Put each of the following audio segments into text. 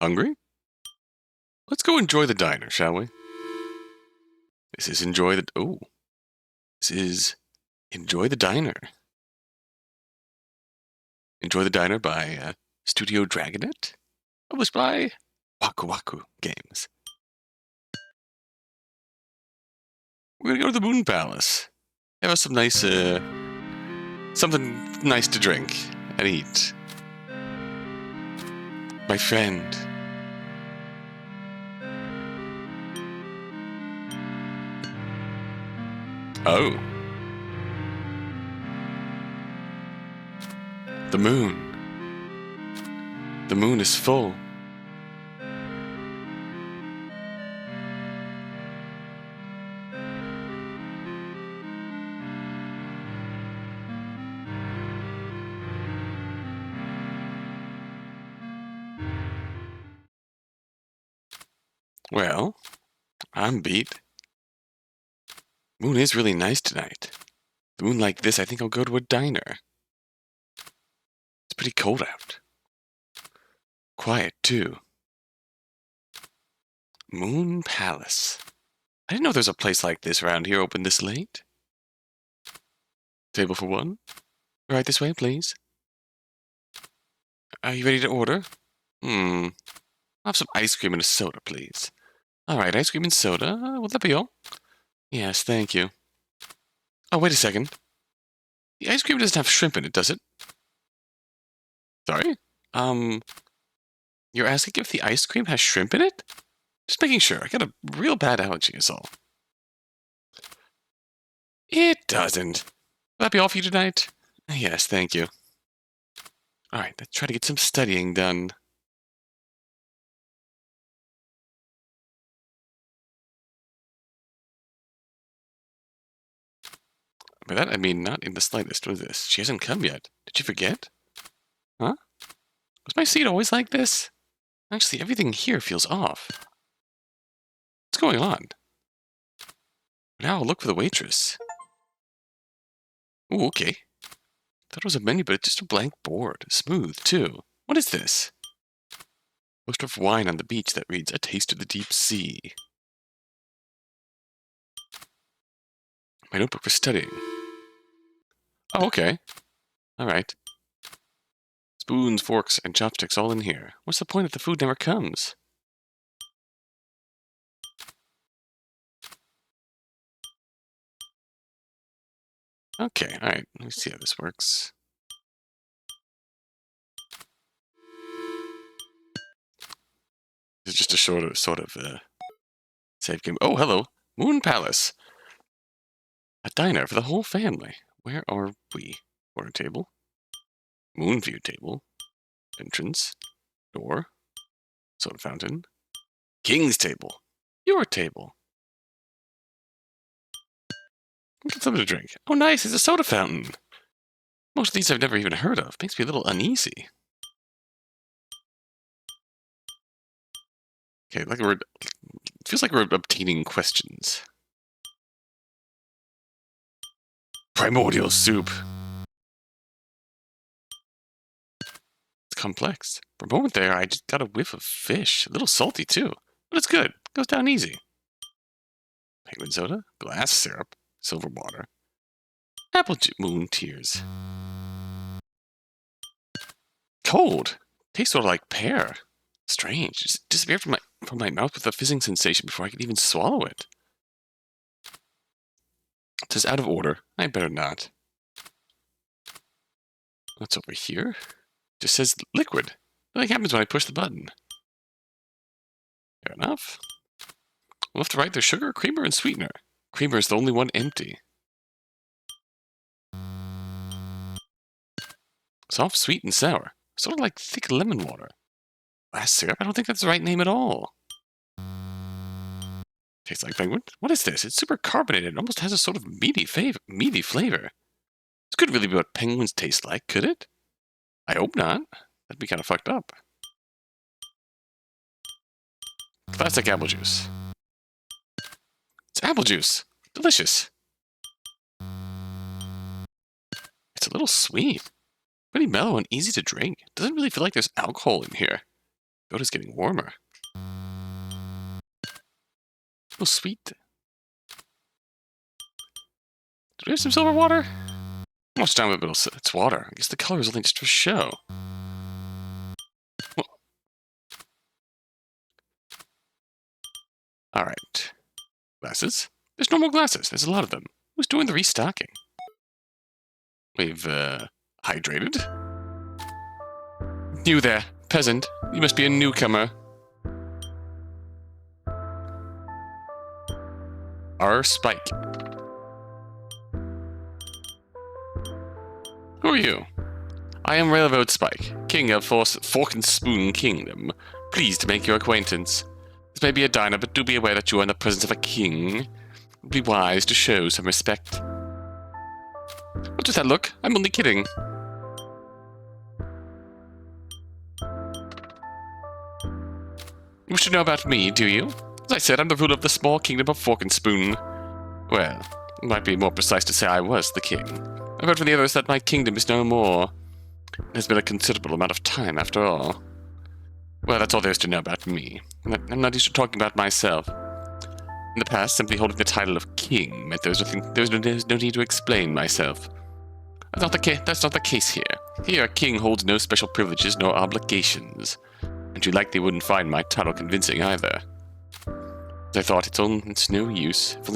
Hungry? Let's go enjoy the diner, shall we? This is Enjoy the... Oh. This is Enjoy the Diner. Enjoy the Diner by Studio Dragonet. Published by Waku Waku Games. We're gonna go to the Moon Palace. Have us some nice, something nice to drink and eat. My friend. Oh. The moon. The moon is full. Well, I'm beat. Moon is really nice tonight. The moon like this, I think I'll go to a diner. It's pretty cold out. Quiet, too. Moon Palace. I didn't know there's a place like this around here open this late. Table for one? Right this way, please. Are you ready to order? I'll have some ice cream and a soda, please. All right, ice cream and soda. Will that be all? Yes, thank you. Oh, wait a second. The ice cream doesn't have shrimp in it, does it? Sorry? You're asking if the ice cream has shrimp in it? Just making sure. I got a real bad allergy is all. It doesn't. Will that be all for you tonight? Yes, thank you. All right, let's try to get some studying done. By that, I mean not in the slightest. What is this? She hasn't come yet. Did you forget? Huh? Was my seat always like this? Actually, everything here feels off. What's going on? Now I'll look for the waitress. Ooh, okay. Thought it was a menu, but it's just a blank board. Smooth, too. What is this? Poster of wine on the beach that reads, A Taste of the Deep Sea. My notebook for studying. Oh, okay. All right. Spoons, forks, and chopsticks all in here. What's the point if the food never comes? Okay, all right. Let me see how this works. It's just a sort of save game. Oh, hello. Moon Palace. A diner for the whole family. Where are we? Order table. Moon view table. Entrance. Door. Soda fountain. King's table. Your table. Get something to drink. Oh, nice. It's a soda fountain. Most of these I've never even heard of. Makes me a little uneasy. Okay, it feels like we're obtaining questions. Primordial soup. It's complex. For a moment there, I just got a whiff of fish. A little salty, too. But it's good. It goes down easy. Penguin soda. Glass syrup. Silver water. Apple moon tears. Cold. Tastes sort of like pear. Strange. It just disappeared from my mouth with a fizzing sensation before I could even swallow it. It says out of order. I better not. What's over here? It just says liquid. Nothing happens when I push the button. Fair enough. Left to right, there's sugar, creamer, and sweetener. Creamer is the only one empty. Soft, sweet, and sour. Sort of like thick lemon water. Glass syrup? I don't think that's the right name at all. Tastes like penguin? What is this? It's super carbonated. It almost has a sort of meaty flavor. This could really be what penguins taste like, could it? I hope not. That'd be kind of fucked up. Classic apple juice. It's apple juice. Delicious. It's a little sweet. Pretty mellow and easy to drink. Doesn't really feel like there's alcohol in here. Boat is getting warmer. Oh, sweet. Do we have some silver water? What's down with it? It's water. I guess the color is only just for show. Well, all right. Glasses? There's no more glasses. There's a lot of them. Who's doing the restocking? We've, hydrated? You there, peasant. You must be a newcomer. Our Spike. Who are you? I am Railroad Spike, king of Fork and Spoon Kingdom. Pleased to make your acquaintance. This may be a diner, but do be aware that you are in the presence of a king. It would be wise to show some respect. What does that look? I'm only kidding. You wish to know about me, do you? As I said, I'm the ruler of the small kingdom of Fork and Spoon. Well, it might be more precise to say I was the king. I've heard from the others that my kingdom is no more. It has been a considerable amount of time, after all. Well, that's all there is to know about me. I'm not used to talking about myself. In the past, simply holding the title of king meant there was no need to explain myself. That's not the case here. Here, a king holds no special privileges nor obligations. And you likely wouldn't find my title convincing either. As I thought, it's no use. If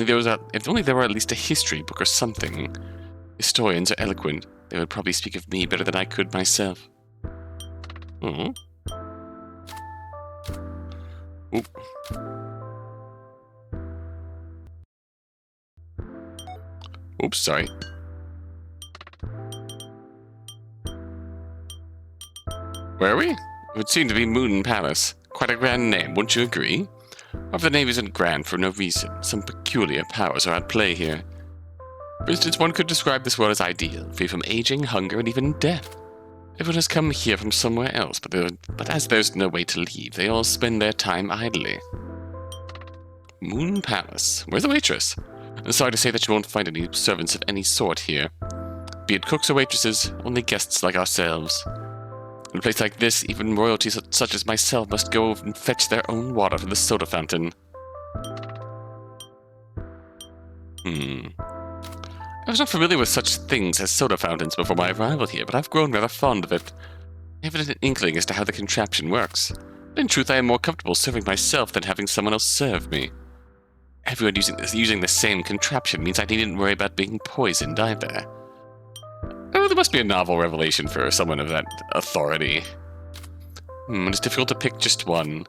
only there were at least a history book or something. Historians are eloquent. They would probably speak of me better than I could myself. Oh. Oop. Oops, sorry. Where are we? It would seem to be Moon Palace. Quite a grand name, wouldn't you agree? However, the name isn't grand for no reason. Some peculiar powers are at play here. For instance, one could describe this world as ideal, free from aging, hunger, and even death. Everyone has come here from somewhere else, but as there's no way to leave, they all spend their time idly. Moon Palace. Where's the waitress? I'm sorry to say that you won't find any servants of any sort here. Be it cooks or waitresses, only guests like ourselves. In a place like this, even royalty such as myself must go and fetch their own water from the soda fountain. I was not familiar with such things as soda fountains before my arrival here, but I've grown rather fond of it. I have an inkling as to how the contraption works. But in truth, I am more comfortable serving myself than having someone else serve me. Everyone using the same contraption means I needn't worry about being poisoned either. Oh, there must be a novel revelation for someone of that authority. It's difficult to pick just one.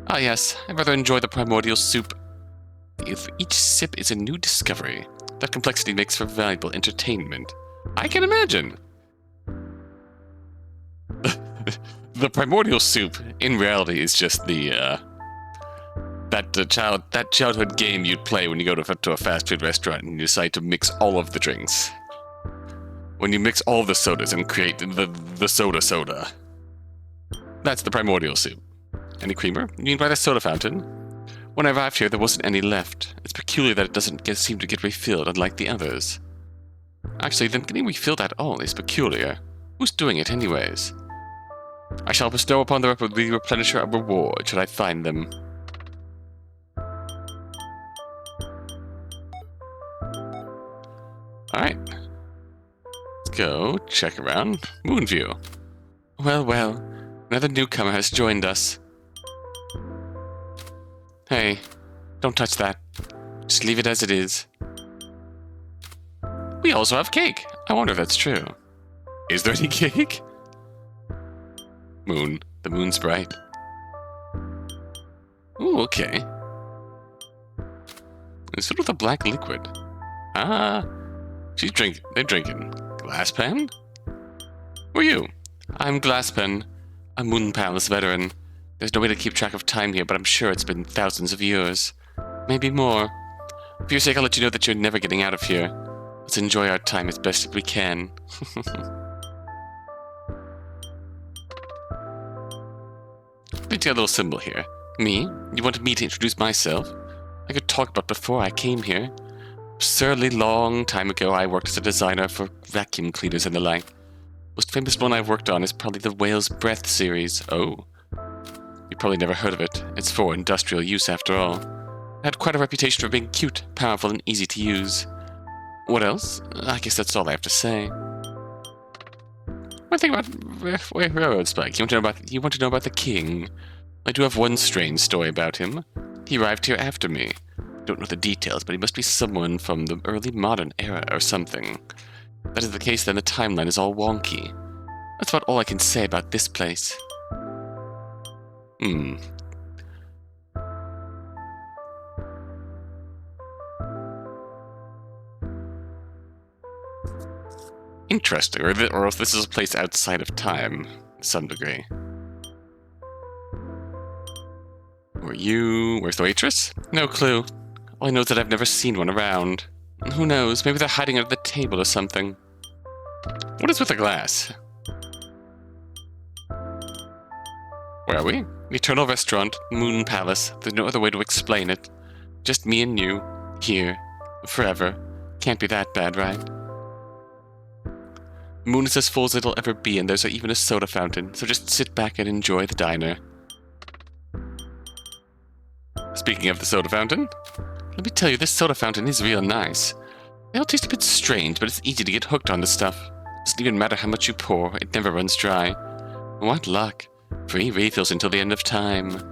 Ah yes, I rather enjoy the primordial soup. If each sip is a new discovery, that complexity makes for valuable entertainment. I can imagine! The primordial soup, in reality, is just the, that childhood game you'd play when you go to a fast food restaurant and you decide to mix all of the drinks. When you mix all the sodas and create the soda. That's the primordial soup. Any creamer? You mean by the soda fountain? When I arrived here, there wasn't any left. It's peculiar that it doesn't seem to get refilled, unlike the others. Actually, them getting refilled at all is peculiar. Who's doing it, anyways? I shall bestow upon the replenisher a reward, should I find them. Alright. Let's go check around. Moonview. Well, well. Another newcomer has joined us. Hey, don't touch that. Just leave it as it is. We also have cake. I wonder if that's true. Is there any cake? Moon. The moon's bright. Ooh, okay. It's filled with a black liquid. Ah, they're drinking. Glasspen? Who are you? I'm Glasspen, a Moon Palace veteran. There's no way to keep track of time here, but I'm sure it's been thousands of years. Maybe more. For your sake, I'll let you know that you're never getting out of here. Let's enjoy our time as best as we can. Let's get a little symbol here. Me? You wanted me to introduce myself? I could talk about before I came here. Absurdly long time ago, I worked as a designer for vacuum cleaners and the like. Most famous one I've worked on is probably the Whale's Breath series. Oh. You probably never heard of it. It's for industrial use after all. It had quite a reputation for being cute, powerful, and easy to use. What else? I guess that's all I have to say. One thing about railroad spike. You want to know about the king? I do have one strange story about him. He arrived here after me. Don't know the details, but he must be someone from the early modern era or something. If that is the case, then the timeline is all wonky. That's about all I can say about this place. Interesting, or if this is a place outside of time, to some degree. Where's the waitress? No clue. All I know is that I've never seen one around. And who knows, maybe they're hiding under the table or something. What is with the glass? Where are we? The Eternal Restaurant, Moon Palace. There's no other way to explain it. Just me and you, here, forever. Can't be that bad, right? The moon is as full as it'll ever be, and there's even a soda fountain, so just sit back and enjoy the diner. Speaking of the soda fountain, let me tell you, this soda fountain is real nice. They all taste a bit strange, but it's easy to get hooked on the stuff. Doesn't even matter how much you pour, it never runs dry. What luck. Free refills until the end of time.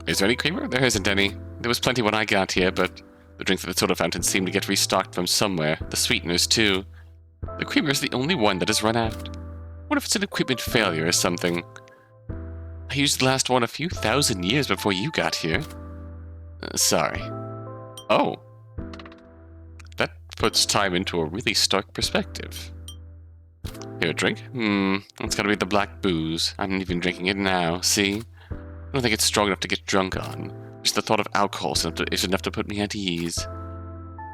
Is there any creamer? There isn't any. There was plenty when I got here, but the drinks at the soda fountain seem to get restocked from somewhere. The sweeteners, too. The creamer is the only one that has run out. What if it's an equipment failure or something? I used the last one a few thousand years before you got here. Sorry. Oh. That puts time into a really stark perspective. Here, a drink? It's gotta be the black booze. I'm not even drinking it now, see? I don't think it's strong enough to get drunk on. Just the thought of alcohol is enough to put me at ease.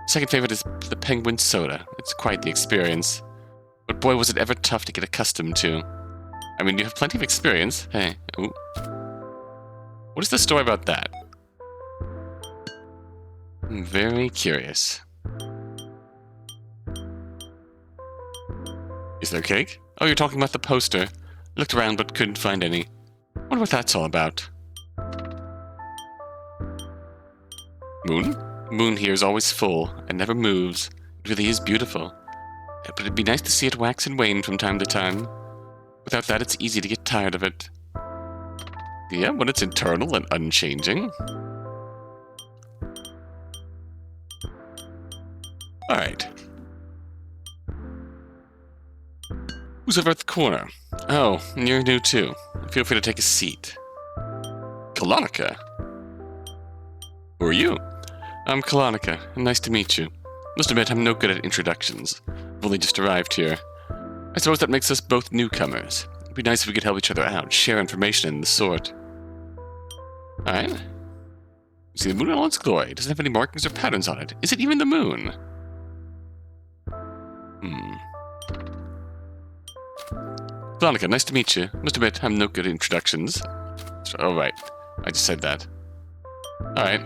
Second favorite is the penguin soda. It's quite the experience. But boy, was it ever tough to get accustomed to. I mean, you have plenty of experience. Hey, ooh. What is the story about that? I'm very curious. Is there cake? Oh, you're talking about the poster. Looked around but couldn't find any. Wonder what that's all about. Moon? Moon here is always full and never moves. It really is beautiful. But it'd be nice to see it wax and wane from time to time. Without that, it's easy to get tired of it. Yeah, when it's eternal and unchanging. Alright. Who's over at the corner? Oh, you're new too. Feel free to take a seat. Kalonika? Who are you? I'm Kalonika. Nice to meet you. Must admit, I'm no good at introductions. I've only just arrived here. I suppose that makes us both newcomers. It'd be nice if we could help each other out, share information and the sort. Alright. See the moon in all its glory. It doesn't have any markings or patterns on it. Is it even the moon? Kalonika, nice to meet you. Must admit, I'm no good at introductions. Oh, right. I just said that. Alright.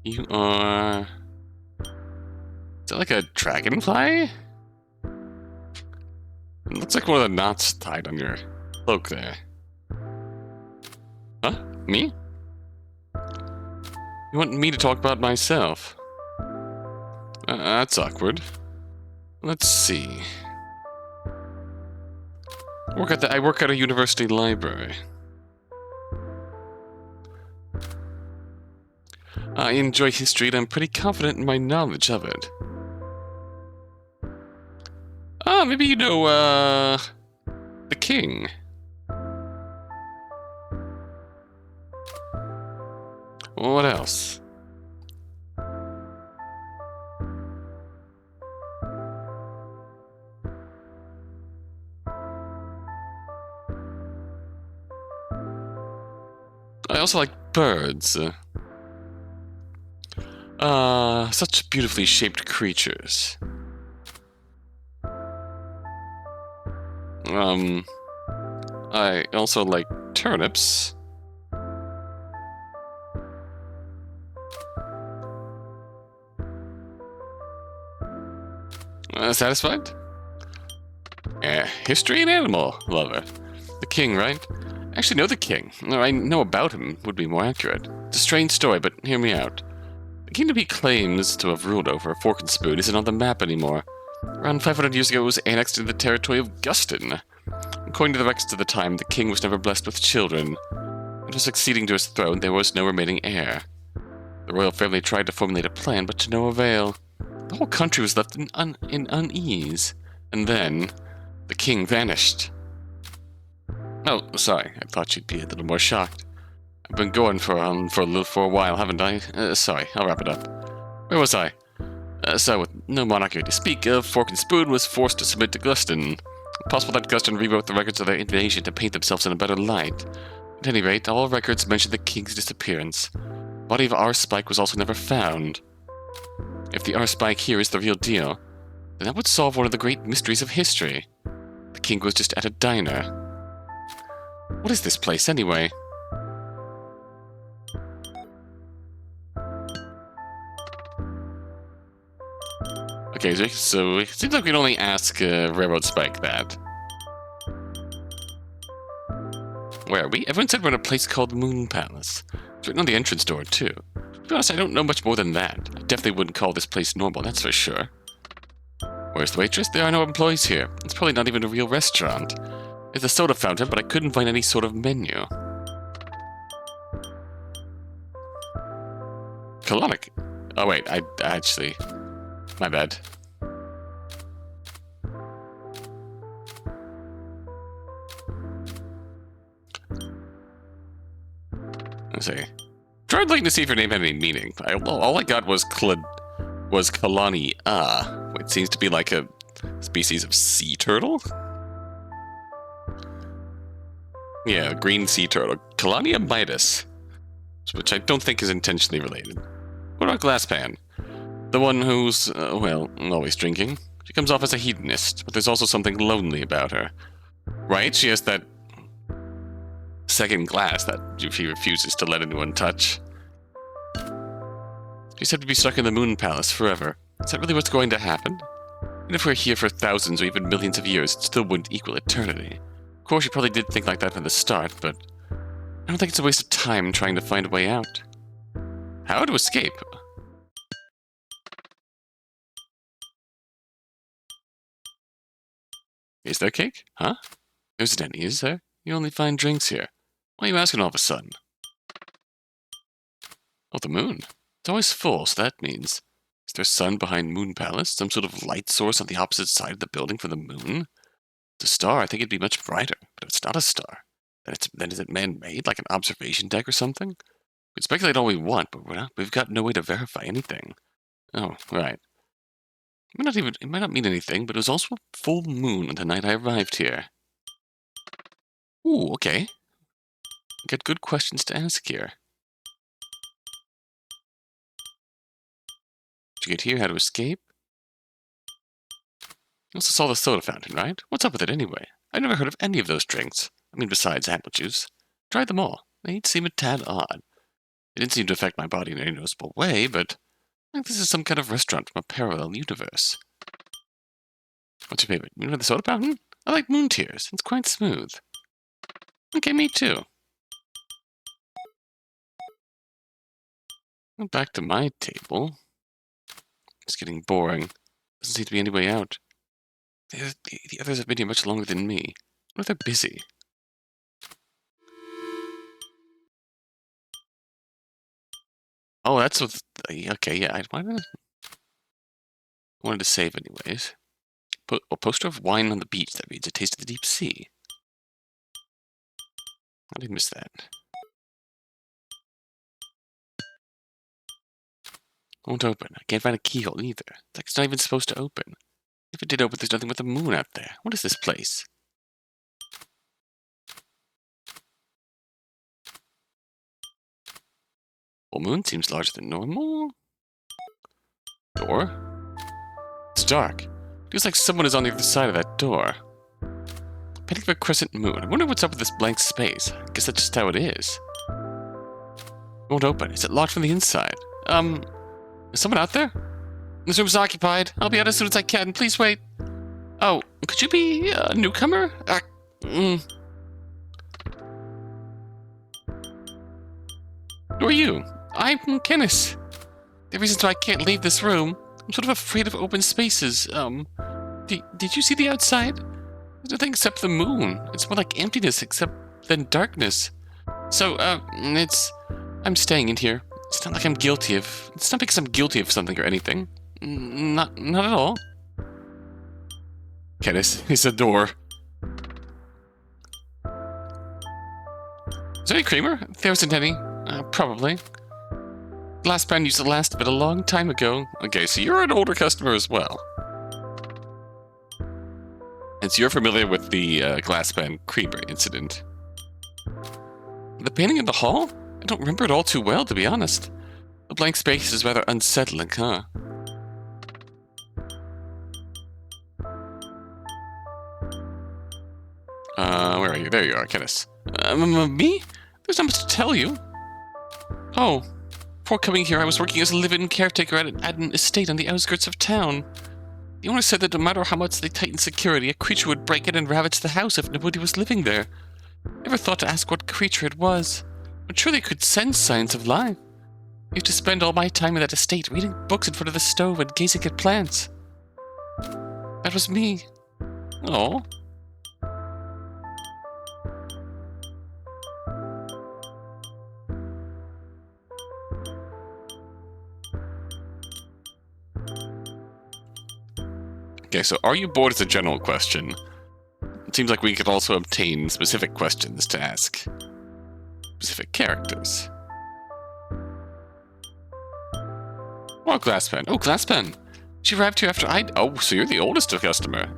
You are... Is that like a dragonfly? It looks like one of the knots tied on your cloak there. Huh? Me? You want me to talk about myself? That's awkward. Let's see. I work at a university library. I enjoy history and I'm pretty confident in my knowledge of it. Ah, maybe you know, the king. What else? I also like birds. Such beautifully shaped creatures. I also like turnips. Satisfied? History and animal lover. The king, right? I actually know the king. Or I know about him would be more accurate. It's a strange story, but hear me out. The kingdom he claims to have ruled over, Fork and Spoon, isn't on the map anymore. Around 500 years ago, it was annexed into the territory of Gustin. According to the records of the time, the king was never blessed with children. After succeeding to his throne, there was no remaining heir. The royal family tried to formulate a plan, but to no avail. The whole country was left in unease. And then, the king vanished. Oh, sorry. I thought you'd be a little more shocked. I've been going for a while, haven't I? Sorry, I'll wrap it up. Where was I? So, with no monarchy to speak of, Fork and Spoon was forced to submit to Gustin. Possible that Gustin rewrote the records of their invasion to paint themselves in a better light. At any rate, all records mention the king's disappearance. The body of our Spike was also never found. If the our Spike here is the real deal, then that would solve one of the great mysteries of history. The king was just at a diner. What is this place, anyway? Okay, so it seems like we can only ask Railroad Spike that. Where are we? Everyone said we're in a place called Moon Palace. It's written on the entrance door, too. To be honest, I don't know much more than that. I definitely wouldn't call this place normal, that's for sure. Where's the waitress? There are no employees here. It's probably not even a real restaurant. There's a soda fountain, but I couldn't find any sort of menu. Colonic. Oh, wait, I actually... My bad. Let's see. Tried looking to see if your name had any meaning. All I got was Kalani which seems to be like a species of sea turtle. Yeah, green sea turtle. Kalania mitis, which I don't think is intentionally related. What about Glasspan? The one who's, well, always drinking. She comes off as a hedonist, but there's also something lonely about her. Right? She has that second glass that she refuses to let anyone touch. She said to be stuck in the Moon Palace forever. Is that really what's going to happen? And if we're here for thousands or even millions of years, it still wouldn't equal eternity. Of course, she probably did think like that from the start, but I don't think it's a waste of time trying to find a way out. How to escape? Is there cake? Huh? There isn't any, is there? You only find drinks here. Why are you asking all of a sudden? Oh, the moon. It's always full, so that means... Is there sun behind Moon Palace? Some sort of light source on the opposite side of the building from the moon? If it's a star, I think it'd be much brighter. But if it's not a star, then is it man-made, like an observation deck or something? We can speculate all we want, but we've got no way to verify anything. Oh, right. It might not mean anything, but it was also a full moon on the night I arrived here. Ooh, okay. Got good questions to ask here. Did you get here? How to escape? You also saw the soda fountain, right? What's up with it anyway? I've never heard of any of those drinks. I mean, besides apple juice. Tried them all. They each seem a tad odd. It didn't seem to affect my body in any noticeable way, but I think this is some kind of restaurant from a parallel universe. What's your favorite? You know the soda fountain? I like Moon Tears. It's quite smooth. Okay, me too. Back to my table. It's getting boring. Doesn't seem to be any way out. The others have been here much longer than me. What if they're busy? Oh, that's what... Okay, yeah, I wanted to save anyways. A poster of wine on the beach that reads, "A taste of the deep sea." How did I miss that? Won't open. I can't find a keyhole either. It's like it's not even supposed to open. If it did open, there's nothing but the moon out there. What is this place? Full moon seems larger than normal. Door? It's dark. Feels like someone is on the other side of that door. Painting of a crescent moon. I wonder what's up with this blank space. I guess that's just how it is. It won't open. Is it locked from the inside? Is someone out there? This room's occupied. I'll be out as soon as I can. Please wait. Oh, Could you be a newcomer? Who are you? I'm Kenneth. The reason why I can't leave this room, I'm sort of afraid of open spaces. Did you see the outside? There's nothing except the moon. It's more like emptiness except than darkness. So, I'm staying in here. It's not because I'm guilty of something or anything. Not at all. Kenneth, it's a door. Is there any creamer? There isn't any. Probably. Glass pan used to last, but a long time ago. Okay, so you're an older customer as well. And so you're familiar with the glass pan creamer incident. The painting in the hall? I don't remember it all too well, to be honest. The blank space is rather unsettling, huh? Where are you? There you are, Kenneth. Me? There's not much to tell you. Oh, before coming here, I was working as a live-in caretaker at an estate on the outskirts of town. The owner said that no matter how much they tightened security, a creature would break in and ravage the house if nobody was living there. Never thought to ask what creature it was, but sure they could sense signs of life. I used to spend all my time in that estate reading books in front of the stove and gazing at plants. That was me. Oh. Okay, so are you bored is a general question. It seems like we could also obtain specific questions to ask specific characters. Oh, Glasspen. Oh, Glasspen. She arrived here after Oh, so you're the oldest customer.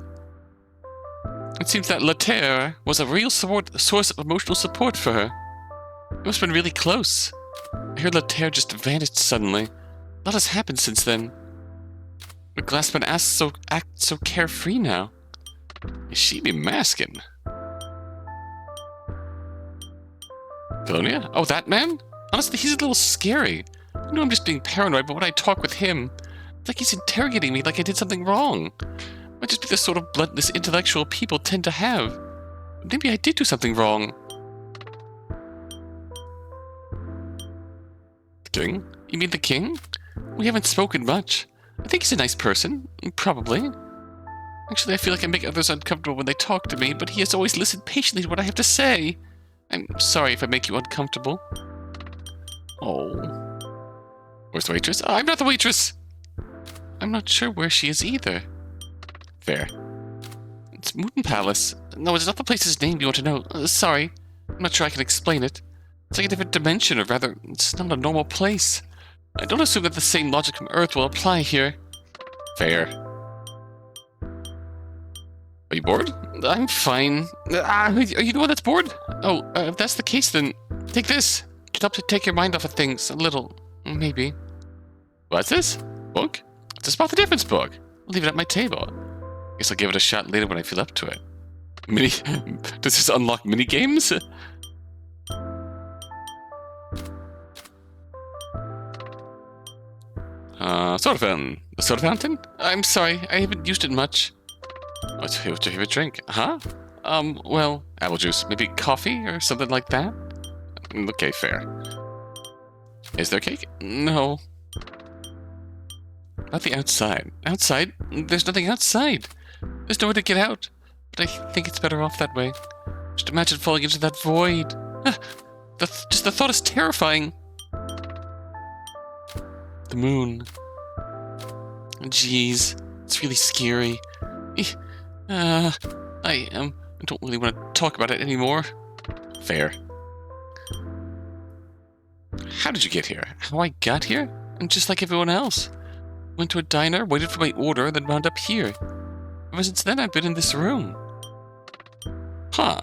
It seems that Laterre was a real source of emotional support for her. It must have been really close. I heard Laterre just vanished suddenly. A lot has happened since then. But Glasspen acts so carefree now. Is she be masking? Colonia? Oh, that man? Honestly, he's a little scary. I know I'm just being paranoid, but when I talk with him, it's like he's interrogating me like I did something wrong. Might just be the sort of bluntness intellectual people tend to have. Maybe I did do something wrong. The king? You mean the king? We haven't spoken much. I think he's a nice person. Probably. Actually, I feel like I make others uncomfortable when they talk to me, but he has always listened patiently to what I have to say. I'm sorry if I make you uncomfortable. Oh. Where's the waitress? I'm not the waitress! I'm not sure where she is either. Fair. It's Moon Palace. No, it's not the place's name you want to know. Sorry. I'm not sure I can explain it. It's like a different dimension, or rather, it's not a normal place. I don't assume that the same logic from Earth will apply here. Fair. Are you bored? I'm fine. Are you the one that's bored? Oh, if that's the case, then take this. It helps to take your mind off of things a little. Maybe. What's this? Book? It's a Spot the Difference book. I'll leave it at my table. Guess I'll give it a shot later when I feel up to it. Does this unlock mini games? Soda fountain. A soda fountain? I'm sorry, I haven't used it much. What's your favorite drink? Huh? Well, apple juice. Maybe coffee or something like that? Okay, fair. Is there cake? No. Not the outside. Outside? There's nothing outside. There's nowhere to get out. But I think it's better off that way. Just imagine falling into that void. Just the thought is terrifying. The moon. Jeez. It's really scary. I don't really want to talk about it anymore. Fair. How did you get here? How I got here? And just like everyone else. Went to a diner, waited for my order, then wound up here. Ever since then, I've been in this room. Huh.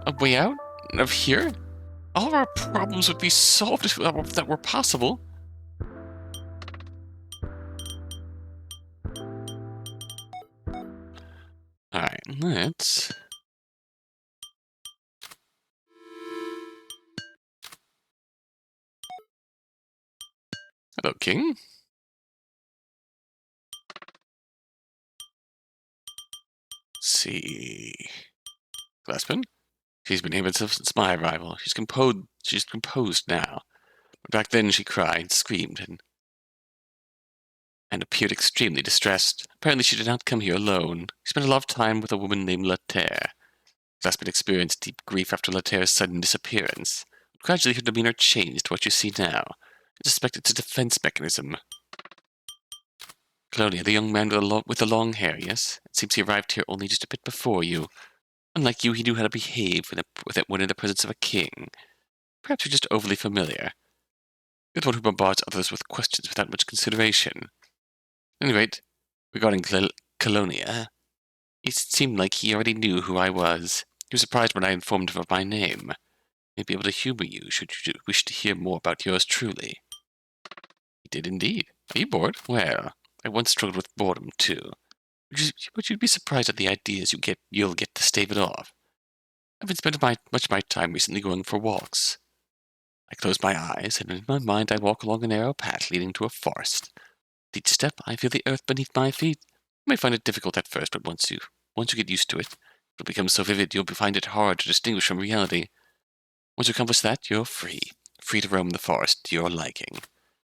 A way out? Of here? All of our problems would be solved if that were possible. Alright, let's... Hello, King. see. Glassman? She's been here since my arrival. She's composed now. But back then she cried, screamed, and appeared extremely distressed. Apparently she did not come here alone. She spent a lot of time with a woman named Laterre. Glassman experienced deep grief after Laterre's sudden disappearance. Gradually her demeanor changed to what you see now. I suspect it's a defense mechanism. Colonia, the young man with the long hair, yes? It seems he arrived here only just a bit before you. Unlike you, he knew how to behave when in the presence of a king. Perhaps you're just overly familiar. You're the one who bombards others with questions without much consideration. At any rate, regarding Colonia, it seemed like he already knew who I was. He was surprised when I informed him of my name. He'd be able to humor you should you wish to hear more about yours truly. He did indeed. Are you bored? Well, I once struggled with boredom too. But you'd be surprised at the ideas you'll get to stave it off. I've been spending much of my time recently going for walks. I close my eyes, and in my mind I walk along a narrow path leading to a forest. With each step, I feel the earth beneath my feet. You may find it difficult at first, but once you get used to it, it'll become so vivid you'll find it hard to distinguish from reality. Once you accomplish that, you're free to roam the forest to your liking.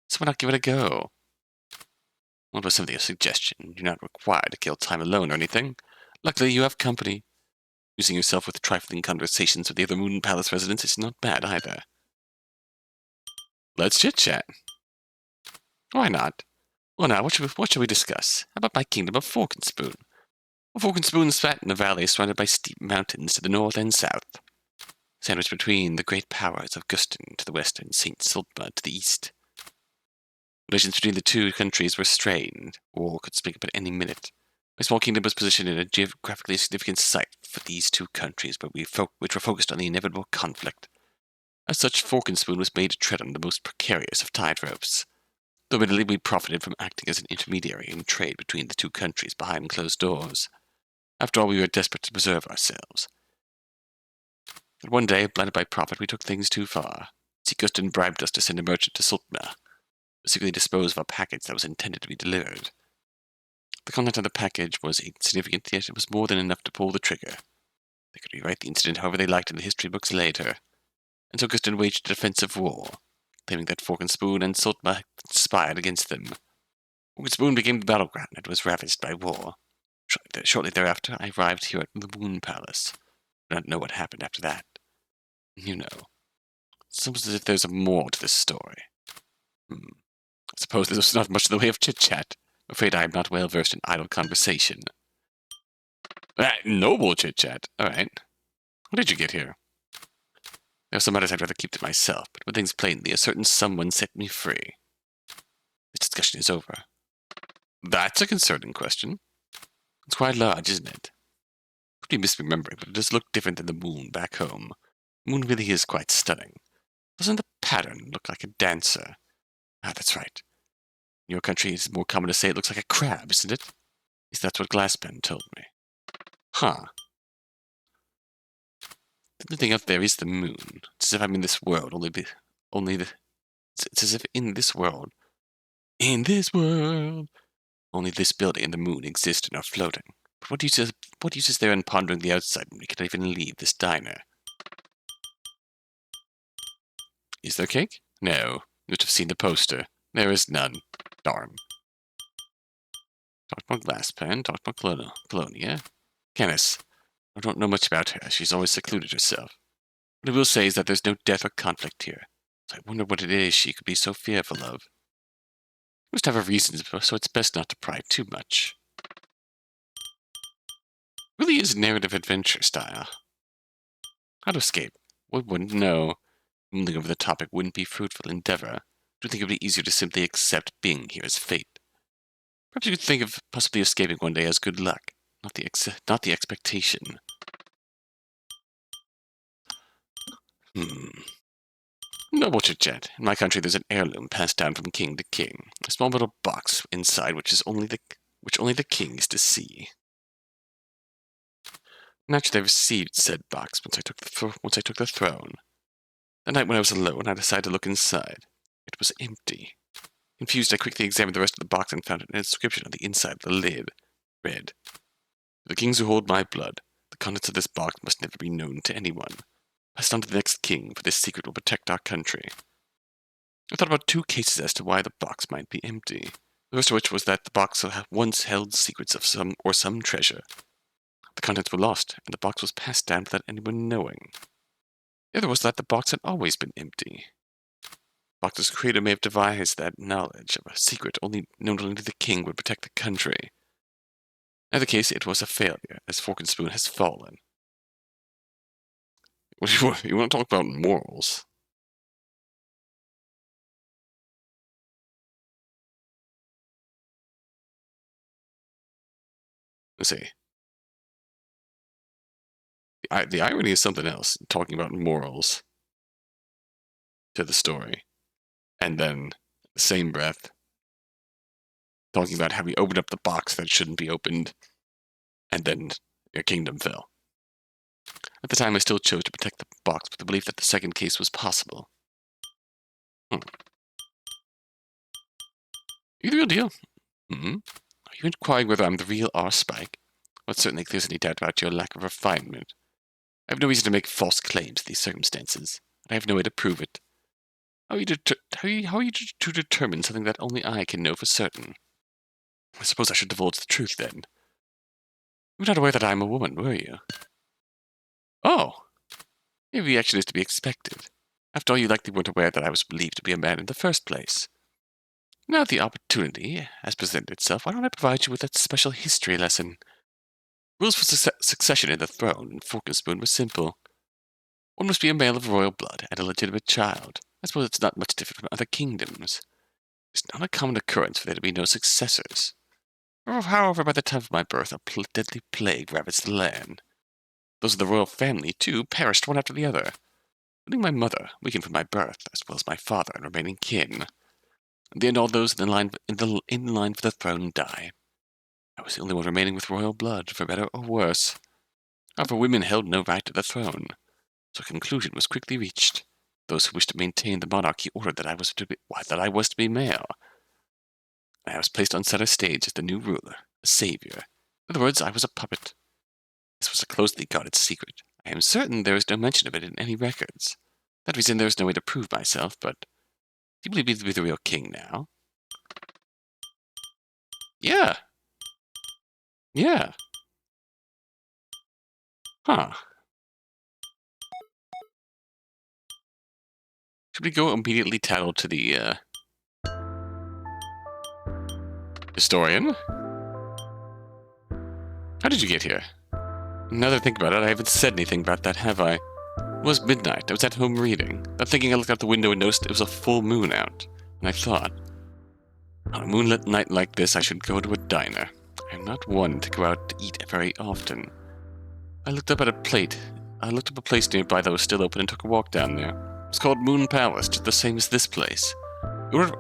So why not give it a go? What was simply a suggestion. You're not required to kill time alone or anything. Luckily, you have company. Using yourself with trifling conversations with the other Moon Palace residents is not bad either. Let's chit-chat. Why not? Well now, what shall we discuss? How about my kingdom of Fork and Spoon? Well, Fork and Spoon sat in a valley surrounded by steep mountains to the north and south, sandwiched between the great powers of Guston to the west and St. Sultma to the east. Relations between the two countries were strained. War could spring up at any minute. My small kingdom was positioned in a geographically significant site for these two countries, which were focused on the inevitable conflict. As such, Fork and Spoon was made to tread on the most precarious of tide ropes. Though admittedly we profited from acting as an intermediary in trade between the two countries behind closed doors. After all, we were desperate to preserve ourselves. But one day, blinded by profit, we took things too far. Guston bribed us to send a merchant to Sultna, secretly dispose of a package that was intended to be delivered. The content of the package was insignificant, yet it was more than enough to pull the trigger. They could rewrite the incident however they liked in the history books later. And so Guston waged a defensive war, claiming that Fork and Spoon and Sultma had conspired against them. Fork and Spoon became the battleground and was ravaged by war. Shortly thereafter, I arrived here at the Moon Palace. I don't know what happened after that. You know. It's almost as if there's a more to this story. I suppose there's not much in the way of chit-chat. I'm afraid I am not well versed in idle conversation. Noble chit-chat. All right. How did you get here? There are some matters I'd rather keep to myself, but when things plainly, a certain someone set me free. This discussion is over. That's a concerning question. It's quite large, isn't it? Could be misremembering, but it does look different than the moon back home. The moon really is quite stunning. Doesn't the pattern look like a dancer? Ah, that's right. In your country, it's more common to say it looks like a crab, isn't it? At least that's what Glasspen told me. Huh. The thing up there is the moon. It's as if I'm in this world, it's as if in this world, only this building and the moon exist and are floating. But what use is there in pondering the outside when we cannot even leave this diner? Is there cake? No. You must have seen the poster. There is none. Darn. Talk about Glasspan, talk about Colonia. Canis. I don't know much about her. She's always secluded herself. What I will say is that there's no death or conflict here. So I wonder what it is she could be so fearful of. She must have her reasons, so it's best not to pry too much. It really is narrative adventure style. How to escape? One wouldn't know. Mumbling over the topic wouldn't be fruitful endeavor. I think it would be easier to simply accept being here as fate. Perhaps you could think of possibly escaping one day as good luck, not the expectation. Noble chit-chat. In my country, there's an heirloom passed down from king to king. A small little box inside which only the king is to see. Naturally, I received said box once I took the throne. That night when I was alone, I decided to look inside. It was empty. Confused, I quickly examined the rest of the box and found an inscription on the inside of the lid. Read, "To the kings who hold my blood. The contents of this box must never be known to anyone. Passed on to the next king, for this secret will protect our country. I thought about 2 cases as to why the box might be empty. The first of which was that the box once held secrets of some treasure. The contents were lost, and the box was passed down without anyone knowing. The other was that the box had always been empty. The box's creator may have devised that knowledge of a secret known only to the king would protect the country. In either case, it was a failure, as Fork and Spoon has fallen. You want to talk about morals? Let's see. The irony is something else, talking about morals to the story. And then, the same breath, talking about how we opened up the box that shouldn't be opened, and then your kingdom fell. At the time, I still chose to protect the box with the belief that the second case was possible. Are you the real deal? Are you inquiring whether I'm the real R-Spike? Well, it certainly clears any doubt about your lack of refinement. I have no reason to make false claims in these circumstances, and I have no way to prove it. How are you to determine something that only I can know for certain? I suppose I should divulge the truth, then. You were not aware that I am a woman, were you? Oh! Your reaction is to be expected. After all, you likely weren't aware that I was believed to be a man in the first place. Now the opportunity has presented itself, why don't I provide you with that special history lesson? Rules for succession in the throne in Fork and Spoon were simple. One must be a male of royal blood and a legitimate child. I suppose it's not much different from other kingdoms. It's not a common occurrence for there to be no successors. However, by the time of my birth, a deadly plague ravaged the land. Those of the royal family, too, perished one after the other, including my mother, weakened from my birth, as well as my father and remaining kin. In the end, all those in line for the throne die. I was the only one remaining with royal blood, for better or worse. However, women held no right to the throne, so a conclusion was quickly reached. Those who wished to maintain the monarchy ordered that I was to be male. I was placed on center stage as the new ruler, a savior. In other words, I was a puppet. This was a closely guarded secret. I am certain there is no mention of it in any records. For that reason, there is no way to prove myself, but do you believe me to be the real king now? Yeah. Yeah. Huh. Should we go immediately tattle to the, historian? How did you get here? Now that I think about it, I haven't said anything about that, have I? It was midnight. I was at home reading. I'm thinking I looked out the window and noticed it was a full moon out. And I thought, on a moonlit night like this, I should go to a diner. I am not one to go out to eat very often. I looked up a place nearby that was still open and took a walk down there. It was called Moon Palace, just the same as this place.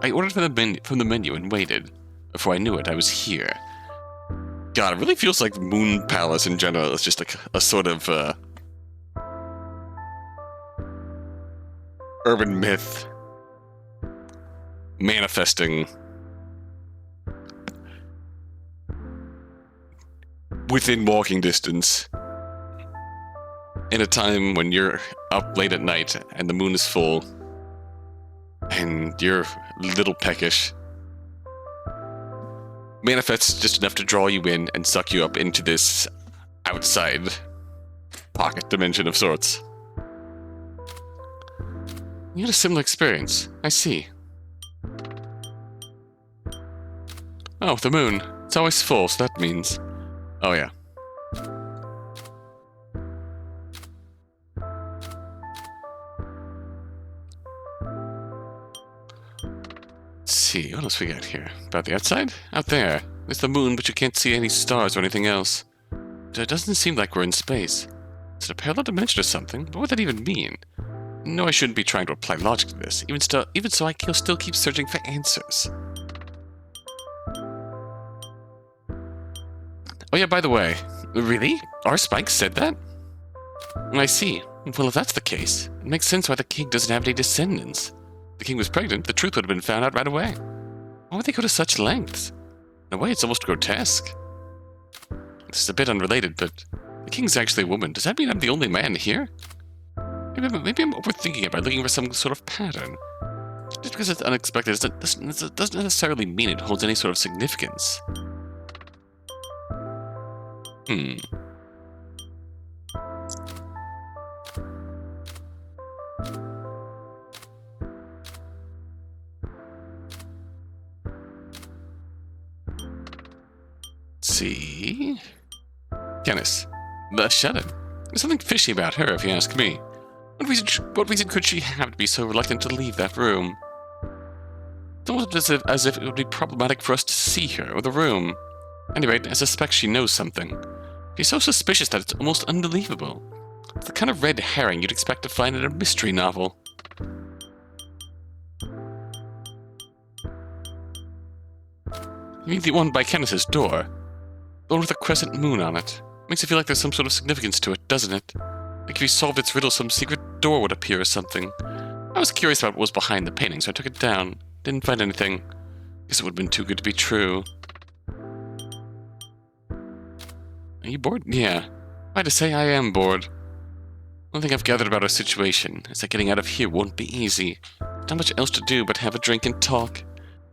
I ordered from the menu and waited. Before I knew it, I was here. God, it really feels like Moon Palace in general is just like a sort of urban myth manifesting within walking distance in a time when you're up late at night and the moon is full and you're a little peckish. Manifests just enough to draw you in and suck you up into this outside pocket dimension of sorts. You had a similar experience. I see. Oh, the moon. It's always full, so that means... Oh, yeah. Let's see, what else we got here? About the outside? Out there. There's the moon, but you can't see any stars or anything else. So it doesn't seem like we're in space. Is it a parallel dimension or something? What would that even mean? No, I shouldn't be trying to apply logic to this. Even so, I can still keep searching for answers. Oh yeah, by the way. Really? R-Spike said that? I see. Well, if that's the case, it makes sense why the king doesn't have any descendants. If the king was pregnant, the truth would have been found out right away. Why would they go to such lengths? In a way, it's almost grotesque. This is a bit unrelated, but the king's actually a woman. Does that mean I'm the only man here? Maybe I'm overthinking it by looking for some sort of pattern. Just because it's unexpected doesn't necessarily mean it holds any sort of significance. See? Janice. The shut-in. There's something fishy about her, if you ask me. What reason could she have to be so reluctant to leave that room? It's almost as if it would be problematic for us to see her or the room. Anyway, I suspect she knows something. She's so suspicious that it's almost unbelievable. It's the kind of red herring you'd expect to find in a mystery novel. You mean the one by Kenneth's door? The one with a crescent moon on it. Makes it feel like there's some sort of significance to it, doesn't it? Like if you solved its riddle, some secret door would appear or something. I was curious about what was behind the painting, so I took it down. Didn't find anything. Guess it would have been too good to be true. Are you bored? Yeah. Why to say I am bored. One thing I've gathered about our situation is that getting out of here won't be easy. Not much else to do but have a drink and talk.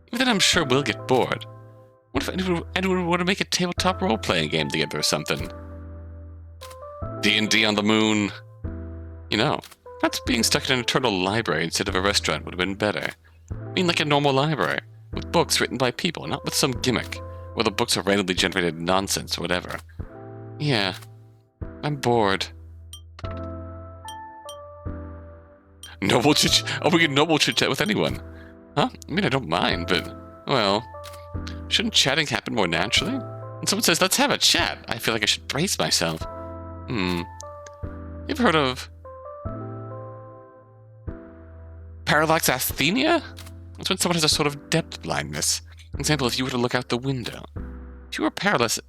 Even then I'm sure we'll get bored. What if anyone would want to make a tabletop role-playing game together or something? D&D on the moon. You know, perhaps being stuck in an eternal library instead of a restaurant would have been better. I mean like a normal library, with books written by people, not with some gimmick, where the books are randomly generated nonsense or whatever. Yeah, I'm bored. Noble chit. Oh, we can noble chit-chat with anyone. Huh? I mean, I don't mind, but, well, shouldn't chatting happen more naturally? When someone says, let's have a chat, I feel like I should brace myself. You ever heard of parallax asthenia? That's when someone has a sort of depth blindness. For example, if you were to look out the window. If you were parallax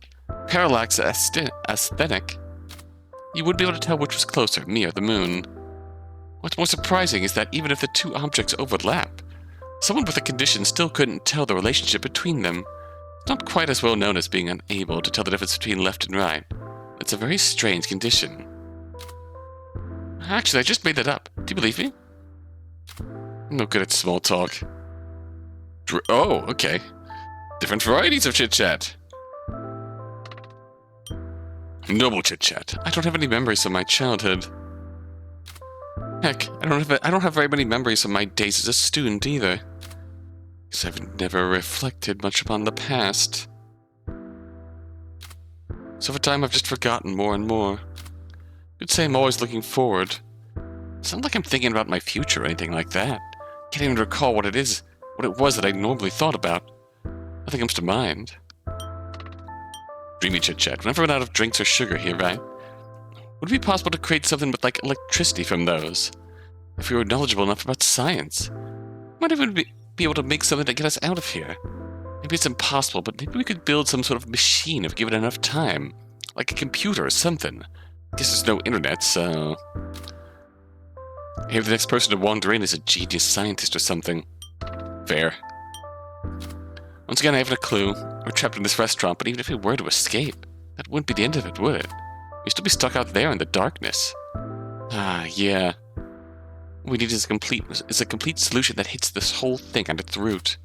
asthenic, you would be able to tell which was closer, me or the moon. What's more surprising is that even if the two objects overlap, someone with a condition still couldn't tell the relationship between them. It's not quite as well known as being unable to tell the difference between left and right. It's a very strange condition. Actually, I just made that up. Do you believe me? I'm no good at small talk. Oh, okay. Different varieties of chit-chat. Noble chit-chat. I don't have any memories of my childhood. Heck, I don't have very many memories of my days as a student either. Because I've never reflected much upon the past. So over time, I've just forgotten more and more. You'd say I'm always looking forward. It's not like I'm thinking about my future or anything like that. Can't even recall what it was that I normally thought about. Nothing comes to mind. Dreamy chit-chat. We'll never run out of drinks or sugar here, right? Would it be possible to create something with, like, electricity from those? If we were knowledgeable enough about science. Might even be able to make something to get us out of here. Maybe it's impossible, but maybe we could build some sort of machine if given enough time. Like a computer or something. Guess there's no internet, so... Maybe the next person to wander in is a genius scientist or something. Fair. Once again, I haven't a clue. We're trapped in this restaurant, but even if we were to escape, that wouldn't be the end of it, would it? We'd still be stuck out there in the darkness. Ah, yeah. What we need is a complete solution that hits this whole thing at its root.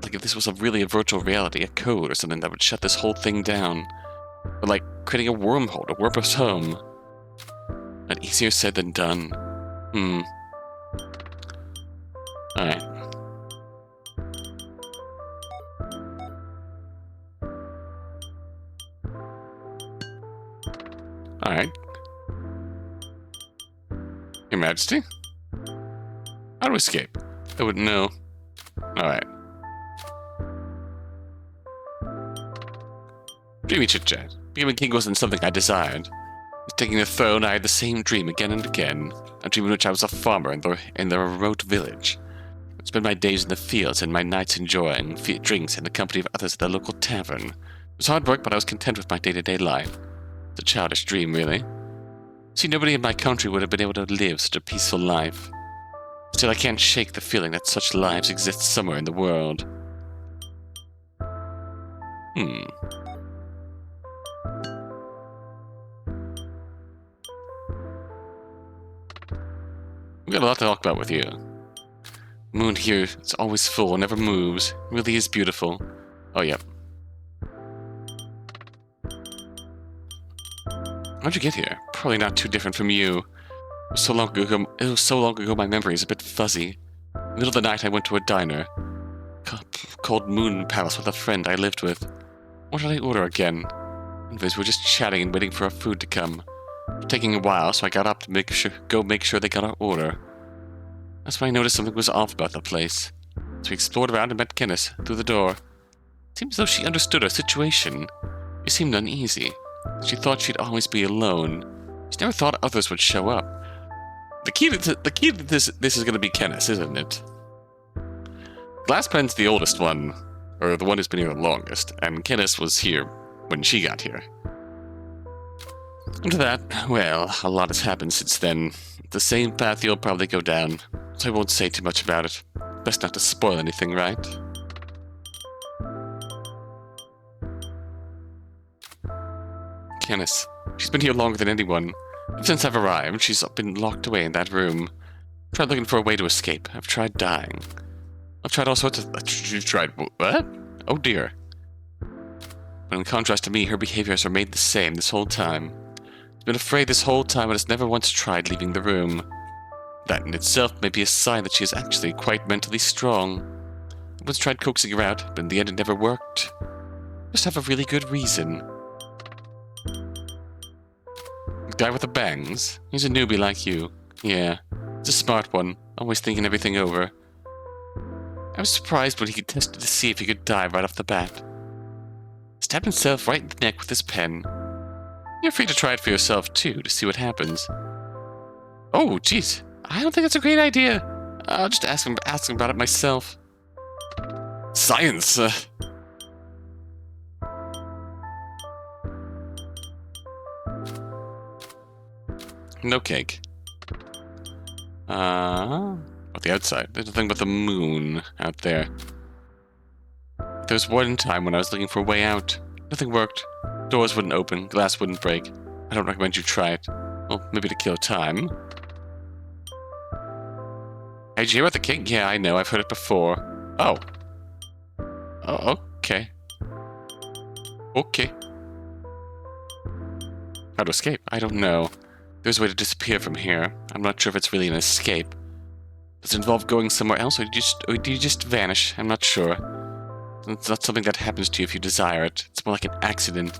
Like if this was really a virtual reality, a code or something that would shut this whole thing down. Or like creating a wormhole to warp us home. But easier said than done. Alright. Alright. Your Majesty? How to escape? I wouldn't know. Alright. Dreamy chit-chat. Becoming king wasn't something I desired. Taking the throne, I had the same dream again and again. A dream in which I was a farmer in the remote village. I spent my days in the fields and my nights enjoying drinks in the company of others at the local tavern. It was hard work, but I was content with my day-to-day life. It's a childish dream, really. See, nobody in my country would have been able to live such a peaceful life. Still, I can't shake the feeling that such lives exist somewhere in the world. We've got a lot to talk about with you. Moon here is always full, never moves. Really is beautiful. Oh, yep. How'd you get here? Probably not too different from you. It was so long ago my memory is a bit fuzzy. In the middle of the night I went to a diner called Moon Palace with a friend I lived with. What did I order again? Anyways, we were just chatting and waiting for our food to come. It was taking a while, so I got up to go make sure they got our order. That's when I noticed something was off about the place. So we explored around and met Kenneth through the door. It seemed as though she understood our situation. She seemed uneasy. She thought she'd always be alone. She never thought others would show up. The key to this is going to be Kenneth, isn't it? Glasspen's the oldest one, or the one who's been here the longest, and Kenneth was here when she got here. After that, well, a lot has happened since then. The same path you'll probably go down, so I won't say too much about it. Best not to spoil anything, right? Kenneth. She's been here longer than anyone. Since I've arrived, she's been locked away in that room. I've tried looking for a way to escape. I've tried dying. I've tried all sorts of... You've tried what? Oh dear. But in contrast to me, her behavior has remained the same this whole time. She's been afraid this whole time and has never once tried leaving the room. That in itself may be a sign that she is actually quite mentally strong. I once tried coaxing her out, but in the end it never worked. Just have a really good reason. The guy with the bangs? He's a newbie like you. Yeah, he's a smart one, always thinking everything over. I was surprised when he tested to see if he could die right off the bat. Stabbed himself right in the neck with his pen. You're free to try it for yourself, too, to see what happens. Oh, jeez. I don't think that's a great idea. I'll just ask him about it myself. Science! No cake. At the outside. There's nothing but the moon out there. There was one time when I was looking for a way out. Nothing worked. Doors wouldn't open. Glass wouldn't break. I don't recommend you try it. Well, maybe to kill time. Hey, did you hear about the king? Yeah, I know. I've heard it before. Oh. Oh, okay. Okay. How to escape? I don't know. There's a way to disappear from here. I'm not sure if it's really an escape. Does it involve going somewhere else, or do you just vanish? I'm not sure. It's not something that happens to you if you desire it. It's more like an accident.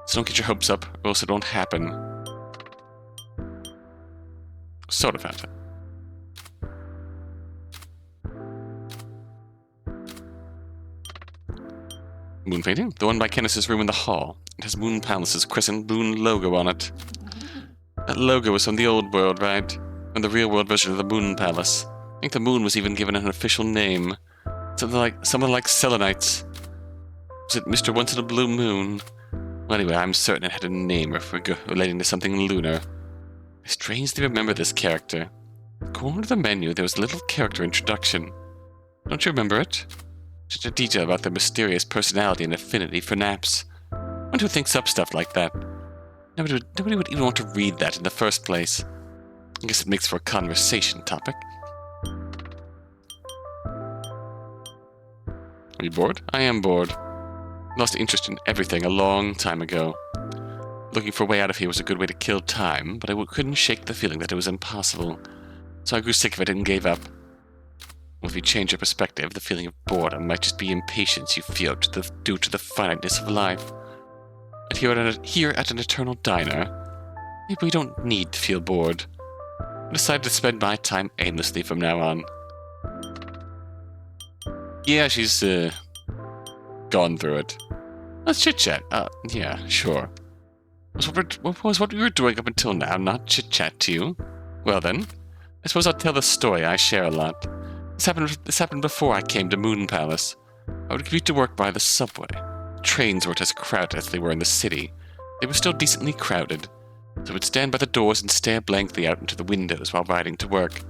So don't get your hopes up, or else it won't happen. Sort of happen. Moon painting? The one by Kenneth's room in the hall. It has Moon Palace's crescent moon logo on it. That logo was from the old world, right? And the real world version of the Moon Palace. I think the moon was even given an official name. Someone like Selenites. Was it Mr. Once in a Blue Moon? Well, anyway, I'm certain it had a name relating to something lunar. I strangely remember this character. In the corner of the menu, there was a little character introduction. Don't you remember it? Just a detail about their mysterious personality and affinity for naps. One who thinks up stuff like that. Nobody would even want to read that in the first place. I guess it makes for a conversation topic. Are you bored? I am bored. Lost interest in everything a long time ago. Looking for a way out of here was a good way to kill time, but I couldn't shake the feeling that it was impossible. So I grew sick of it and gave up. Well, if you change your perspective, the feeling of boredom might just be impatience you feel due to the finiteness of life. And here at an eternal diner, maybe we don't need to feel bored. I decided to spend my time aimlessly from now on. Yeah, she's, gone through it. Let's chit-chat. Yeah, sure. Was what we were doing up until now not chit-chat to you? Well then, I suppose I'll tell the story I share a lot. This happened before I came to Moon Palace. I would commute to work by the subway. Trains weren't as crowded as they were in the city. They were still decently crowded. So I would stand by the doors and stare blankly out into the windows while riding to work.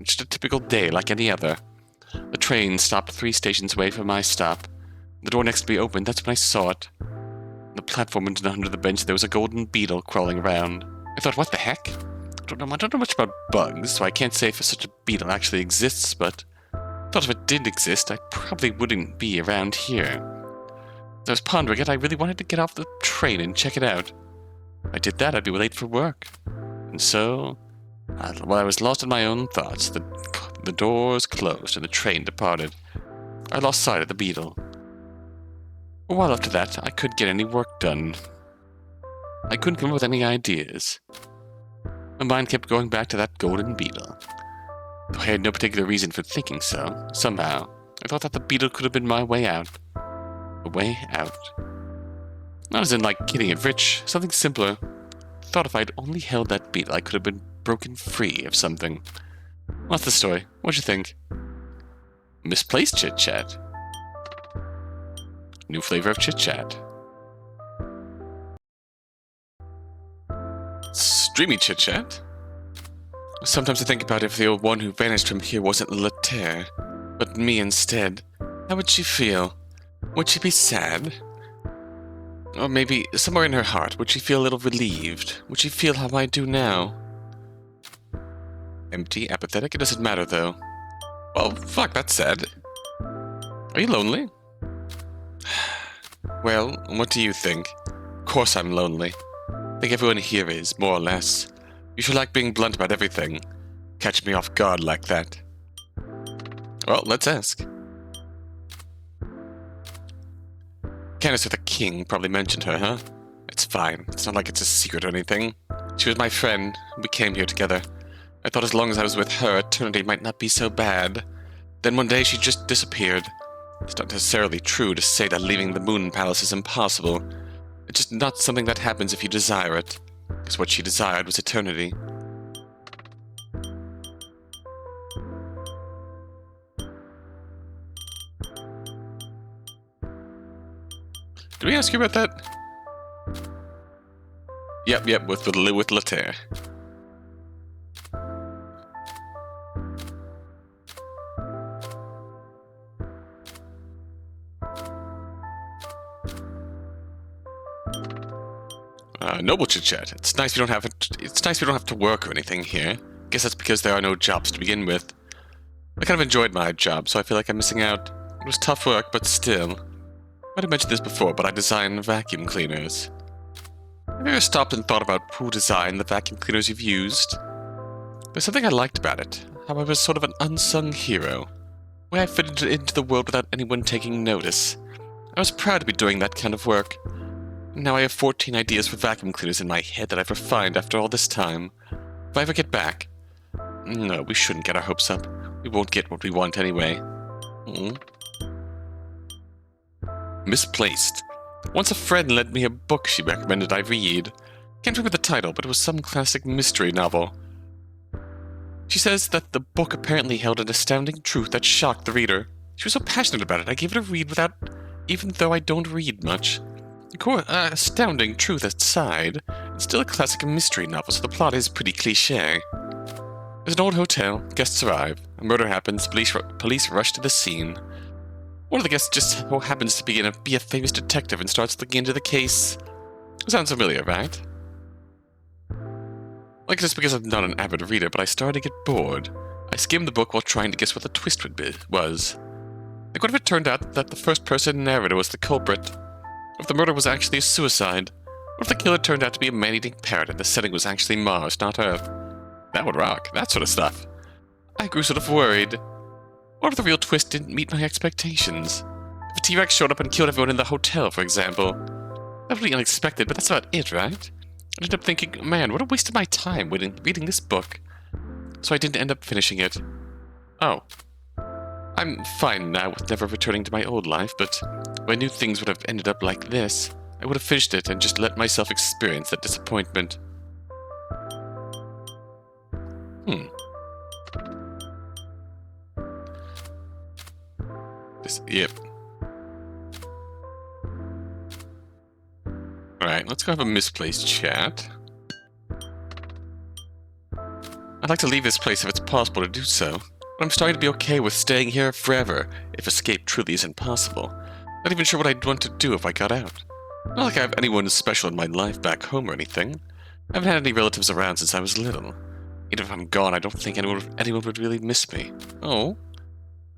Just a typical day like any other. The train stopped 3 stations away from my stop. The door next to me opened. That's when I saw it. On the platform and under the bench there was a golden beetle crawling around. I thought, what the heck? I don't know much about bugs, so I can't say if such a beetle actually exists, but I thought if it did exist, I probably wouldn't be around here. As I was pondering it, I really wanted to get off the train and check it out. If I did that, I'd be late for work. And so, while I was lost in my own thoughts, the doors closed and the train departed. I lost sight of the beetle. For a while after that, I couldn't get any work done. I couldn't come up with any ideas. My mind kept going back to that golden beetle. Though I had no particular reason for thinking so, somehow, I thought that the beetle could have been my way out. A way out. Not as in like getting it rich, something simpler. I thought if I'd only held that beetle, I could have been broken free of something. What's the story? What'd you think? Misplaced chit-chat. New flavor of chit-chat. Streamy chit-chat? Sometimes I think about if the old one who vanished from here wasn't Letaire, but me instead. How would she feel? Would she be sad? Or maybe, somewhere in her heart, would she feel a little relieved? Would she feel how I do now? Empty, apathetic? It doesn't matter, though. Well, fuck, that's sad. Are you lonely? Well, what do you think? Of course I'm lonely. I think everyone here is, more or less. You should like being blunt about everything. Catch me off guard like that. Well, let's ask. Candace with the King probably mentioned her, huh? It's fine. It's not like it's a secret or anything. She was my friend. We came here together. I thought as long as I was with her, eternity might not be so bad. Then one day she just disappeared. It's not necessarily true to say that leaving the Moon Palace is impossible. It's just not something that happens if you desire it. Because what she desired was eternity. Did we ask you about that? Yep, with Letaire. Noble chit-chat. It's nice we don't have to work or anything here. Guess that's because there are no jobs to begin with. I kind of enjoyed my job, so I feel like I'm missing out. It was tough work, but still. Might have mentioned this before, but I design vacuum cleaners. Have you ever stopped and thought about who designed the vacuum cleaners you've used? There's something I liked about it. How I was sort of an unsung hero. Where I fitted into the world without anyone taking notice. I was proud to be doing that kind of work. Now I have 14 ideas for vacuum cleaners in my head that I've refined after all this time. If I ever get back... No, we shouldn't get our hopes up. We won't get what we want anyway. Misplaced. Once a friend lent me a book she recommended I read. Can't remember the title, but it was some classic mystery novel. She says that the book apparently held an astounding truth that shocked the reader. She was so passionate about it, I gave it a read without... even though I don't read much. Astounding truth aside, it's still a classic mystery novel, so the plot is pretty cliché. There's an old hotel, guests arrive, a murder happens, police rush to the scene. One of the guests just so happens to be a famous detective and starts looking into the case. Sounds familiar, right? Like just because I'm not an avid reader, but I started to get bored. I skimmed the book while trying to guess what the twist was. Like what if it turned out that the first-person narrator was the culprit? What if the murder was actually a suicide? What if the killer turned out to be a man-eating parrot and the setting was actually Mars, not Earth? That would rock, that sort of stuff. I grew sort of worried. What if the real twist didn't meet my expectations? If a T-Rex showed up and killed everyone in the hotel, for example. That would be unexpected, but that's about it, right? I ended up thinking, man, what a waste of my time reading this book. So I didn't end up finishing it. Oh. I'm fine now with never returning to my old life, but if I knew things would have ended up like this, I would have finished it and just let myself experience that disappointment. Yep. Alright, let's go have a misplaced chat. I'd like to leave this place if it's possible to do so, but I'm starting to be okay with staying here forever if escape truly isn't possible. Not even sure what I'd want to do if I got out. Not like I have anyone special in my life back home or anything. I haven't had any relatives around since I was little. Even if I'm gone, I don't think anyone would really miss me. Oh.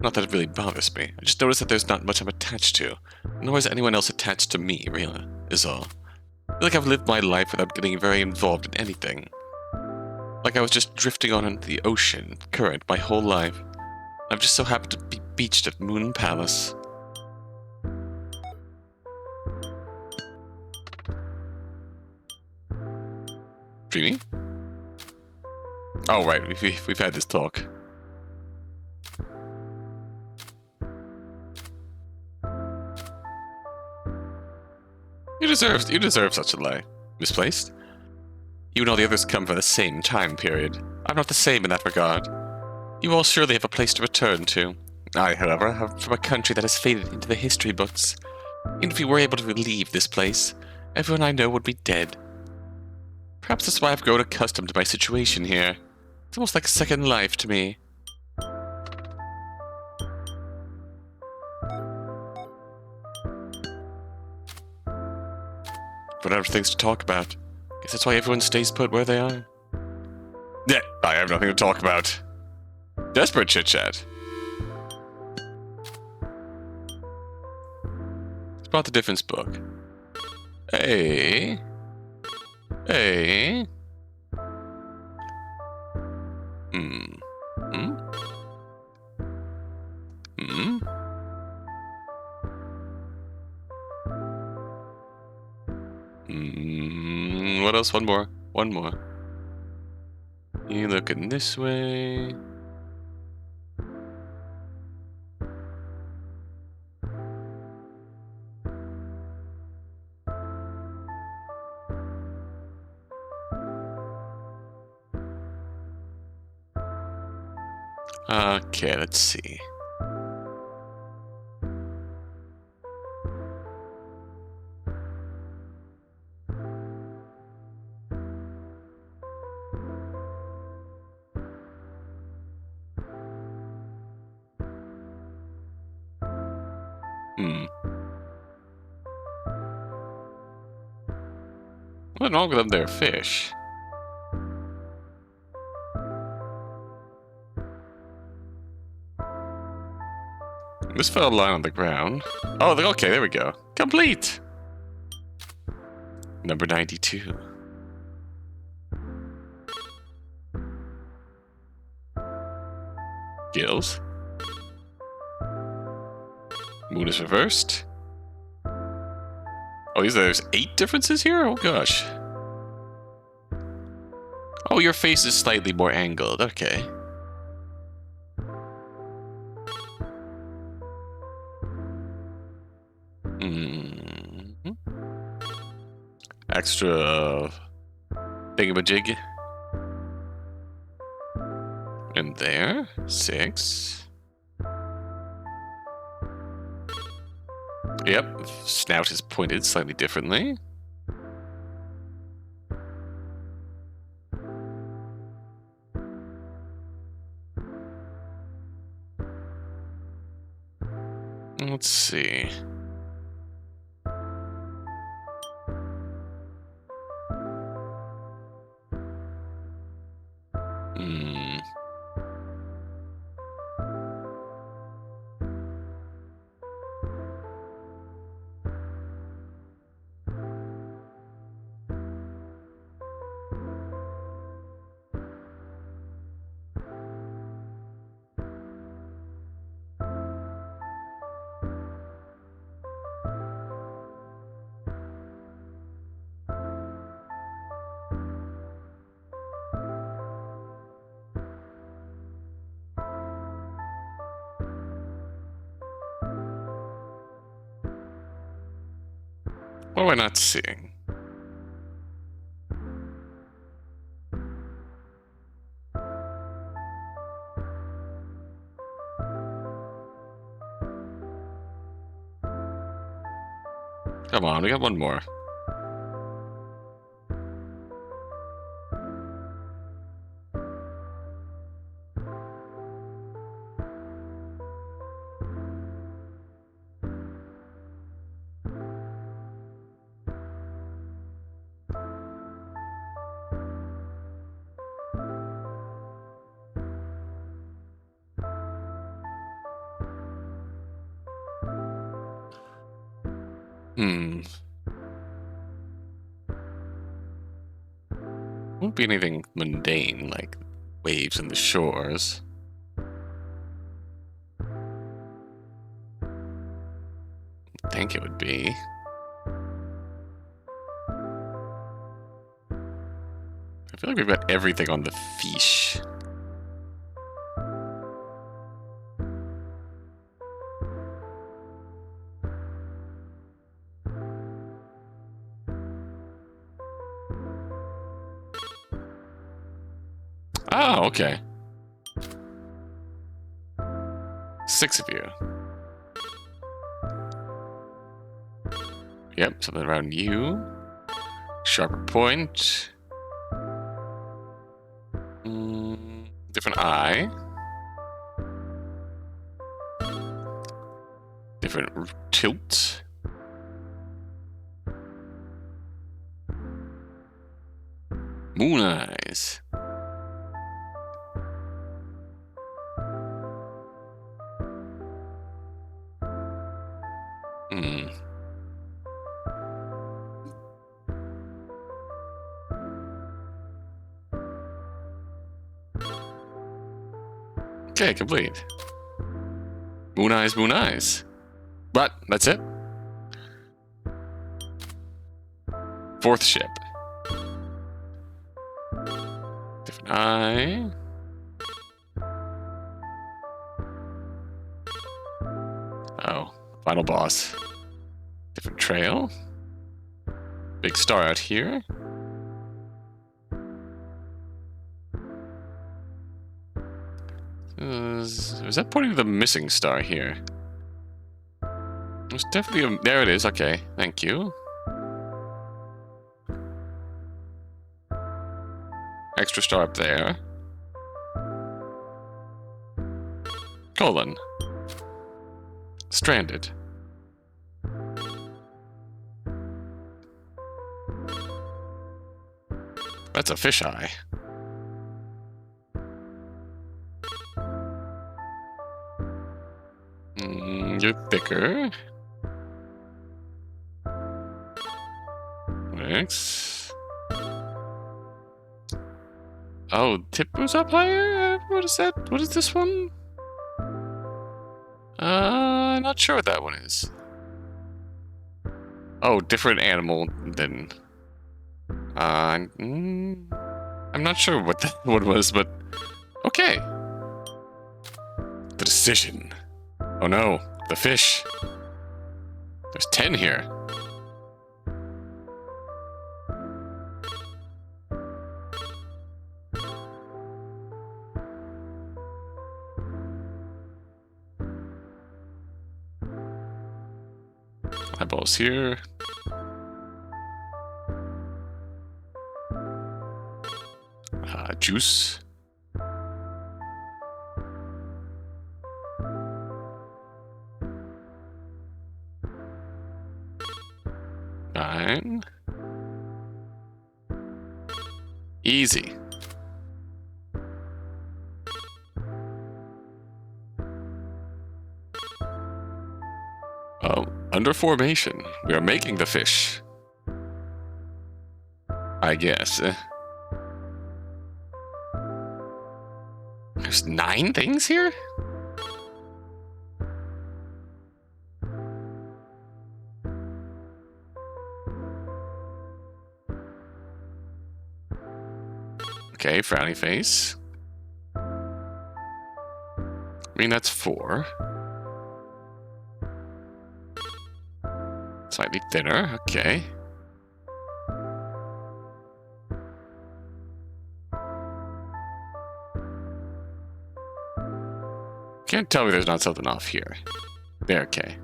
Not that it really bothers me. I just noticed that there's not much I'm attached to. Nor is anyone else attached to me, really, is all. I feel like I've lived my life without getting very involved in anything. Like I was just drifting on the ocean current my whole life. I've just so happened to be beached at Moon Palace. Dreamy? Oh, right, we've had this talk. You deserve such a lie. Misplaced? You and all the others come from the same time period. I'm not the same in that regard. You all surely have a place to return to. I, however, am from a country that has faded into the history books. Even if we were able to leave this place, everyone I know would be dead. Perhaps that's why I've grown accustomed to my situation here. It's almost like a second life to me. Run out of things to talk about. Guess that's why everyone stays put where they are. Yeah, I have nothing to talk about. Desperate chit-chat. Spot the difference book. Hey. Hey. Hmm. Hmm? Hmm? What else? One more. One more. You looking this way. Okay, let's see. What's wrong with them? They're fish. This fell line on the ground. Oh, okay, there we go. Complete! Number 92. Gills. Moon is reversed. Oh, there's 8 differences here? Oh, gosh. Oh, your face is slightly more angled. Okay. Extra thingamajig. And there. 6. Yep. Snout is pointed slightly differently. Let's see. What am I not seeing? Come on, we got one more. Hmm. Won't be anything mundane like waves in the shores. I think it would be. I feel like we've got everything on the fish. Oh, okay. 6 of you. Yep, something around you. Sharper point. Different eye. Different tilt. Moon eyes. Okay, complete. Moon eyes, moon eyes. But that's it. 4th ship. Different eye. Oh, final boss. Different trail. Big star out here. Is that pointing to the missing star here? There's definitely a... There it is. Okay, thank you. Extra star up there. Colon. Stranded. That's a fisheye. You're thicker. Next. Oh, tip goes up higher? What is that? What is this one? Not sure what that one is. Oh, different animal than... I'm not sure what that one was, but... Okay. The decision. Oh no, the fish. There's 10 here. Eyeballs here. Juice. Nine. Easy. Oh, under formation. We are making the fish. I guess. There's 9 things here? Okay, frowny face. I mean, that's 4. Slightly thinner, okay. Can't tell me there's not something off here. There, okay.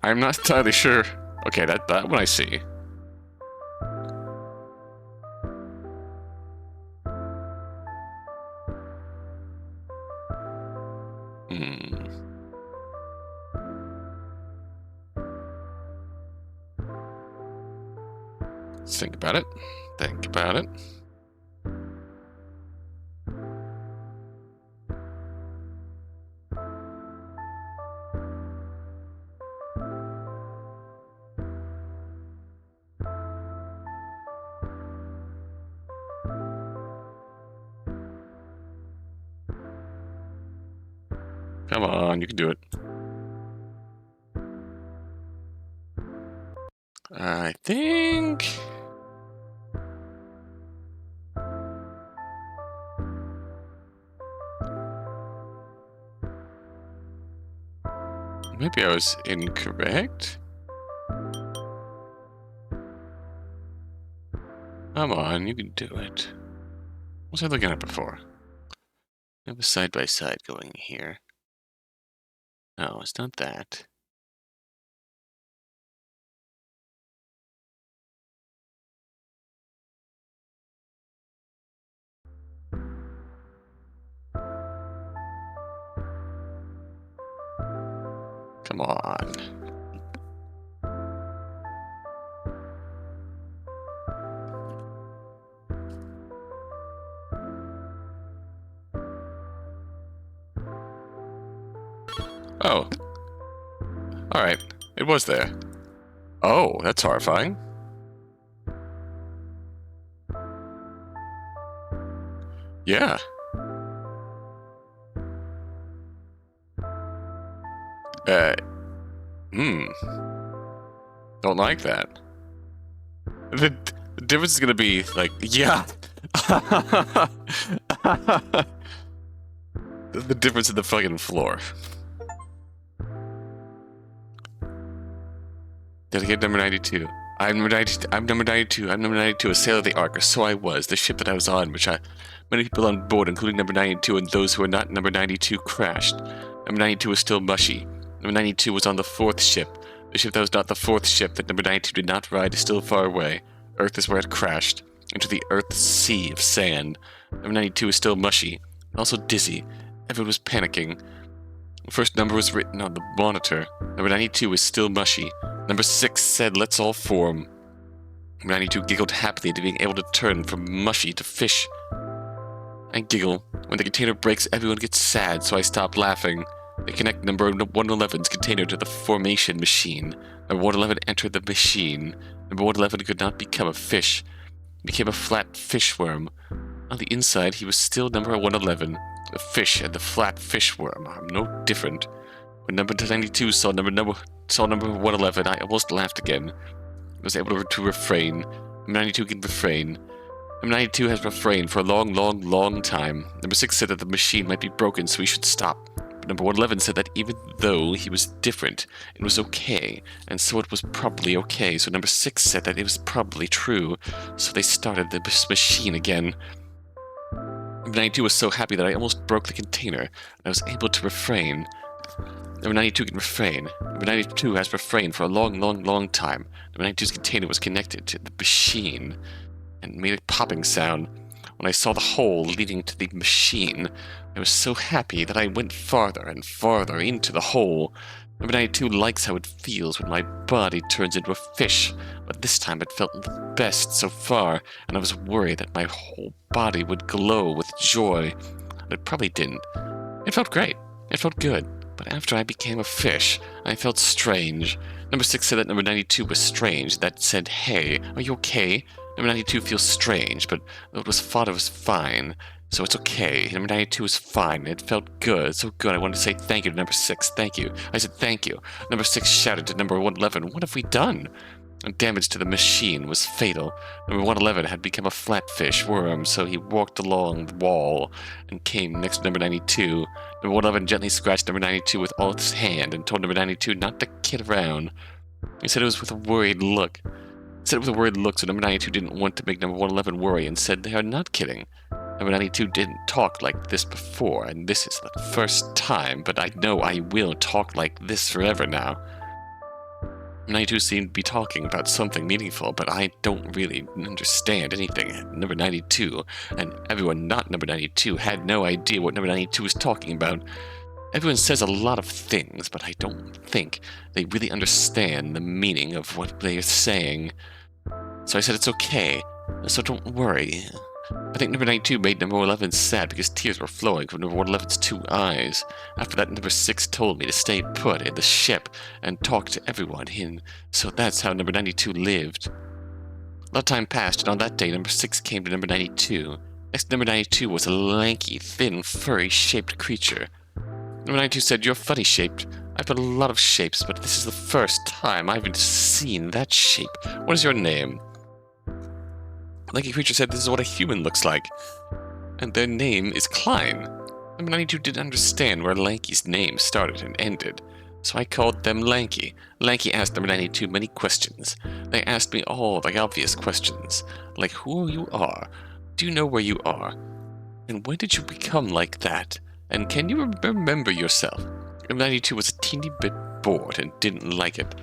I'm not entirely sure. Okay, that one I see. Let's think about it. Think about it. Come on, you can do it. I think... maybe I was incorrect? Come on, you can do it. What was I looking at before? I have a side-by-side going here. No, it's not that. Come on. Oh. Alright. It was there. Oh, that's horrifying. Yeah. Don't like that. The difference is gonna be, like, yeah. The difference in the fucking floor. Delegate number 92. I'm number 92. I'm number 92. I'm number 92. A sailor of the Ark, or so I was. The ship that I was on, which many people on board, including number 92 and those who were not number 92, crashed. Number 92 was still mushy. Number 92 was on the fourth ship. The ship that was not the fourth ship that number 92 did not ride is still far away. Earth is where it crashed. Into the Earth's sea of sand. Number 92 is still mushy. Also dizzy. Everyone was panicking. The first number was written on the monitor. Number 92 is still mushy. Number 6 said, let's all form. Number 92 giggled happily to being able to turn from mushy to fish. I giggle. When the container breaks, everyone gets sad, so I stop laughing. They connect number 111's container to the formation machine. Number 111 entered the machine. Number 111 could not become a fish. He became a flat fish worm. On the inside, he was still number 111. The fish and the flat fish worm are no different. When number 92 saw number 111, I almost laughed again. I was able to refrain. Number 92 can refrain. Number 92 has refrained for a long, long, long time. Number 6 said that the machine might be broken, so he should stop. But number 111 said that even though he was different, it was okay, and so it was probably okay. So number 6 said that it was probably true, so they started the machine again. Number 92 was so happy that I almost broke the container, and I was able to refrain. Number 92 can refrain. Number 92 has refrained for a long, long, long time. Number 92's container was connected to the machine and made a popping sound. When I saw the hole leading to the machine, I was so happy that I went farther and farther into the hole. Number 92 likes how it feels when my body turns into a fish, but this time it felt the best so far, and I was worried that my whole body would glow with joy. But it probably didn't. It felt great. It felt good. But after I became a fish, I felt strange. Number 6 said that number 92 was strange. That said, hey, are you okay? Number 92 feels strange, but it was thought it was fine. So it's okay. Number 92 is fine. It felt good. So good. I wanted to say thank you to number 6. Thank you. I said thank you. Number 6 shouted to number 111, what have we done? And damage to the machine was fatal. Number 111 had become a flatfish worm, so he walked along the wall and came next to number 92. Number 111 gently scratched number 92 with all his hand and told number 92 not to kid around. He said it was with a worried look. So number 92 didn't want to make number 111 worry and said they are not kidding. Number 92 didn't talk like this before, and this is the first time, but I know I will talk like this forever now. 92 seemed to be talking about something meaningful, but I don't really understand anything. Number 92, and everyone not number 92, had no idea what number 92 was talking about. Everyone says a lot of things, but I don't think they really understand the meaning of what they are saying. So I said it's okay, so don't worry. I think number 92 made number 11 sad because tears were flowing from number 111's 2 eyes. After that, number 6 told me to stay put in the ship and talk to everyone in. So that's how number 92 lived. A lot of time passed, and on that day, number 6 came to number 92. Next to number 92 was a lanky, thin, furry-shaped creature. Number 92 said, "You're funny shaped. I've put a lot of shapes, but this is the first time I've seen that shape. What is your name?" Lanky Creature said, "This is what a human looks like." And their name is Klein. Number 92 didn't understand where Lanky's name started and ended, so I called them Lanky. Lanky asked number 92 many questions. They asked me all the obvious questions, like who you are, do you know where you are, and when did you become like that, and can you remember yourself? Number 92 was a teeny bit bored and didn't like it.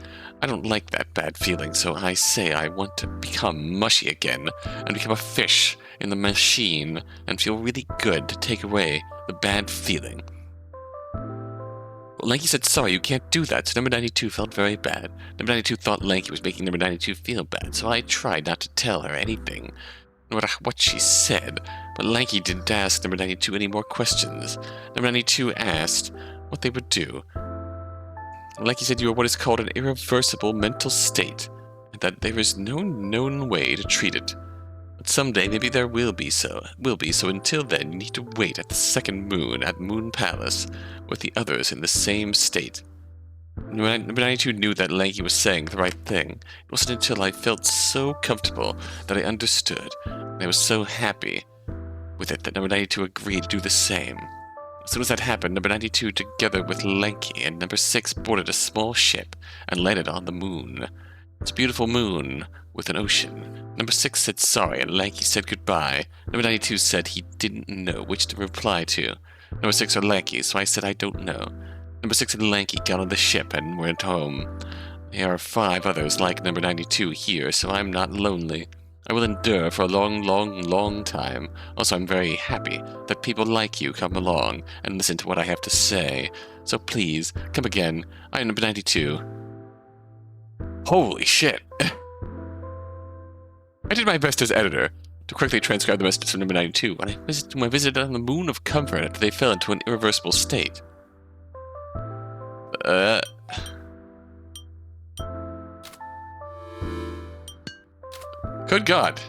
I don't like that bad feeling, so I say I want to become mushy again and become a fish in the machine and feel really good to take away the bad feeling. Well, Lanky said, "Sorry, you can't do that," so number 92 felt very bad. Number 92 thought Lanky was making number 92 feel bad, so I tried not to tell her anything, no matter what she said, but Lanky didn't ask number 92 any more questions. Number 92 asked what they would do. Lanky said, "You are what is called an irreversible mental state, and that there is no known way to treat it. But someday maybe there will be, so until then you need to wait at the second moon at Moon Palace with the others in the same state." Number 92 knew that Lanky was saying the right thing. It wasn't until I felt so comfortable that I understood, and I was so happy with it that number 92 agreed to do the same. As soon as that happened, number 92, together with Lanky and number 6, boarded a small ship and landed on the moon. It's a beautiful moon with an ocean. Number 6 said sorry, and Lanky said goodbye. Number 92 said he didn't know which to reply to. Number 6 or Lanky, so I said I don't know. Number 6 and Lanky got on the ship and went home. There are 5 others like number 92 here, so I'm not lonely. I will endure for a long, long, long time. Also, I'm very happy that people like you come along and listen to what I have to say. So please, come again. I am number 92. Holy shit. I did my best as editor to quickly transcribe the message from number 92 when I visited on the moon of comfort after they fell into an irreversible state. Good God.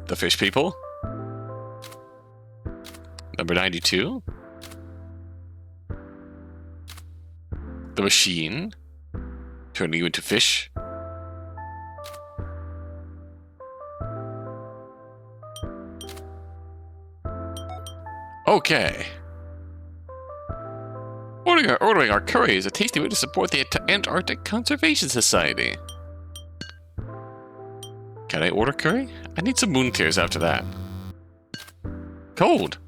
The fish people? Number 92? The machine? Turning you into fish? Okay. Ordering our curry is a tasty way to support the Antarctic Conservation Society. Can I order curry? I need some moon tears after that. Cold.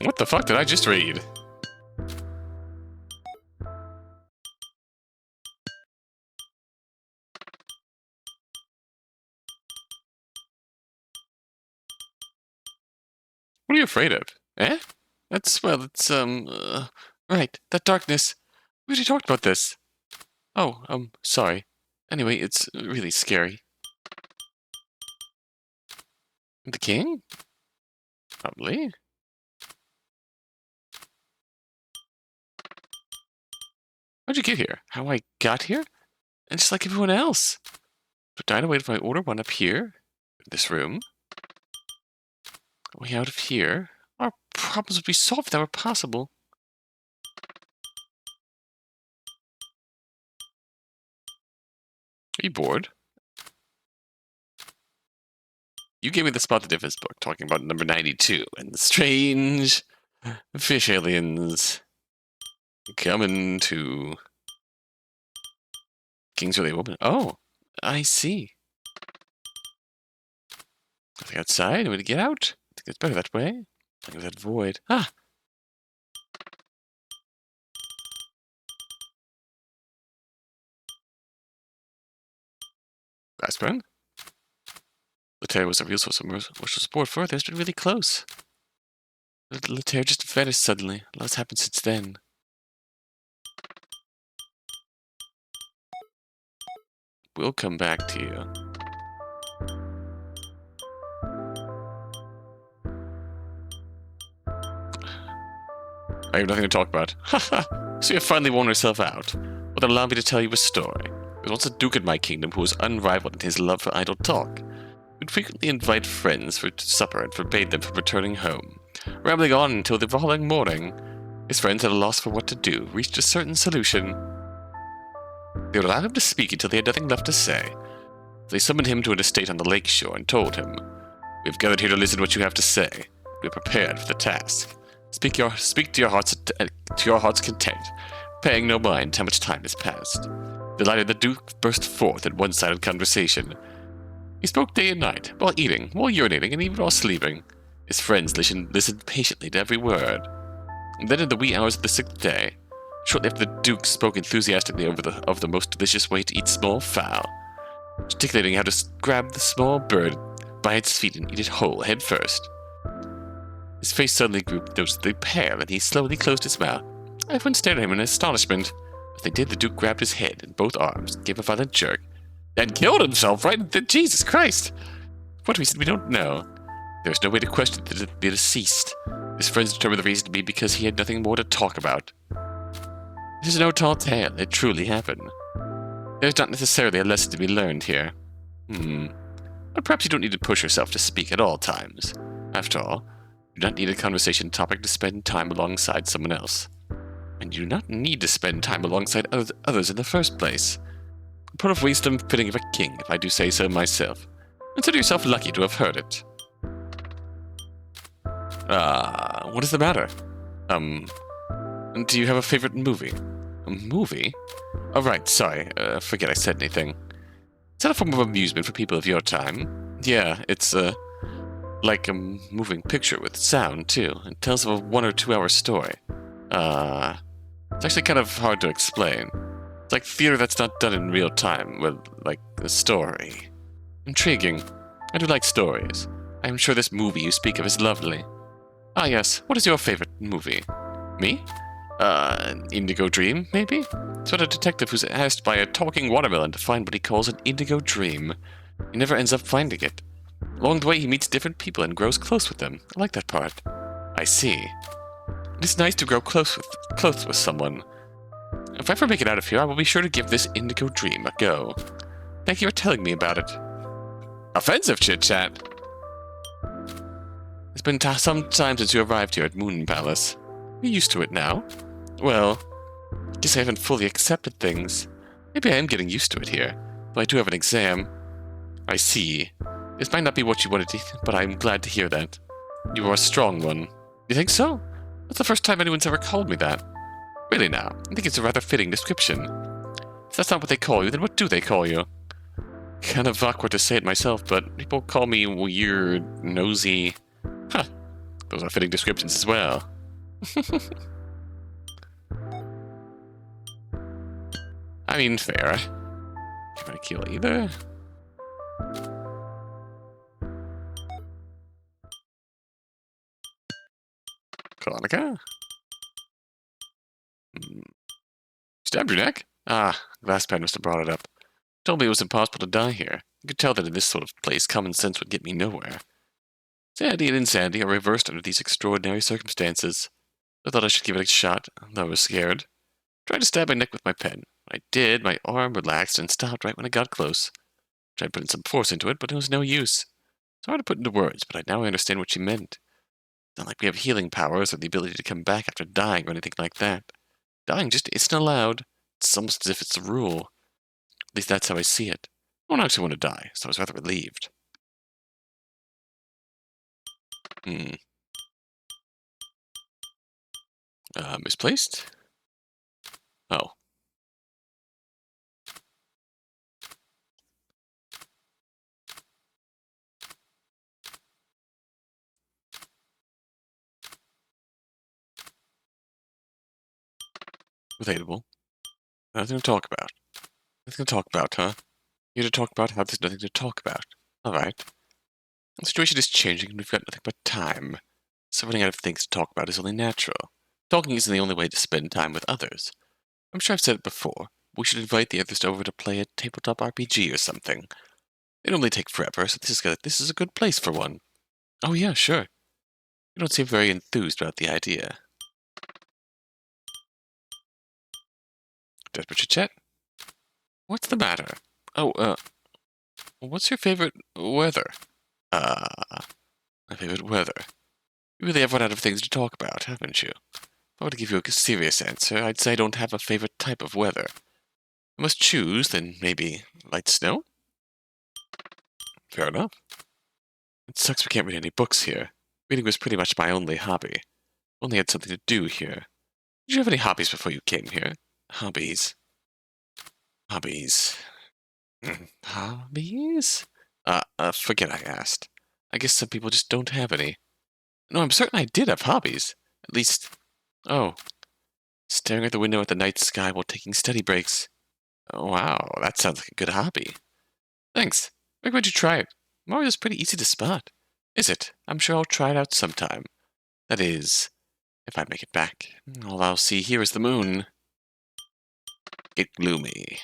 What the fuck did I just read? What are you afraid of? Eh? Right, that darkness. We already talked about this. Oh, sorry. Anyway, it's really scary. The king? Probably. How'd you get here? How I got here? And just like everyone else. But Dinah waited for my order one up here. In this room. Way out of here. Our problems would be solved if that were possible. Are you bored? You gave me the Spot the Difference book talking about number 92 and the strange fish aliens coming to King's Really Woman. Oh, I see. Nothing outside? Way to get out? I think it's better that way. Look at that void. Ah! Glassburn? Letair was a real source of emotional support further. It's been really close. Letair just vanished suddenly. A lot's happened since then. We'll come back to you. I have nothing to talk about. Haha! So you have finally worn yourself out. Well, then allow me to tell you a story. There was once a duke in my kingdom who was unrivaled in his love for idle talk. He would frequently invite friends for supper and forbade them from returning home, rambling on until the following morning. His friends, at a loss for what to do, reached a certain solution. They would allow him to speak until they had nothing left to say. They summoned him to an estate on the lake shore and told him, "We have gathered here to listen to what you have to say. We are prepared for the task. Speak to your heart's content, paying no mind how much time has passed." Delighted, the Duke burst forth in one-sided conversation. He spoke day and night, while eating, while urinating, and even while sleeping. His friends listened patiently to every word. And then in the wee hours of the 6th day, shortly after the Duke spoke enthusiastically of the most delicious way to eat small fowl, gesticulating how to grab the small bird by its feet and eat it whole, head first. His face suddenly grew noticeably pale, and he slowly closed his mouth. Everyone stared at him in astonishment. As they did, the Duke grabbed his head in both arms, gave a violent jerk, and killed himself right then. Jesus Christ! For what reason we don't know. There was no way to question the deceased. His friends determined the reason to be because he had nothing more to talk about. This is no tall tale. It truly happened. There's not necessarily a lesson to be learned here. But perhaps you don't need to push yourself to speak at all times. After all, you do not need a conversation topic to spend time alongside someone else. And you do not need to spend time alongside others in the first place. A pearl of wisdom fitting of a king, if I do say so myself. Consider yourself lucky to have heard it. What is the matter? Do you have a favorite movie? A movie? Oh, right, sorry. Forget I said anything. Is that a form of amusement for people of your time? Yeah, it's, like a moving picture with sound, too. It tells of a 1 or 2 hour story. It's actually kind of hard to explain. It's like theater that's not done in real time, with, like, a story. Intriguing. I do like stories. I am sure this movie you speak of is lovely. Ah, yes. What is your favorite movie? Me? An indigo dream, maybe? Sort of detective who's asked by a talking watermelon to find what he calls an indigo dream. He never ends up finding it. Along the way, he meets different people and grows close with them. I like that part. I see. It is nice to grow close with someone. If I ever make it out of here, I will be sure to give this indigo dream a go. Thank you for telling me about it. Offensive chit-chat. It's been some time since you arrived here at Moon Palace. You're used to it now. Well, I guess I haven't fully accepted things. Maybe I am getting used to it here, but I do have an exam. I see. This might not be what you wanted to, but I'm glad to hear that. You are a strong one. You think so? That's the first time anyone's ever called me that. Really now, I think it's a rather fitting description. If that's not what they call you, then what do they call you? Kind of awkward to say it myself, but people call me weird, nosy. Huh. Those are fitting descriptions as well. I mean, fair. Can't really kill either. Colonica? Stabbed your neck? Ah, Glasspan must have brought it up. Told me it was impossible to die here. You could tell that in this sort of place, common sense would get me nowhere. Sanity and insanity are reversed under these extraordinary circumstances. I thought I should give it a shot, though I was scared. Tried to stab my neck with my pen. When I did, my arm relaxed and stopped right when it got close. Tried putting some force into it, but it was no use. It's hard to put into words, but now I understand what she meant. It's not like we have healing powers or the ability to come back after dying or anything like that. Dying just isn't allowed. It's almost as if it's a rule. At least that's how I see it. I don't actually want to die, so I was rather relieved. Misplaced? Oh. Relatable. Nothing to talk about. Nothing to talk about, huh? You're to talk about how there's nothing to talk about. Alright. The situation is changing and we've got nothing but time. So running out of things to talk about is only natural. Talking isn't the only way to spend time with others. I'm sure I've said it before. We should invite the others over to play a tabletop RPG or something. They normally take forever, so this is a good place for one. Oh yeah, sure. You don't seem very enthused about the idea. Desperate chit-chat? What's the matter? Oh, what's your favorite weather? Uh, my favorite weather. You really have run out of things to talk about, haven't you? If I were to give you a serious answer, I'd say I don't have a favorite type of weather. I must choose, then maybe light snow? Fair enough. It sucks we can't read any books here. Reading was pretty much my only hobby. Only had something to do here. Did you have any hobbies before you came here? Hobbies. Hobbies. Hobbies? Forget I asked. I guess some people just don't have any. No, I'm certain I did have hobbies. At least, oh, staring at the window at the night sky while taking study breaks. Oh, wow, that sounds like a good hobby. Thanks. Where would you try it? Mario's pretty easy to spot. Is it? I'm sure I'll try it out sometime. That is, if I make it back. All I'll see here is the moon. Get gloomy.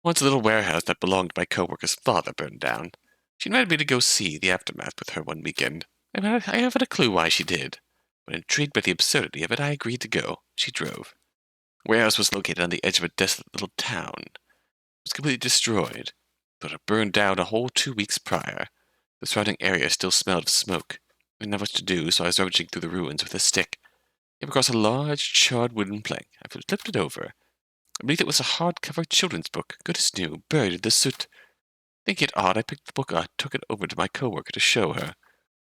Once a little warehouse that belonged to my coworker's father burned down. She invited me to go see the aftermath with her one weekend. I haven't a clue why she did. But intrigued by the absurdity of it, I agreed to go. She drove. The warehouse was located on the edge of a desolate little town. It was completely destroyed, but it burned down a whole 2 weeks prior. The surrounding area still smelled of smoke. I didn't have much to do, so I was rummaging through the ruins with a stick. I came across a large, charred wooden plank. I flipped it over. I believe it was a hardcover children's book, good as new, buried in the soot. Thinking it odd, I picked the book up, took it over to my coworker to show her.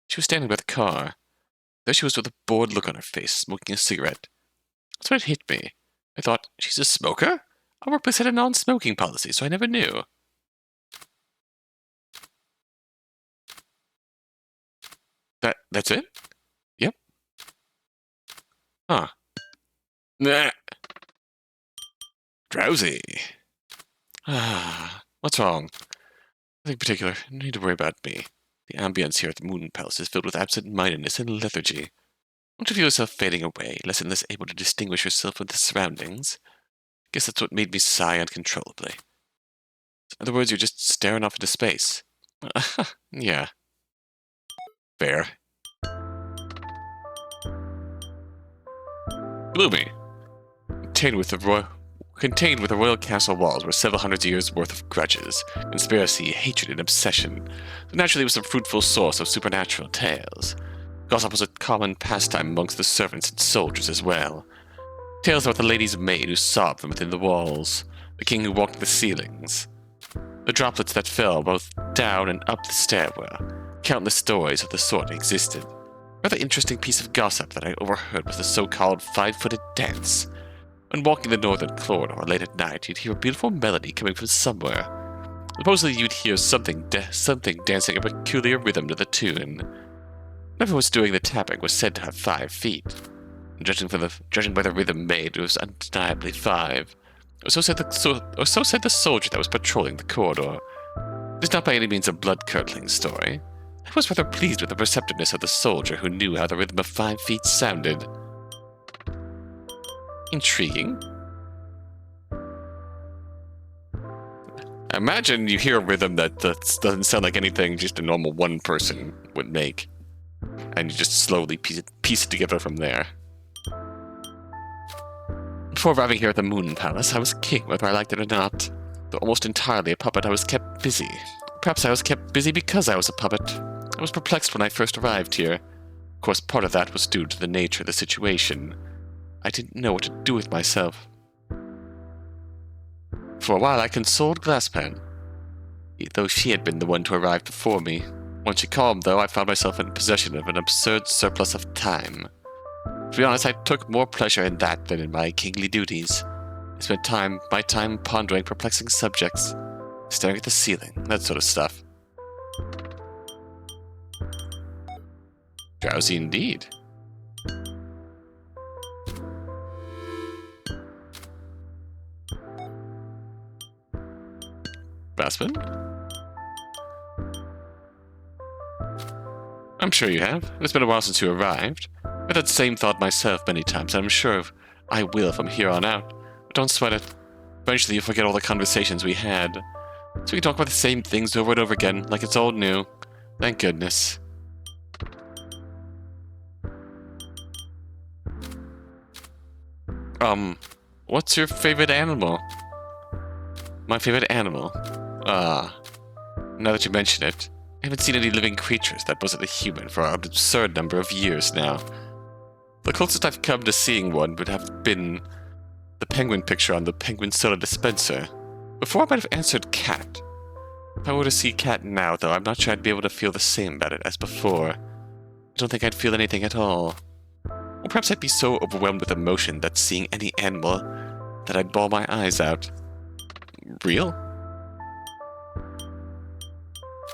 She was standing by the car. There she was with a bored look on her face, smoking a cigarette. That's when it hit me. I thought, she's a smoker? Our workplace had a non-smoking policy, so I never knew. That's it? Yep. Huh. Nah. Drowsy. What's wrong? Nothing particular. No need to worry about me. The ambience here at the Moon Palace is filled with absent-mindedness and lethargy. Don't you feel yourself fading away, less and less able to distinguish yourself from the surroundings? Guess that's what made me sigh uncontrollably. In other words, you're just staring off into space. Yeah. Fair. Gloomy. Contained with the royal castle walls were several hundred years' worth of grudges, conspiracy, hatred, and obsession. So naturally, it was a fruitful source of supernatural tales. Gossip was a common pastime amongst the servants and soldiers as well. Tales about the lady's maid who sobbed from within the walls, the king who walked the ceilings, the droplets that fell both down and up the stairwell. Countless stories of the sort existed. A rather interesting piece of gossip that I overheard was the so-called five-footed dance. When walking the northern corridor late at night, you'd hear a beautiful melody coming from somewhere. Supposedly you'd hear something dancing a peculiar rhythm to the tune. Whoever was doing the tapping was said to have 5 feet. And judging by the rhythm made, it was undeniably 5. Or so said the soldier that was patrolling the corridor. It is not by any means a blood-curdling story. I was rather pleased with the perceptiveness of the soldier who knew how the rhythm of 5 feet sounded. Intriguing. Imagine you hear a rhythm that doesn't sound like anything just a normal one person would make, and you just slowly piece it together from there. Before arriving here at the Moon Palace, I was king, whether I liked it or not. Though almost entirely a puppet, I was kept busy. Perhaps I was kept busy because I was a puppet. I was perplexed when I first arrived here. Of course, part of that was due to the nature of the situation. I didn't know what to do with myself. For a while I consoled Glasspan, though she had been the one to arrive before me. Once she calmed, though, I found myself in possession of an absurd surplus of time. To be honest, I took more pleasure in that than in my kingly duties. I spent my time pondering perplexing subjects, staring at the ceiling, that sort of stuff. Drowsy indeed. Bassman? I'm sure you have. It's been a while since you arrived. I've had that same thought myself many times, and I'm sure I will from here on out. But don't sweat it. Eventually you'll forget all the conversations we had. So we can talk about the same things over and over again, like it's all new. Thank goodness. What's your favorite animal? My favorite animal. Ah. Now that you mention it, I haven't seen any living creatures that wasn't a human for an absurd number of years now. The closest I've come to seeing one would have been the penguin picture on the penguin soda dispenser. Before I might have answered cat. If I were to see cat now, though, I'm not sure I'd be able to feel the same about it as before. I don't think I'd feel anything at all. Or perhaps I'd be so overwhelmed with emotion that seeing any animal that I'd bawl my eyes out. Real?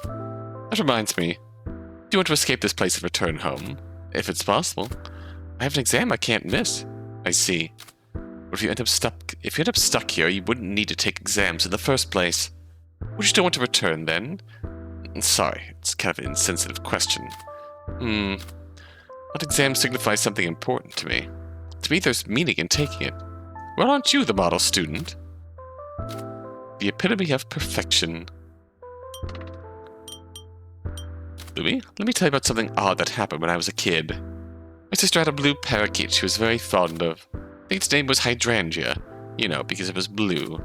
That reminds me. Do you want to escape this place and return home? If it's possible. I have an exam I can't miss. I see. But if you end up stuck here, you wouldn't need to take exams in the first place. Would you still want to return then? Sorry, it's kind of an insensitive question. That exam signifies something important to me. To me, there's meaning in taking it. Well, aren't you the model student? The epitome of perfection. Louis, let me tell you about something odd that happened when I was a kid. My sister had a blue parakeet she was very fond of. I think its name was Hydrangea. You know, because it was blue.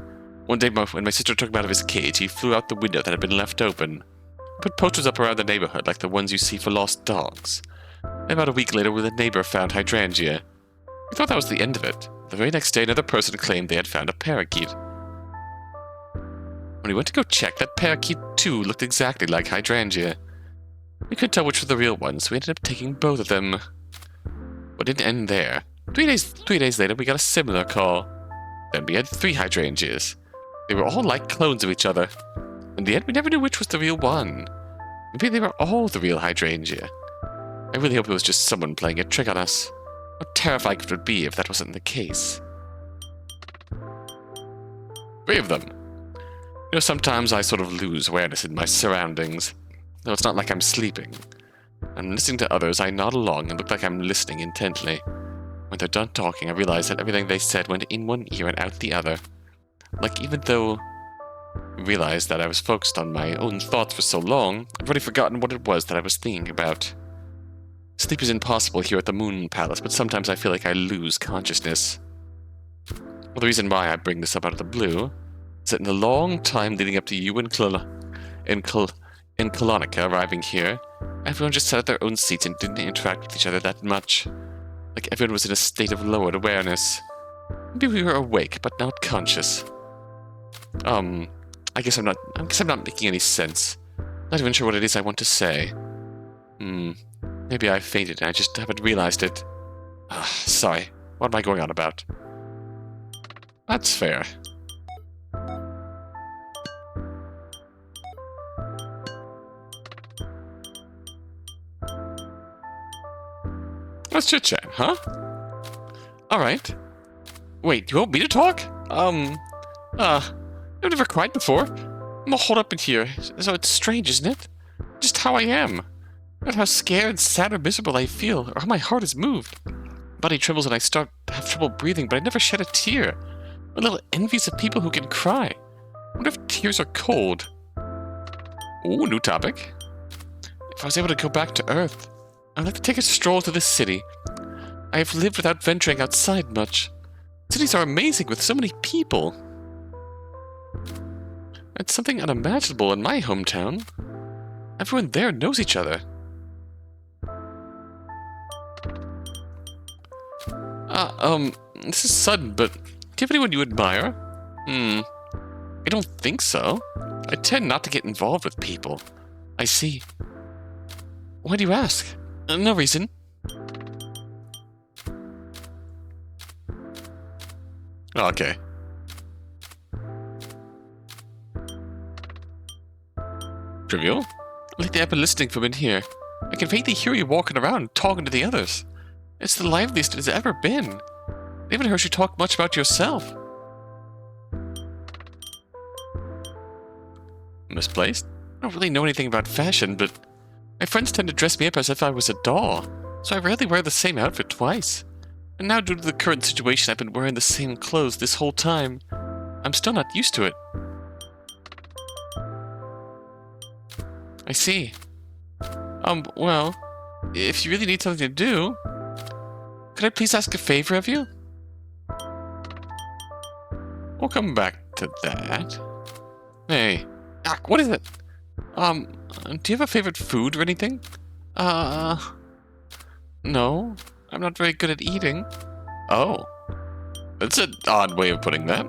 One day when my sister took him out of his cage, he flew out the window that had been left open. I put posters up around the neighborhood like the ones you see for lost dogs. And about a week later, when the neighbor found Hydrangea, we thought that was the end of it. The very next day, another person claimed they had found a parakeet. When we went to go check, that parakeet too looked exactly like Hydrangea. We couldn't tell which were the real ones, so we ended up taking both of them. But it didn't end there. 3 days later, we got a similar call. Then we had 3 Hydrangeas. They were all like clones of each other. In the end, we never knew which was the real one. Maybe they were all the real Hydrangea. I really hope it was just someone playing a trick on us. How terrifying it would be if that wasn't the case. 3 of them. You know, sometimes I sort of lose awareness in my surroundings. Though it's not like I'm sleeping. I'm listening to others, I nod along and look like I'm listening intently. When they're done talking, I realize that everything they said went in one ear and out the other. Like, even though I realized that I was focused on my own thoughts for so long, I've already forgotten what it was that I was thinking about. Sleep is impossible here at the Moon Palace, but sometimes I feel like I lose consciousness. Well, the reason why I bring this up out of the blue is that in the long time leading up to you and Colonica arriving here, everyone just sat at their own seats and didn't interact with each other that much. Like everyone was in a state of lowered awareness. Maybe we were awake, but not conscious. I guess I'm not making any sense. Not even sure what it is I want to say. Maybe I fainted and I just haven't realized it. Sorry. What am I going on about? That's fair. Let's chit-chat, huh? Alright. Wait, you want me to talk? I've never cried before. I'm all holed up in here, so it's strange, isn't it? Just how I am. Not how scared, sad, or miserable I feel, or how my heart is moved. My body trembles and I start to have trouble breathing, but I never shed a tear. I'm a little envious of people who can cry. I wonder if tears are cold. Ooh, new topic. If I was able to go back to Earth, I'd like to take a stroll to this city. I have lived without venturing outside much. Cities are amazing with so many people. It's something unimaginable in my hometown. Everyone there knows each other. This is sudden, but do you have anyone you admire? I don't think so. I tend not to get involved with people. I see. Why do you ask? No reason. Okay. Trivial? Lately I've been listening from in here. I can faintly hear you walking around, talking to the others. It's the liveliest it has ever been. I haven't heard you talk much about yourself. Misplaced? I don't really know anything about fashion, but my friends tend to dress me up as if I was a doll, so I rarely wear the same outfit twice. And now due to the current situation, I've been wearing the same clothes this whole time. I'm still not used to it. I see. Well, if you really need something to do, could I please ask a favor of you? We'll come back to that. Hey. Ah, what is it? Do you have a favorite food or anything? Uh, no. I'm not very good at eating. Oh. That's an odd way of putting that.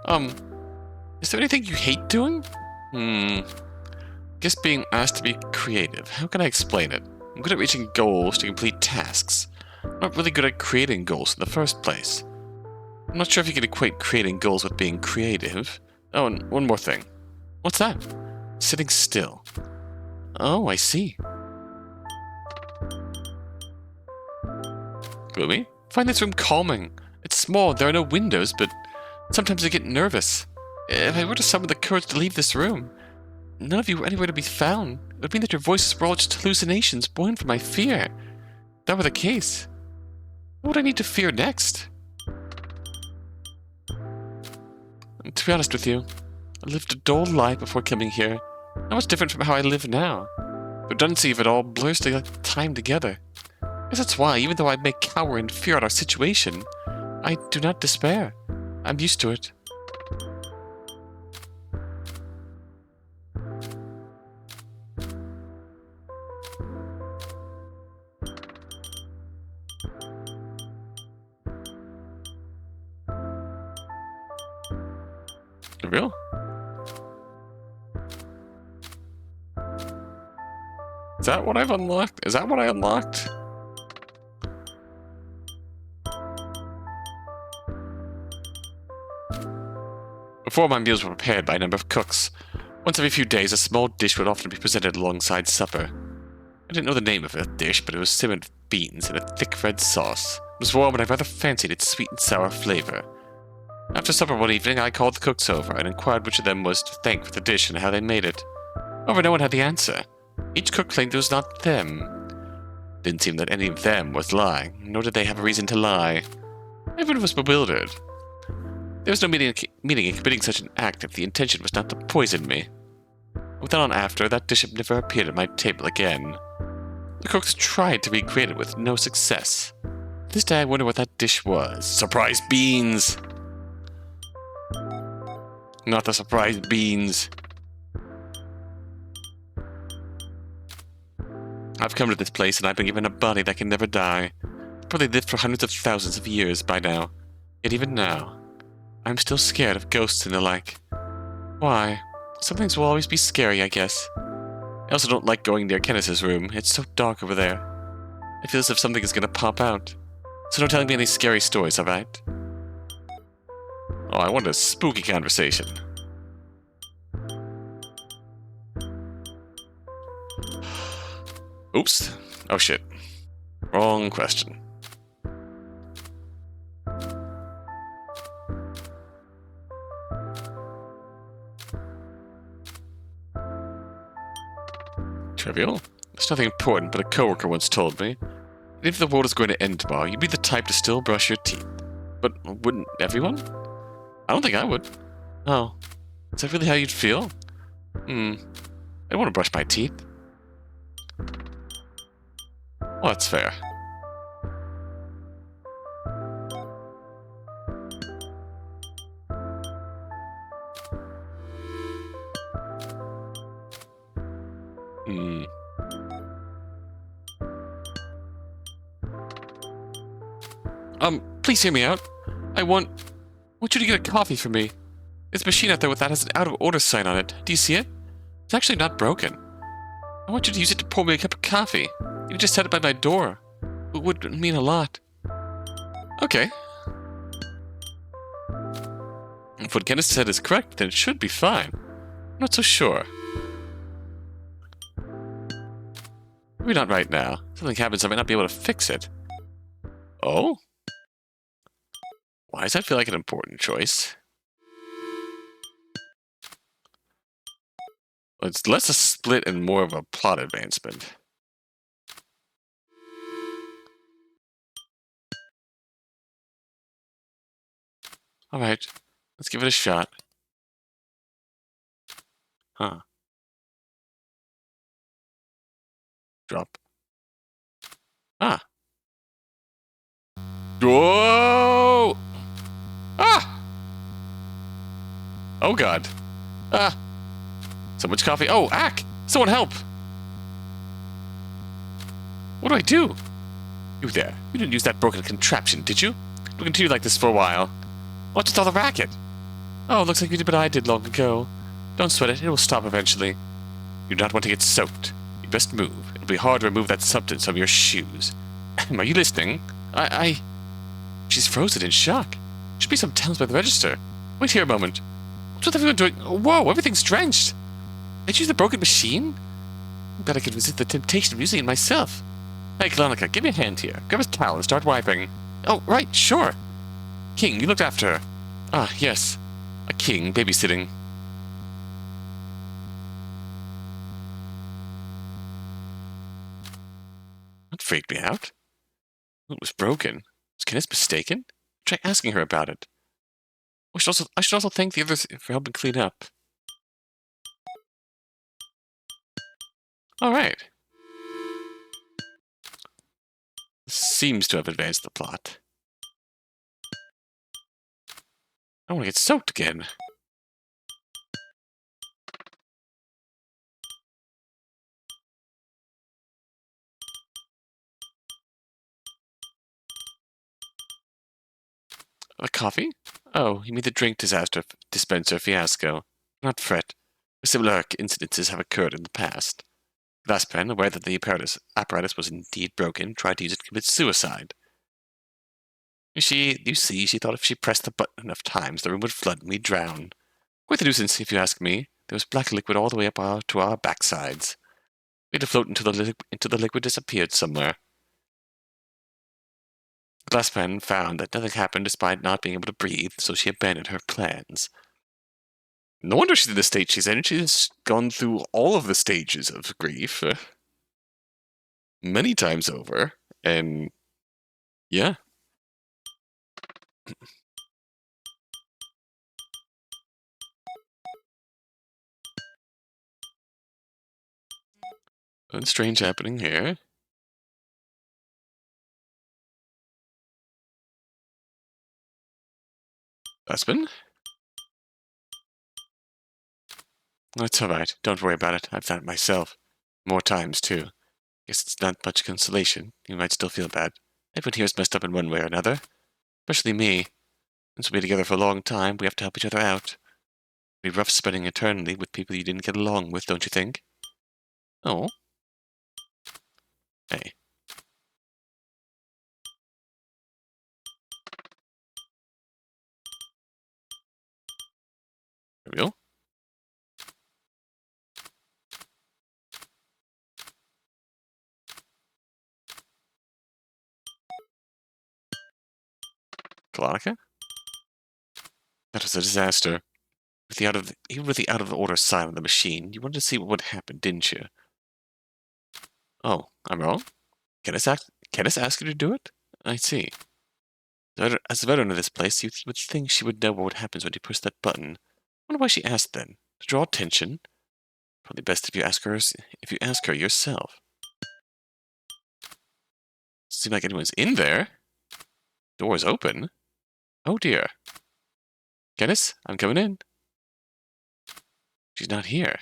Um, is there anything you hate doing? Guess being asked to be creative. How can I explain it? I'm good at reaching goals to complete tasks. I'm not really good at creating goals in the first place. I'm not sure if you can equate creating goals with being creative. Oh, and one more thing. What's that? Sitting still. Oh, I see. Gloomy? Find this room calming. It's small, there are no windows, but sometimes I get nervous. If I were to summon the courage to leave this room, none of you were anywhere to be found. It would mean that your voices were all just hallucinations born from my fear. If that were the case, what would I need to fear next? And to be honest with you, I lived a dull life before coming here. Not much different from how I live now. The redundancy of it all blurs the time together. I guess that's why, even though I may cower in fear at our situation, I do not despair. I'm used to it. For real? Is that what I've unlocked? Is that what I unlocked? Before, my meals were prepared by a number of cooks. Once every few days, a small dish would often be presented alongside supper. I didn't know the name of the dish, but it was simmered with beans and a thick red sauce. It was warm, and I rather fancied its sweet and sour flavor. After supper one evening, I called the cooks over and inquired which of them was to thank for the dish and how they made it. However, no one had the answer. Each cook claimed it was not them. Didn't seem that any of them was lying, nor did they have a reason to lie. Everyone was bewildered. There was no meaning in committing such an act if the intention was not to poison me. With that on after, that dish had never appeared at my table again. The cooks tried to recreate it with no success. To this day, I wonder what that dish was. Surprise beans! Not the surprise beans. I've come to this place and I've been given a body that can never die. I've probably lived for hundreds of thousands of years by now. Yet even now, I'm still scared of ghosts and the like. Why? Some things will always be scary, I guess. I also don't like going near Kenneth's room. It's so dark over there. I feel as if something is going to pop out. So don't tell me any scary stories, alright? Oh, I want a spooky conversation. Oops. Oh shit. Wrong question. Trivial? It's nothing important, but a coworker once told me, if the world is going to end tomorrow, you'd be the type to still brush your teeth. But wouldn't everyone? I don't think I would. Oh. Is that really how you'd feel? I don't want to brush my teeth. Well, that's fair. Please hear me out. I want you to get a coffee for me. There's a machine out there with that has an out of order sign on it. Do you see it? It's actually not broken. I want you to use it to pour me a cup of coffee. You just set it by my door. It would mean a lot. Okay. If what Kenneth said is correct, then it should be fine. I'm not so sure. Maybe not right now. If something happens, I might not be able to fix it. Oh? Why does that feel like an important choice? Well, it's less a split and more of a plot advancement. Alright, let's give it a shot. Huh. Drop. Ah. Whoa! Ah! Oh god. Ah! So much coffee. Oh, Ack! Someone help! What do I do? You there. You didn't use that broken contraption, did you? We'll continue like this for a while. What's with all the racket? Oh, looks like you did what I did long ago. Don't sweat it. It will stop eventually. You do not want to get soaked. You best move. It'll be hard to remove that substance from your shoes. Are you listening? She's frozen in shock. Should be some towns by the register. Wait here a moment. What's with everyone doing? Whoa, everything's drenched. Did you use the broken machine? I bet I could resist the temptation of using it myself. Hey, Klonika, give me a hand here. Grab a towel and start wiping. Oh, right, sure. King, you looked after her. Ah, yes. A king babysitting. That freaked me out. It was broken. Was Kenneth mistaken? Try asking her about it. I should also thank the others for helping clean up. All right. This seems to have advanced the plot. I want to get soaked again. A coffee? Oh, you mean the drink disaster dispenser fiasco. Not fret. Similar incidences have occurred in the past. Glasspen, aware that the apparatus was indeed broken, tried to use it to commit suicide. You see, she thought if she pressed the button enough times, the room would flood and we'd drown. Quite a nuisance, if you ask me. There was black liquid all the way up to our backsides. We had to float until the liquid disappeared somewhere. Glasspen found that nothing happened despite not being able to breathe, so she abandoned her plans. No wonder she's in the state she's in. She's gone through all of the stages of grief many times over, and yeah. Something strange happening here. Husband? That's alright. Don't worry about it. I've done it myself. More times, too. Guess it's not much consolation. You might still feel bad. Everyone here is messed up in one way or another. Especially me. Since we'll be together for a long time, we have to help each other out. It'd be rough spending eternity with people you didn't get along with, don't you think? Oh. Hey. There we go. Klonika? That was a disaster. Even with the out-of-order sign on the machine, you wanted to see what would happen, didn't you? Oh, I'm wrong? Kenneth ask you to do it? I see. As the veteran of this place, you would think she would know what happens when you push that button. I wonder why she asked then. To draw attention? Probably best if you ask her yourself. Seems like anyone's in there. Door's open. Oh dear. Kenneth, I'm coming in. She's not here.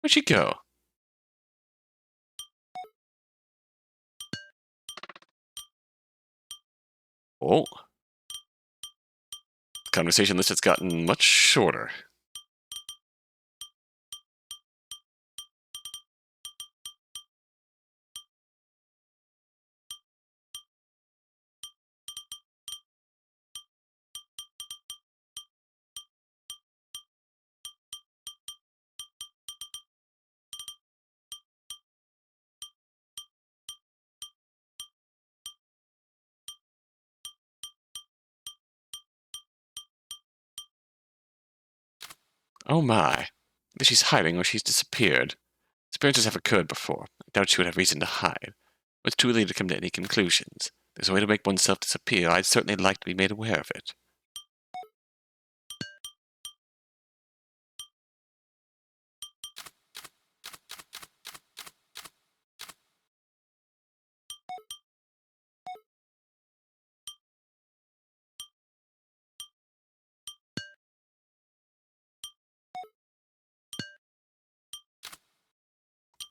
Where'd she go? Oh. The conversation list has gotten much shorter. Oh my. Either she's hiding or she's disappeared. Experiences have occurred before. I doubt she would have reason to hide. But it's too early to come to any conclusions. There's a way to make oneself disappear. I'd certainly like to be made aware of it.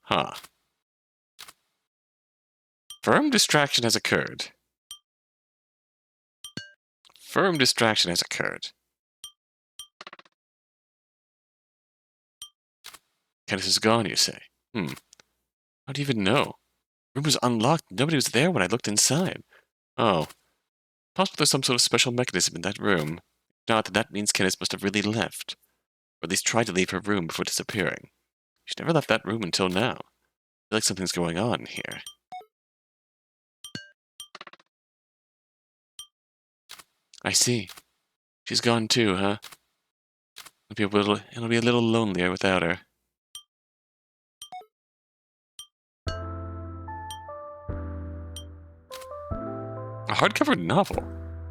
Huh. Firm distraction has occurred. Firm distraction has occurred. Kenneth is gone, you say? How do you even know? The room was unlocked. Nobody was there when I looked inside. Oh. Possibly there's some sort of special mechanism in that room. If not, then that means Kenneth must have really left. Or at least tried to leave her room before disappearing. She never left that room until now. I feel like something's going on here. I see. She's gone too, huh? It'll be a little lonelier without her. A hardcover novel.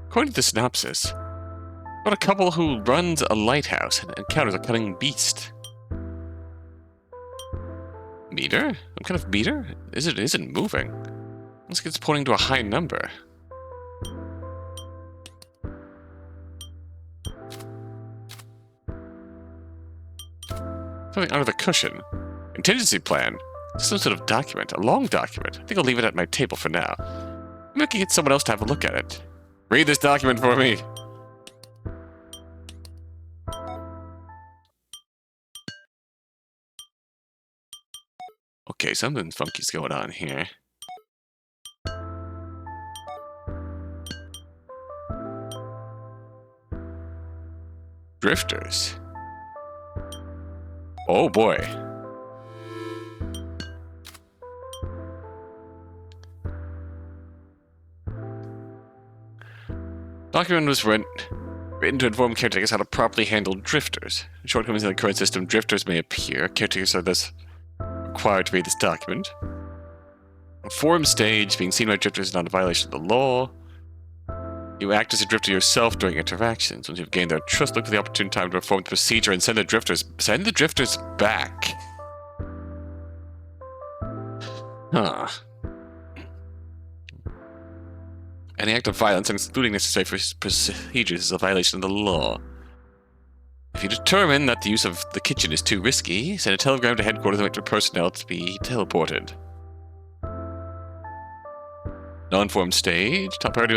According to the synopsis, about a couple who runs a lighthouse and encounters a cunning beast. Meter? What kind of meter? It isn't moving. Looks like it's pointing to a high number. Something under the cushion. Contingency plan. Some sort of document. A long document. I think I'll leave it at my table for now. Maybe I can get someone else to have a look at it. Read this document for me. Okay, something funky's going on here. Drifters. Oh boy. Document was written to inform caretakers how to properly handle drifters. Shortcomings in the current system, drifters may appear. Caretakers are thus required to read this document. Inform stage, being seen by drifters is not a violation of the law. You act as a drifter yourself during interactions. Once you've gained their trust, look for the opportune time to perform the procedure and send the drifters back. Huh. Any act of violence, including necessary for procedures, is a violation of the law. If you determine that the use of the kitchen is too risky, send a telegram to headquarters and wait for personnel to be teleported. Non-formed stage. Top priority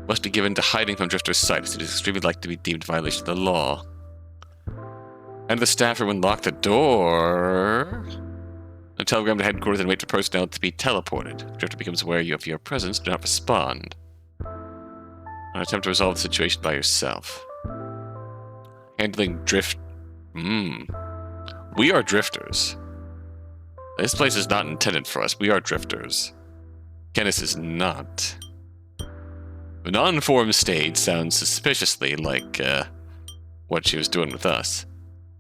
must be given to hiding from drifters' sight, as it is extremely likely to be deemed a violation of the law. Enter the staff room and lock the door. A telegram to headquarters and wait for personnel to be teleported. If drifter becomes aware of your presence, do not respond. Attempt to resolve the situation by yourself. Handling drift. We are drifters. This place is not intended for us. We are drifters. Kenneth is not. The non-formed stage sounds suspiciously like what she was doing with us.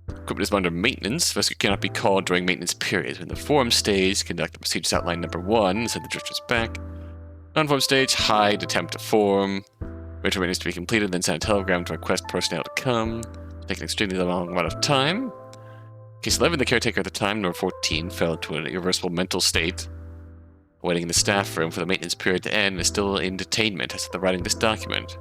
Equipment is under maintenance. Rescue cannot be called during maintenance periods. In the formed stage, conduct the procedures outlined number 1, send the drifters back. Non-formed stage, hide, attempt to form. Wait for maintenance to be completed, then send a telegram to request personnel to come. Take an extremely long amount of time. Case 11, the caretaker at the time, number 14, fell into an irreversible mental state. Waiting in the staff room for the maintenance period to end, is still in detainment as to the writing of this document.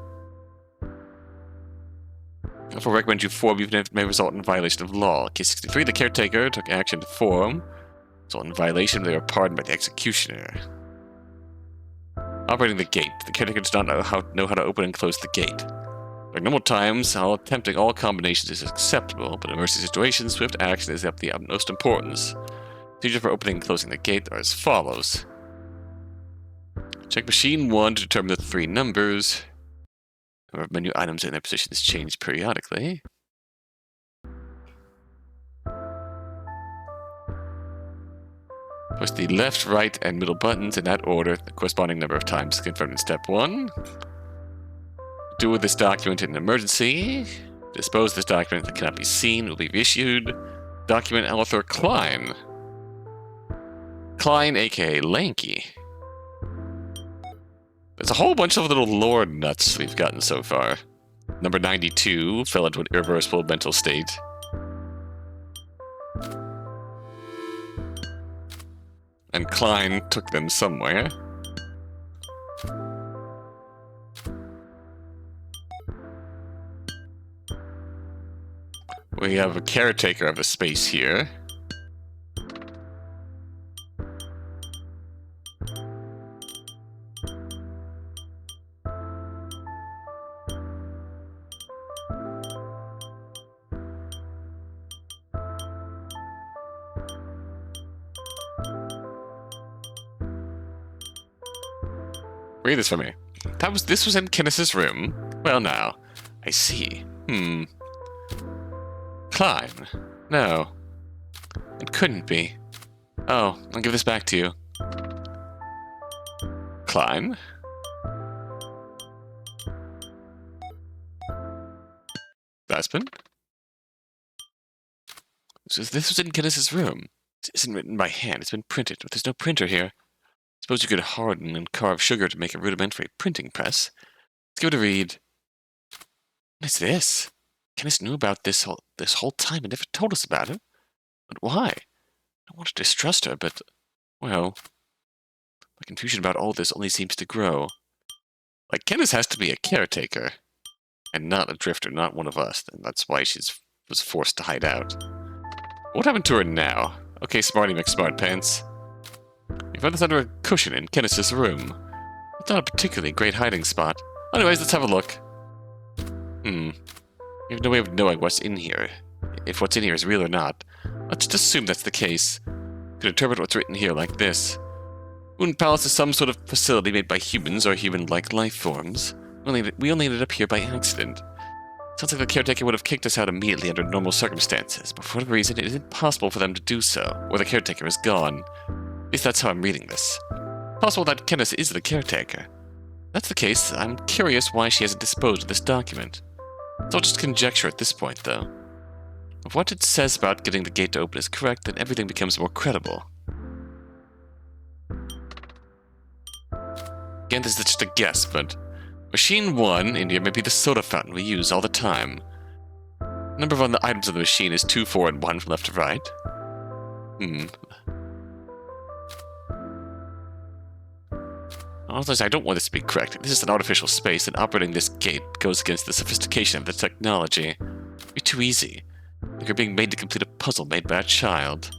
Therefore, recommend you form even if it may result in violation of law. Case 63, the caretaker took action to form. Result in violation, they were pardoned by the executioner. Operating the gate. The caretaker does not know how to open and close the gate. During normal times, attempting all combinations is acceptable, but in emergency situations, swift action is of the utmost importance. Procedure for opening and closing the gate are as follows. Check machine 1 to determine the 3 numbers. Number of menu items and their positions change periodically. Push the left, right, and middle buttons in that order, the corresponding number of times confirmed in step 1. Do with this document in an emergency. Dispose this document that cannot be seen will be reissued. Document author Klein. Klein, aka Lanky. There's a whole bunch of little lore nuts we've gotten so far. Number 92 fell into an irreversible mental state. And Klein took them somewhere. We have a caretaker of the space here. Read this for me. This was in Kenneth's room? Well, now. I see. Climb. No. It couldn't be. Oh, I'll give this back to you. Climb? Aspen? This was in Kenneth's room. This isn't written by hand. It's been printed, but there's no printer here. Suppose you could harden and carve sugar to make a rudimentary printing press. Let's give it a read. What is this? Kenneth knew about this whole time and never told us about it. But why? I don't want to distrust her, but, well, my confusion about all this only seems to grow. Like, Kenneth has to be a caretaker, and not a drifter, not one of us, and that's why she was forced to hide out. What happened to her now? Okay, Smarty McSmartpants. You found this under a cushion in Kenneth's room. It's not a particularly great hiding spot. Anyways, let's have a look. We have no way of knowing what's in here. If what's in here is real or not. Let's just assume that's the case. We can interpret what's written here like this. Moon Palace is some sort of facility made by humans or human-like life forms. We only ended up here by accident. Sounds like the caretaker would have kicked us out immediately under normal circumstances, but for whatever reason it is impossible for them to do so, or the caretaker is gone. At least that's how I'm reading this. Possible that Kenneth is the caretaker. If that's the case, I'm curious why she hasn't disposed of this document. It's all just conjecture at this point, though. If what it says about getting the gate to open is correct, then everything becomes more credible. Again, this is just a guess, but Machine 1 in here may be the soda fountain we use all the time. The number on the items of the machine is 2, 4, and 1 from left to right. Honestly, I don't want this to be correct. This is an artificial space, and operating this gate goes against the sophistication of the technology. It'd be too easy. Like you're being made to complete a puzzle made by a child.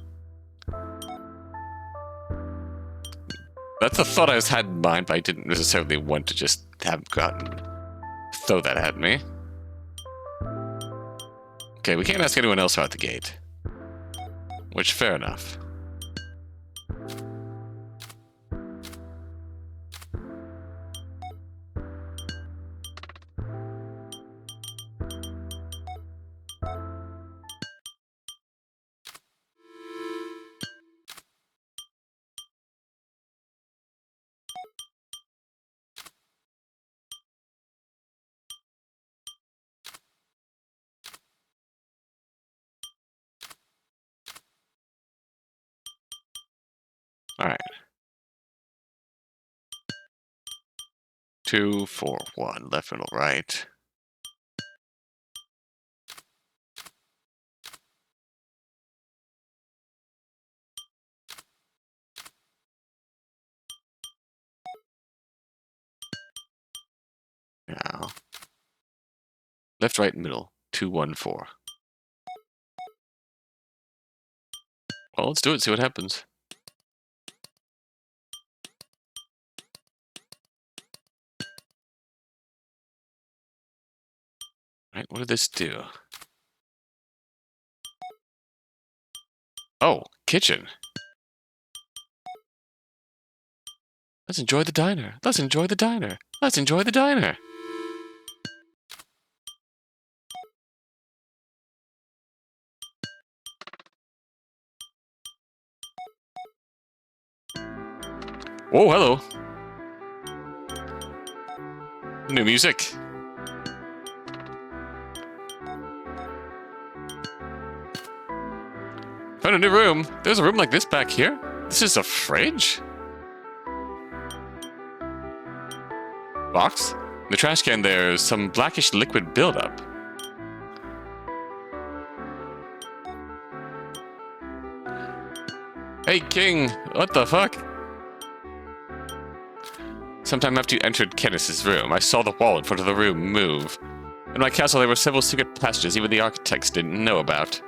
That's a thought I had in mind, but I didn't necessarily want to just have gotten throw that at me. Okay, we can't ask anyone else about the gate. Which, fair enough. Alright. 2, 4, 1, left, middle, right. Now. Left, right, middle. 2, 1, 4. Well, let's do it, see what happens. Alright, what did this do? Oh, kitchen. Let's enjoy the diner. Let's enjoy the diner. Let's enjoy the diner. Oh, hello. New music. Found a new room. There's a room like this back here. This is a fridge? Box? In the trash can there's some blackish liquid buildup. Hey, King! What the fuck? Sometime after you entered Kenneth's room, I saw the wall in front of the room move. In my castle there were several secret passages even the architects didn't know about.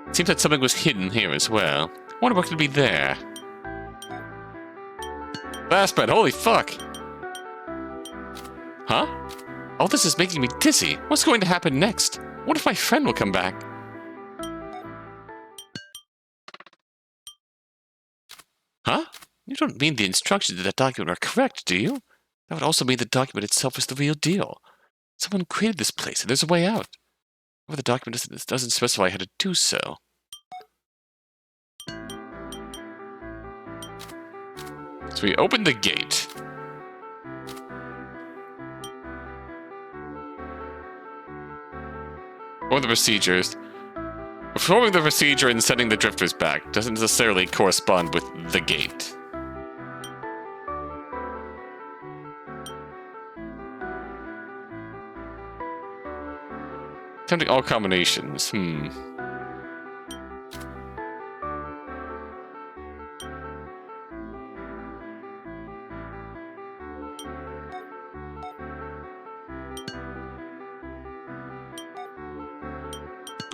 It seems that something was hidden here as well. I wonder what could be there. Fastbed, holy fuck! Huh? All this is making me dizzy. What's going to happen next? What if my friend will come back? Huh? You don't mean the instructions in that document are correct, do you? That would also mean the document itself is the real deal. Someone created this place, and there's a way out. However, the document doesn't specify how to do so. So we open the gate. Or the procedures. Performing the procedure and sending the drifters back doesn't necessarily correspond with the gate. Attempting all combinations.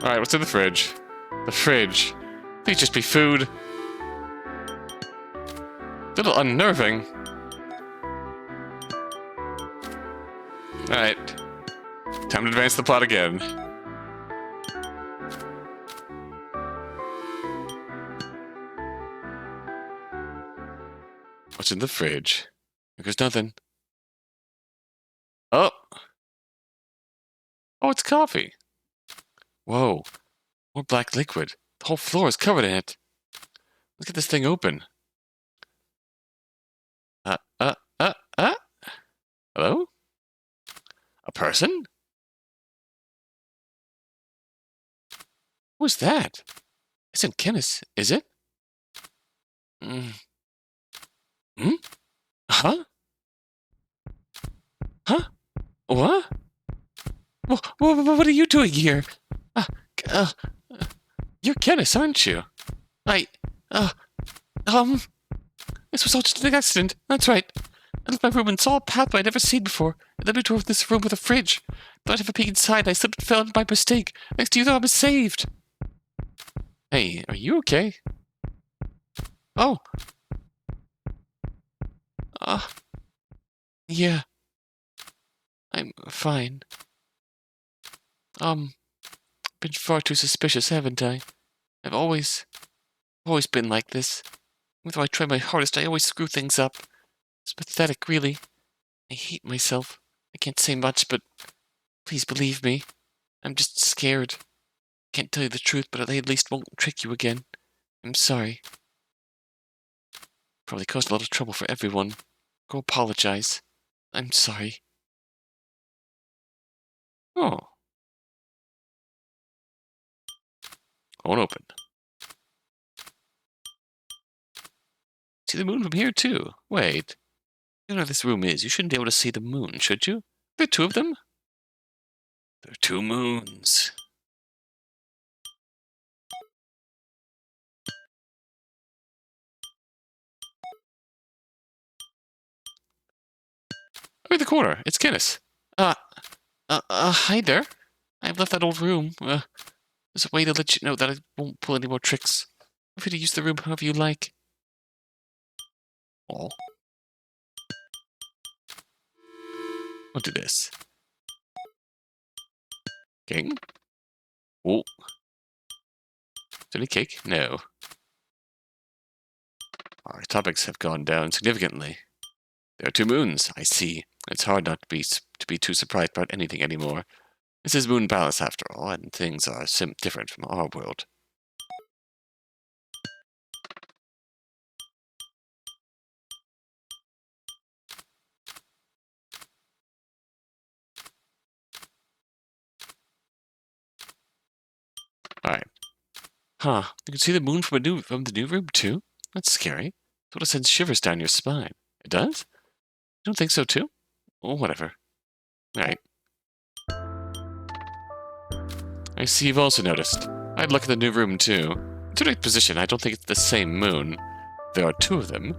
Alright, what's in the fridge? The fridge. Please just be food. A little unnerving. Alright. Time to advance the plot again. What's in the fridge? There's nothing. Oh! Oh, it's coffee. Whoa. More black liquid. The whole floor is covered in it. Let's get this thing open. Hello? A person? Who's that? Isn't Kenneth, is it? Huh? Huh? What? What are you doing here? You're Kenneth, aren't you? This was all just an accident. That's right. I left my room and saw a pathway I'd never seen before. It led me toward this room with a fridge. Thought I'd have a peek inside, and I slipped and fell in by mistake. Next to you, though, I was saved. Hey, are you okay? Oh. Yeah. I'm fine. Been far too suspicious, haven't I? I've always been like this. Even though I try my hardest, I always screw things up. It's pathetic, really. I hate myself. I can't say much, but please believe me. I'm just scared. Can't tell you the truth, but I at least won't trick you again. I'm sorry. Probably caused a lot of trouble for everyone. Go apologize. I'm sorry. Oh. Won't open. See the moon from here, too. Wait. You know where this room is. You shouldn't be able to see the moon, should you? There are two of them? There are two moons. Oh, in the corner. It's Kenneth. Hi there. I've left that old room. There's a way to let you know that I won't pull any more tricks. Feel free to use the room however you like. Oh. I'll do this. King? Oh. Is there any cake? No. Our topics have gone down significantly. There are two moons, I see. It's hard not to be too surprised about anything anymore. This is Moon Palace, after all, and things are different from our world. Alright. Huh. You can see the moon from the new room, too? That's scary. It sort of sends shivers down your spine. It does? You don't think so, too? Oh, whatever. Alright. I see you've also noticed. I'd look at the new room, too. It's a right position. I don't think it's the same moon. There are two of them.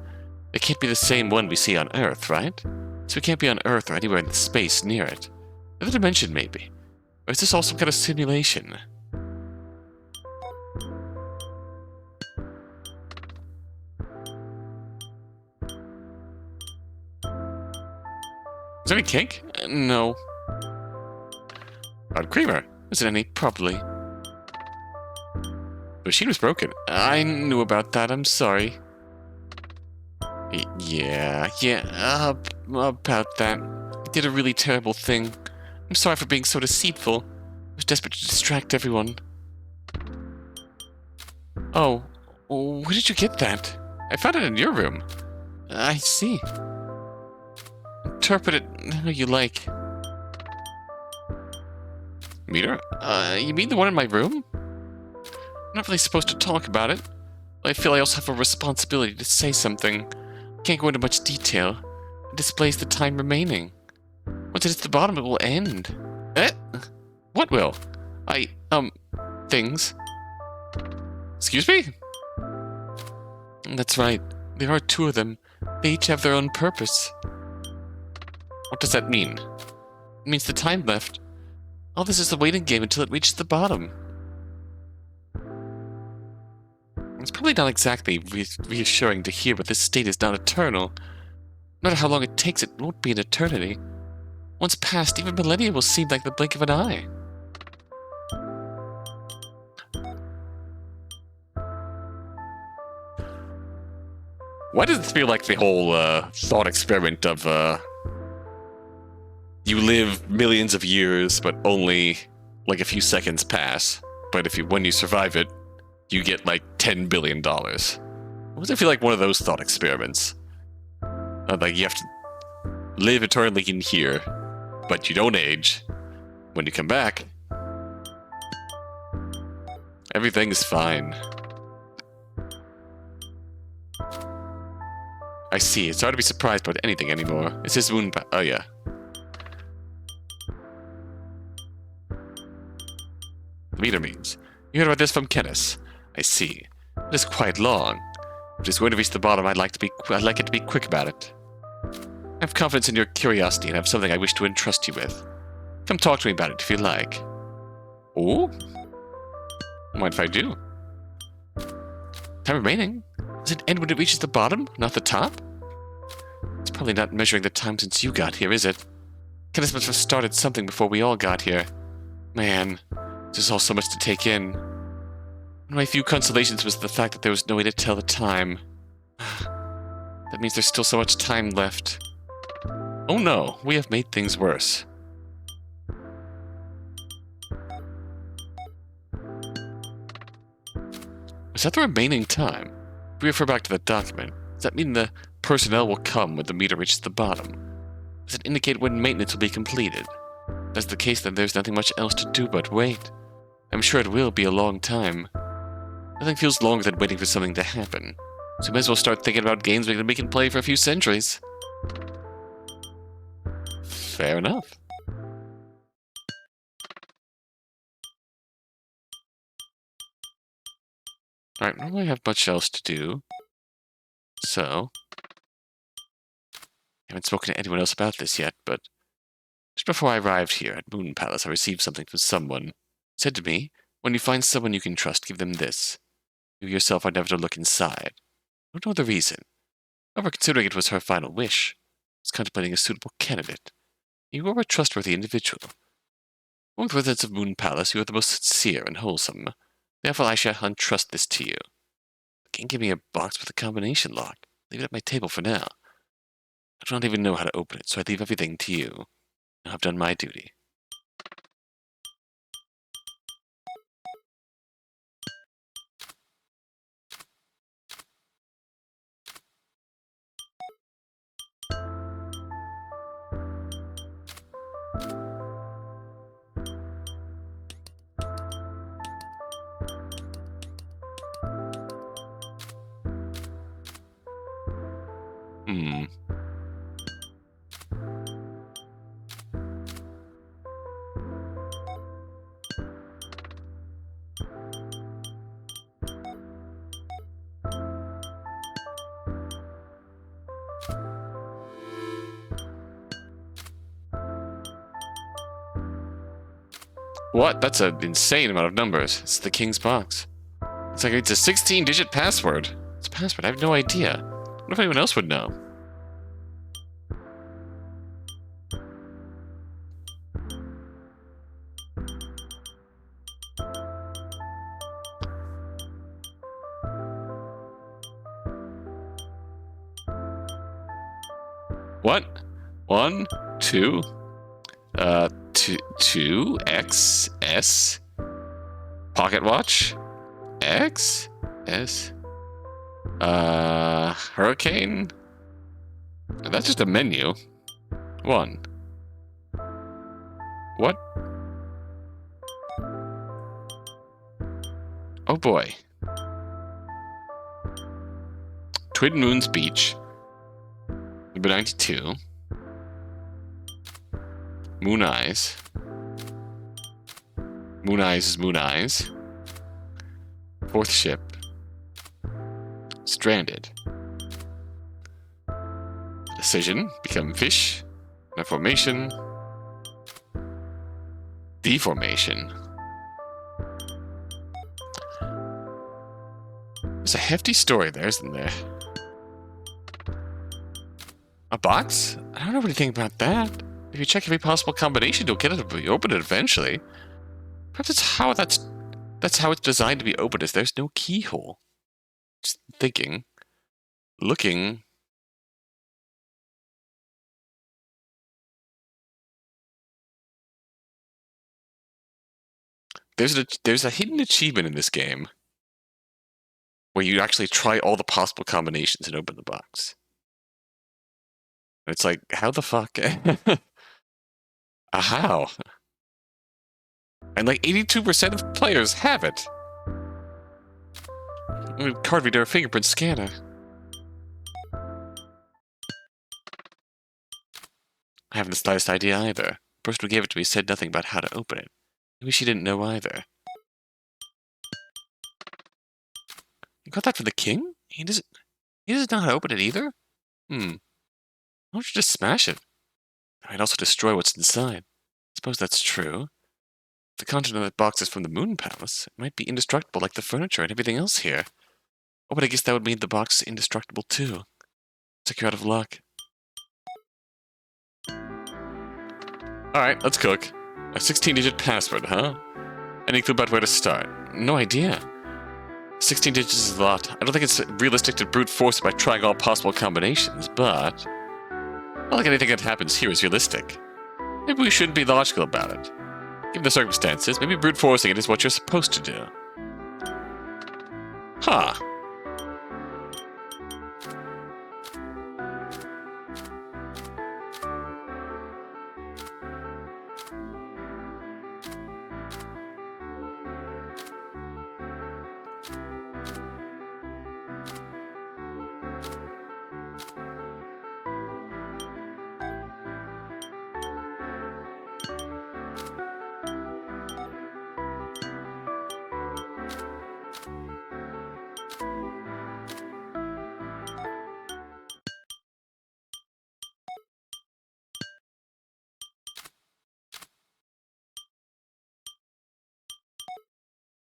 It can't be the same one we see on Earth, right? So it can't be on Earth or anywhere in the space near it. Another dimension, maybe. Or is this all some kind of simulation? Is there any cake? No. Odd creamer. Isn't any? Probably. The machine was broken. I knew about that. I'm sorry. Yeah. about that. I did a really terrible thing. I'm sorry for being so deceitful. I was desperate to distract everyone. Oh, where did you get that? I found it in your room. I see. Interpret it how you like. Meter? You mean the one in my room? I'm not really supposed to talk about it. I feel I also have a responsibility to say something. I can't go into much detail. It displays the time remaining. Once it hits the bottom, it will end. Eh? What will? Things. Excuse me? That's right. There are two of them. They each have their own purpose. What does that mean? It means the time left. All this is a waiting game until it reaches the bottom. It's probably not exactly reassuring to hear, but this state is not eternal. No matter how long it takes, it won't be an eternity. Once past, even millennia will seem like the blink of an eye. Why does it feel like the whole thought experiment of you live millions of years, but only like a few seconds pass, but when you survive it, you get like $10 billion. Why does it feel like one of those thought experiments? Like you have to live eternally in here, but you don't age. When you come back, everything is fine. I see. It's hard to be surprised by anything anymore. It says moon. Oh yeah. The meter means. You heard about this from Kenneth. I see. It is quite long. If it is going to reach the bottom, I'd like it to be quick about it. I have confidence in your curiosity and have something I wish to entrust you with. Come talk to me about it if you like. Oh? Mind if I do? Time remaining. Does it end when it reaches the bottom, not the top? It's probably not measuring the time since you got here, is it? Kenneth must have started something before we all got here. Man, this is all so much to take in. One of my few consolations was the fact that there was no way to tell the time. That means there's still so much time left. Oh no, we have made things worse. Is that the remaining time? If we refer back to the document, does that mean the personnel will come when the meter reaches the bottom? Does it indicate when maintenance will be completed? If that's the case, then there's nothing much else to do but wait. I'm sure it will be a long time. Nothing feels longer than waiting for something to happen. So we might as well start thinking about games we can play for a few centuries. Fair enough. Alright, I don't really have much else to do. So, I haven't spoken to anyone else about this yet, but just before I arrived here at Moon Palace, I received something from someone. It said to me, when you find someone you can trust, give them this. You yourself are never to look inside. I don't know the reason. However, considering it was her final wish, I was contemplating a suitable candidate. You are a trustworthy individual. Among the residents of Moon Palace, you are the most sincere and wholesome. Therefore, I shall entrust this to you. Can't give me a box with a combination lock. Leave it at my table for now. I do not even know how to open it, so I leave everything to you. I have done my duty. What? That's an insane amount of numbers. It's the king's box. It's like it's a 16-digit password. It's a password. I have no idea. What if anyone else would know? What? 1, 2, 2, X, S, pocket watch, X, S, hurricane. That's just a menu. 1. What? Oh boy. Twin Moons Beach. Number 92. Moon Eyes. Moon Eyes is Moon Eyes. Fourth ship. Stranded. Decision. Become fish. Formation. Deformation. There's a hefty story there, isn't there? A box? I don't know anything about that. If you check every possible combination, you'll get it to open it eventually. Perhaps that's how it's designed to be opened, is there's no keyhole. Just thinking. Looking. There's a hidden achievement in this game where you actually try all the possible combinations and open the box. And it's like, how the fuck? How? And like 82% of players have it. Card reader, fingerprint scanner. I haven't the slightest idea either. The person who gave it to me said nothing about how to open it. Maybe she didn't know either. You got that for the king? He doesn't know how to open it either? Why don't you just smash it? I might also destroy what's inside. Suppose that's true. If the content of that box is from the Moon Palace, it might be indestructible like the furniture and everything else here. Oh, but I guess that would mean the box is indestructible too. Took you out of luck. Alright, let's cook. A 16-digit password, huh? Any clue about where to start? No idea. 16 digits is a lot. I don't think it's realistic to brute force it by trying all possible combinations, but not like anything that happens here is realistic. Maybe we shouldn't be logical about it. Given the circumstances, maybe brute forcing it is what you're supposed to do. Huh.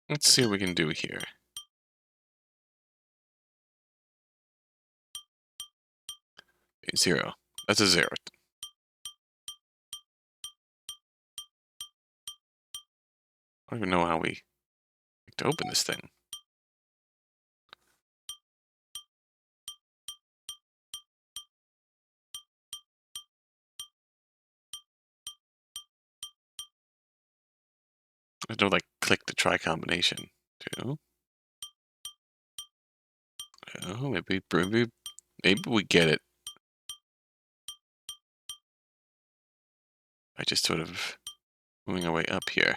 Let's see what we can do here. Okay, 0. That's a 0. I don't even know how we like to open this thing. There's no like click to try combination. 2. Oh, maybe we get it. By just sort of moving our way up here.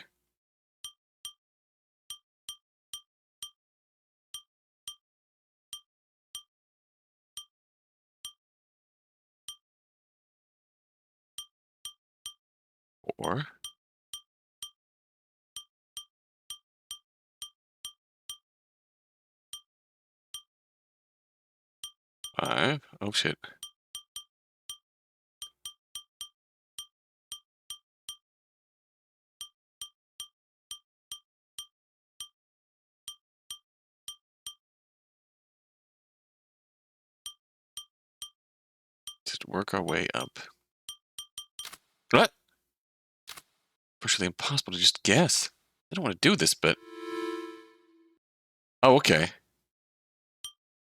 Or 5. Oh shit. Just work our way up. What? Virtually impossible to just guess. I don't want to do this, but... Oh, okay.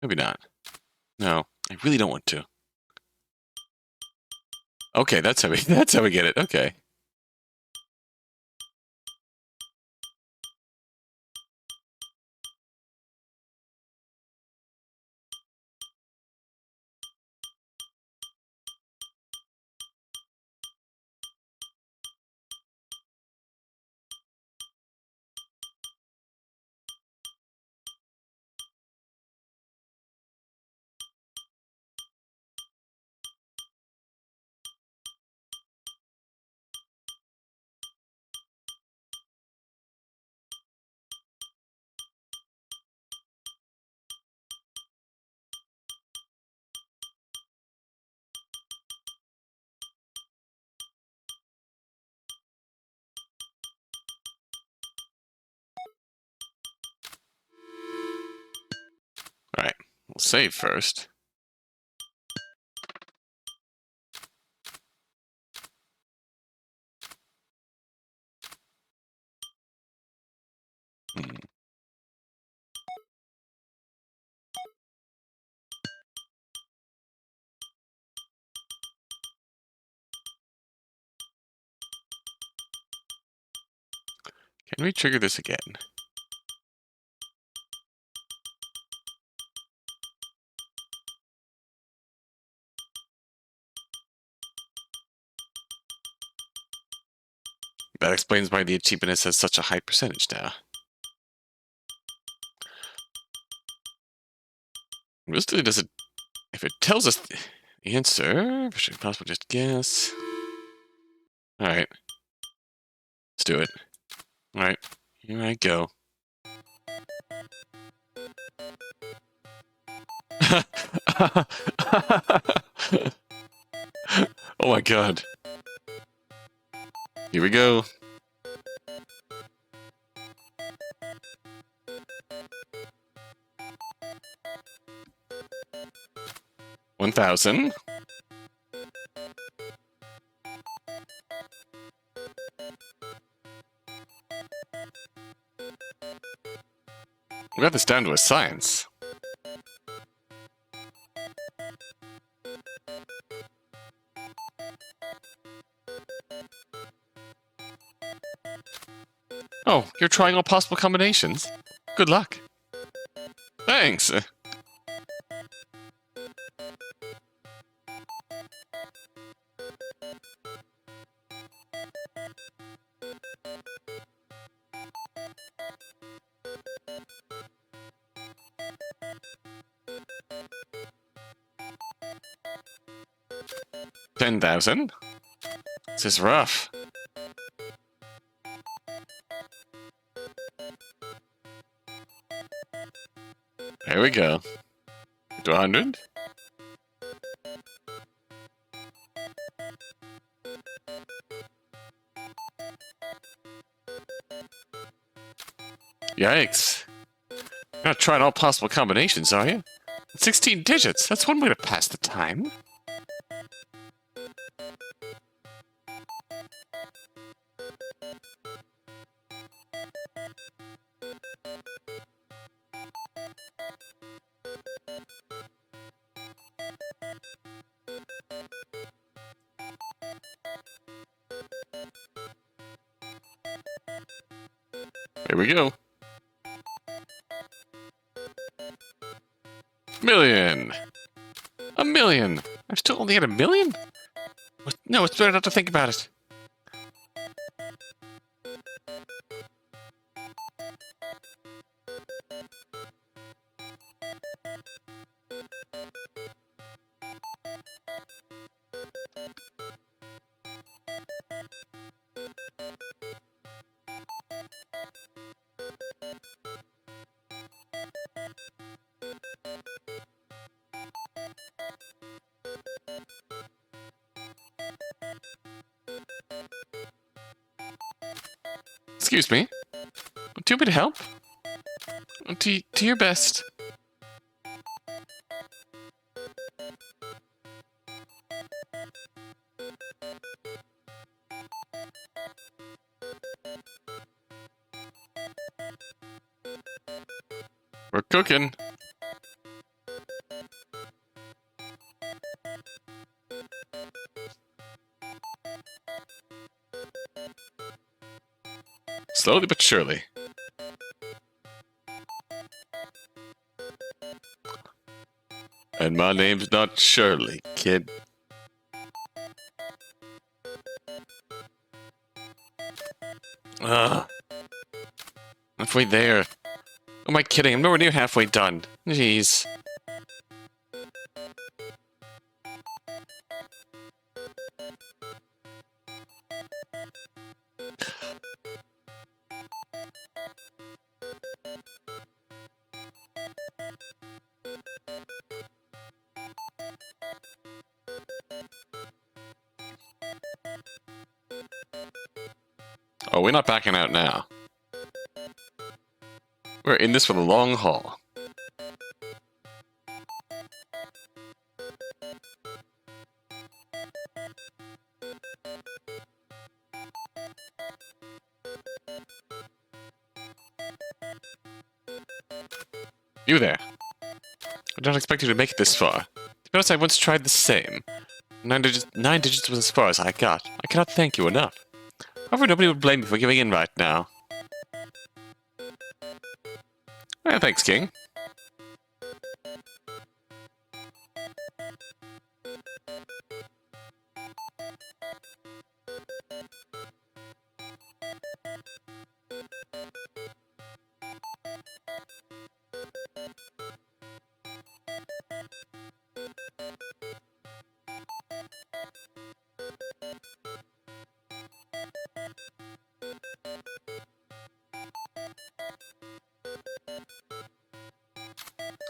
Maybe not. No, I really don't want to. Okay, that's how we that's how we get it. Okay. All right. We'll save first. Hmm. Can we trigger this again? That explains why the achievement has such a high percentage now. This really doesn't. If it tells us the answer, if it's possible, just guess. All right. Let's do it. All right. Here I go. Oh my god. Here we go. $1,000. We got this down to a science. Oh, you're trying all possible combinations? Good luck. Thanks. $10,000. This is rough. There we go. To 100. Yikes. You're not trying all possible combinations, are you? 16 digits. That's one way to pass the time. Here we go. Million. A million. I'm still only at a million? No, it's better not to think about it. Excuse me. Do you want me to help? Do your best. We're cooking. Slowly but surely. And my name's not Shirley, kid. Ugh. Halfway there. Oh, am I kidding? I'm nowhere near halfway done. Jeez. Oh, we're not backing out now. We're in this for the long haul. You there. I don't expect you to make it this far. To be honest, I once tried the same. Nine digits was as far as I got. I cannot thank you enough. However, nobody would blame me for giving in right now. Well, thanks, King.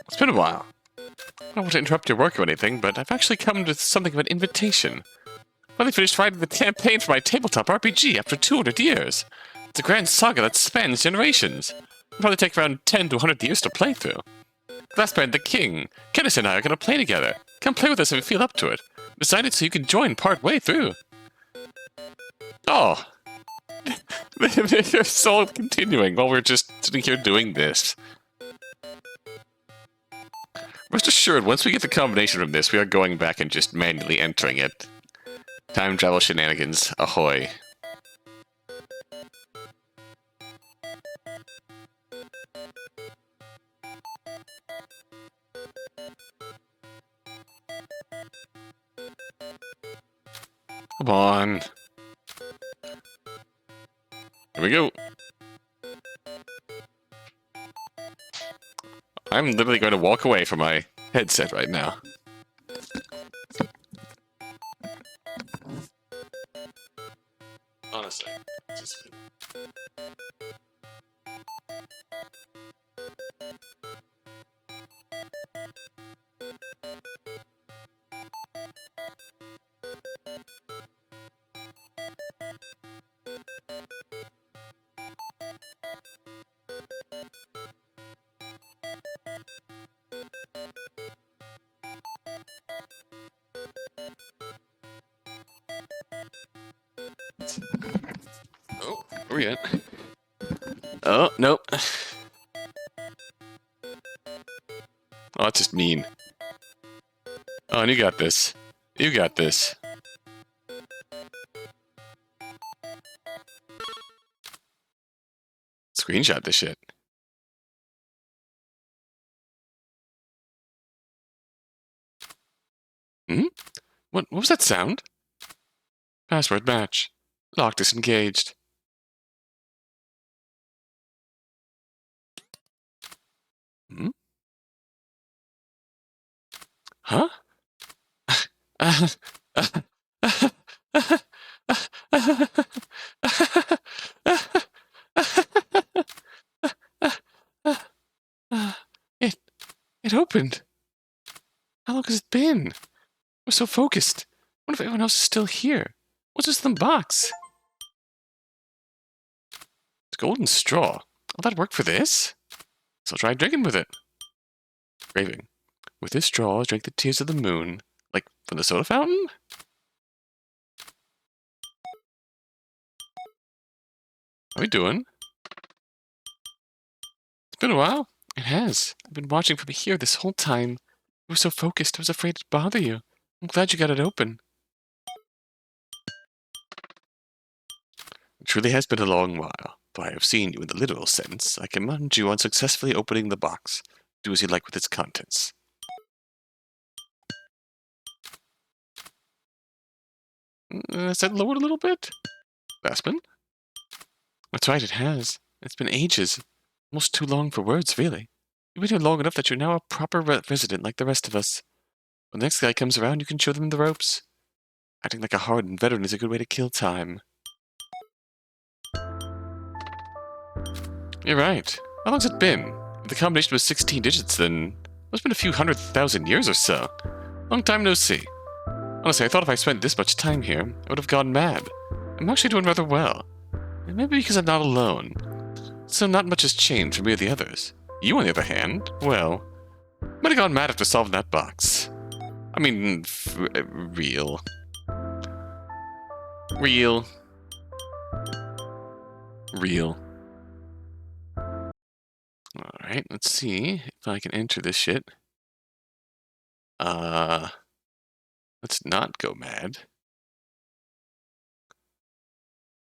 It's been a while. I don't want to interrupt your work or anything, but I've actually come to something of an invitation. I finally finished writing the campaign for my tabletop RPG after 200 years. It's a grand saga that spans generations. It'll probably take around 10 to 100 years to play through. Glassband the King, Kenneth and I are going to play together. Come play with us if you feel up to it. Decided so you can join part way through. Oh. They're still continuing while we're just sitting here doing this. Rest assured, once we get the combination from this, we are going back and just manually entering it. Time travel shenanigans, ahoy. Come on. Here we go. I'm literally going to walk away from my headset right now. Honestly, just... Oh, where we at? Oh, nope. Oh, that's just mean. Oh, and you got this. You got this. Screenshot this shit. Hmm? What was that sound? Password match. Lock disengaged. Hmm? Huh? It opened. How long has it been? We're so focused. What if everyone else is still here? What's this in the box? It's golden straw. Will that work for this? So I'll try drinking with it. Craving. With this straw, drink the tears of the moon. Like from the soda fountain? How we doing? It's been a while. It has. I've been watching from here this whole time. You were so focused, I was afraid to bother you. I'm glad you got it open. It truly has been a long while. I have seen you in the literal sense, I commend you on successfully opening the box. Do as you like with its contents. Has that lowered a little bit? Aspen? That's right, it has. It's been ages. Almost too long for words, really. You've been here long enough that you're now a proper resident like the rest of us. When the next guy comes around, you can show them the ropes. Acting like a hardened veteran is a good way to kill time. You're right. How long's it been? If the combination was 16 digits, then it's been a few 100,000 years or so. Long time no see. Honestly, I thought if I spent this much time here, I would have gone mad. I'm actually doing rather well. And maybe because I'm not alone. So not much has changed from me or the others. You, on the other hand, well, might have gone mad after solving that box. I mean, real. Real. Alright, let's see if I can enter this shit. Let's not go mad.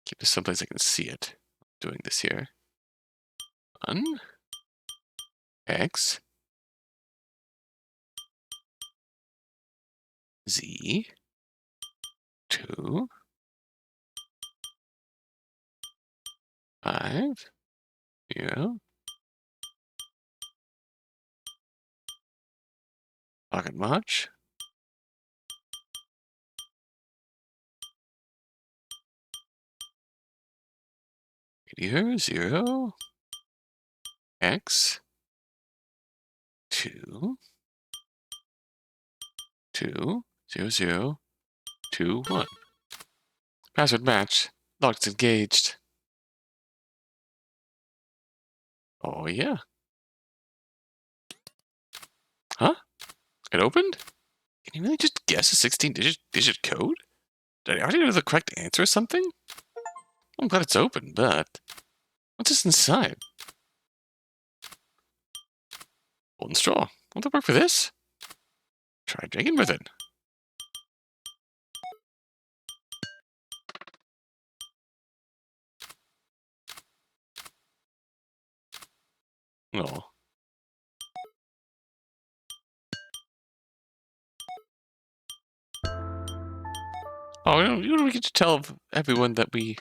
Keep this someplace I can see it. I'm doing this here. 1. X. Z. 2. 5. 0. Pocket watch. Here, 0. X. 2. 2. 0, 0. 2, 1. Password match. Locked engaged. Oh, yeah. Huh? It opened? Can you really just guess a 16-digit code? Did I already know the correct answer or something? I'm glad it's open, but... what's this inside? Golden straw. Won't that work for this? Try drinking with it. Oh. Oh, you don't get to tell everyone that we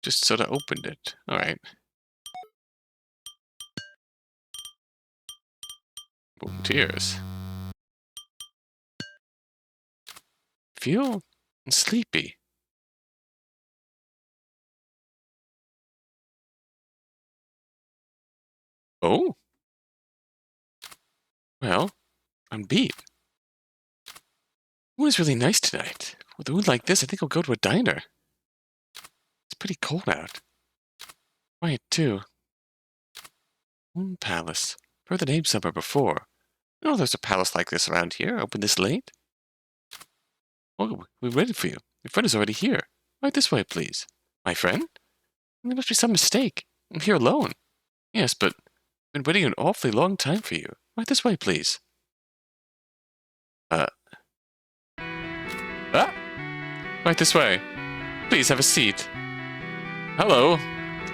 just sort of opened it. Alright. Oh, tears. Feel sleepy. Oh? Well, I'm beat. Moon is really nice tonight. With a moon like this, I think I'll go to a diner. It's pretty cold out. Quiet, too. Moon Palace. I've heard the name somewhere before. Oh, there's a palace like this around here. Open this late? Oh, we waited for you. Your friend is already here. Right this way, please. My friend? There must be some mistake. I'm here alone. Yes, but I've been waiting an awfully long time for you. Right this way, please. Ah! Right this way. Please have a seat. Hello?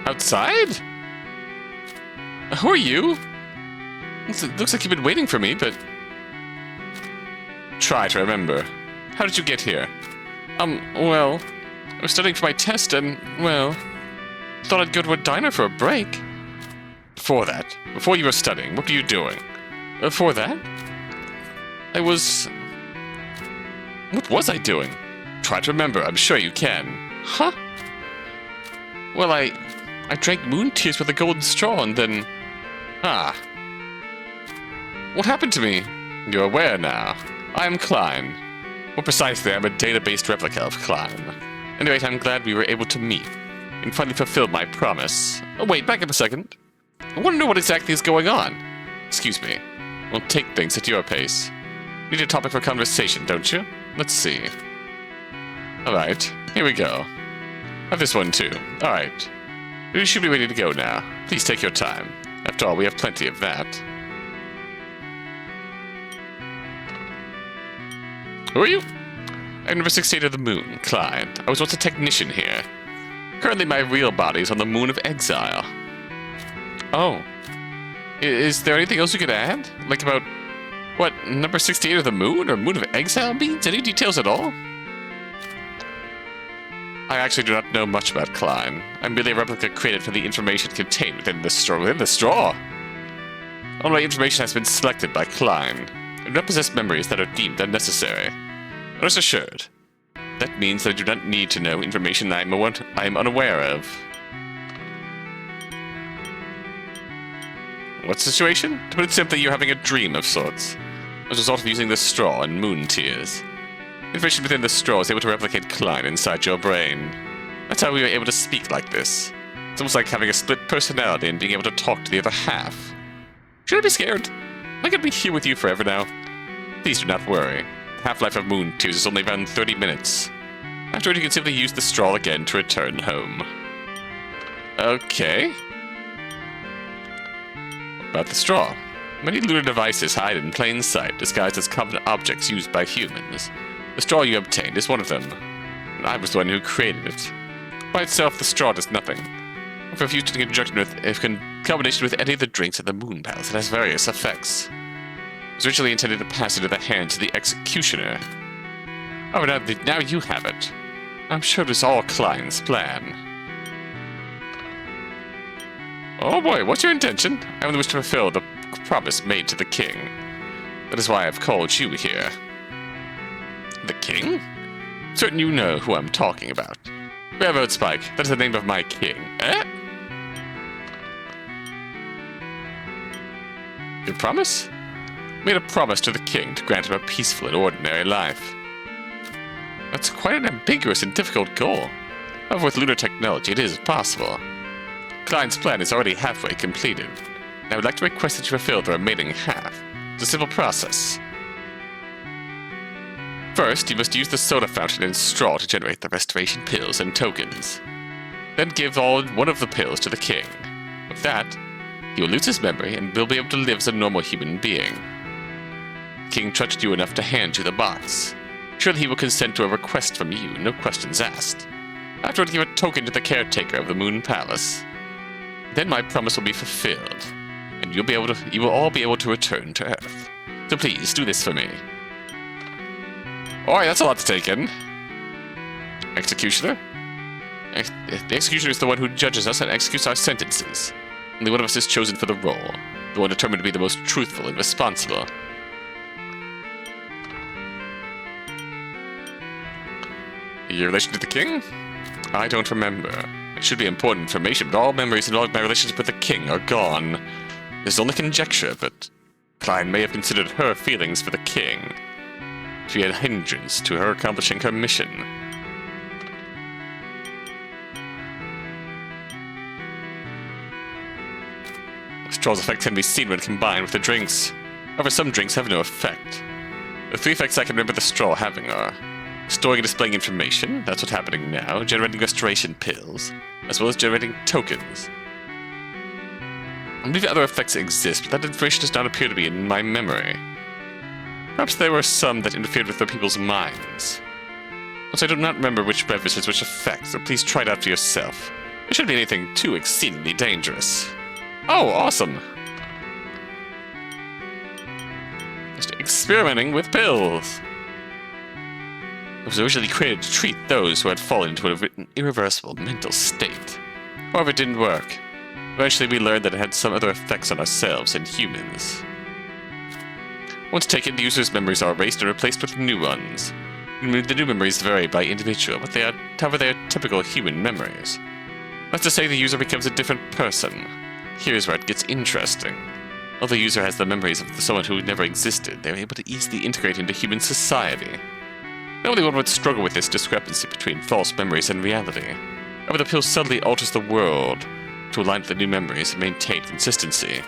Outside? Who are you? It looks like you've been waiting for me, but... Try to remember. How did you get here? Well... I was studying for my test and, well... thought I'd go to a diner for a break. Before that, before you were studying, what were you doing? Before that? I was... What was I doing? Try to remember, I'm sure you can. Huh? Well, I drank moon tears with a golden straw and then... Ah. What happened to me? You're aware now. I am Klein. More precisely, I'm a data-based replica of Klein. Anyway, I'm glad we were able to meet and finally fulfill my promise. Oh, wait, back up a second. I want to know what exactly is going on. Excuse me. We'll take things at your pace. Need a topic for conversation, don't you? Let's see. Alright, here we go. Have this one too. Alright. You should be ready to go now. Please take your time. After all, we have plenty of that. Who are you? I'm number 68 of the Moon, Klein. I was once a technician here. Currently, my real body is on the moon of exile. Oh. Is there anything else you could add? Like about, what, number 68 of the moon, or moon of exile means? Any details at all? I actually do not know much about Klein. I'm merely a replica created from the information contained within the straw. Within the straw? All my information has been selected by Klein. I do not possess memories that are deemed unnecessary. Rest assured. That means that I do not need to know information I am unaware of. What situation? To put it simply, you're having a dream of sorts, as a result of using the straw and moon tears. Information within the straw is able to replicate Klein inside your brain. That's how we were able to speak like this. It's almost like having a split personality and being able to talk to the other half. Should I be scared? Am I going to be here with you forever now? Please do not worry. The half-life of moon tears is only around 30 minutes. Afterward, you can simply use the straw again to return home. Okay. About the straw. Many lunar devices hide in plain sight, disguised as common objects used by humans. The straw you obtained is one of them. And I was the one who created it. By itself, the straw does nothing. If used in combination with any of the drinks at the Moon Palace, it has various effects. It was originally intended to pass into the hands of the executioner. However, now you have it. I'm sure it was all Klein's plan. Oh boy, what's your intention? I only wish to fulfill the promise made to the king. That is why I've called you here. The king? Certain you know who I'm talking about. Railroad Spike, that is the name of my king. Eh? Your promise? Made a promise to the king to grant him a peaceful and ordinary life. That's quite an ambiguous and difficult goal. However, with lunar technology, it is possible. Klein's plan is already halfway completed, and I would like to request that you fulfill the remaining half. It's a simple process. First, you must use the soda fountain and straw to generate the restoration pills and tokens. Then give one of the pills to the king. With that, he will lose his memory and will be able to live as a normal human being. The king trusted you enough to hand you the box. Surely he will consent to a request from you, no questions asked. Afterward, give a token to the caretaker of the Moon Palace. Then my promise will be fulfilled, and you will all be able to return to Earth. So please, do this for me. Alright, that's a lot to take in. Executioner? The executioner is the one who judges us and executes our sentences. Only one of us is chosen for the role, the one determined to be the most truthful and responsible. Your relation to the king? I don't remember. It should be important information, but all memories involving my relationship with the king are gone. There's only conjecture, but Klein may have considered her feelings for the king to be a hindrance to her accomplishing her mission. The straw's effect can be seen when combined with the drinks. However, some drinks have no effect. The three effects I can remember the straw having are storing and displaying information, that's what's happening now, generating restoration pills, as well as generating tokens. I believe other effects exist, but that information does not appear to be in my memory. Perhaps there were some that interfered with the people's minds. Also, I do not remember which beverage has which effect, so please try it out for yourself. It shouldn't be anything too exceedingly dangerous. Oh, awesome! Just experimenting with pills! It was originally created to treat those who had fallen into an irreversible mental state. However, it didn't work. Eventually, we learned that it had some other effects on ourselves and humans. Once taken, the user's memories are erased and replaced with new ones. The new memories vary by individual, but however, they are typical human memories. That's to say, the user becomes a different person. Here's where it gets interesting. Although the user has the memories of someone who never existed, they are able to easily integrate into human society. Normally one would struggle with this discrepancy between false memories and reality. However, the pill subtly alters the world to align with the new memories and maintain consistency.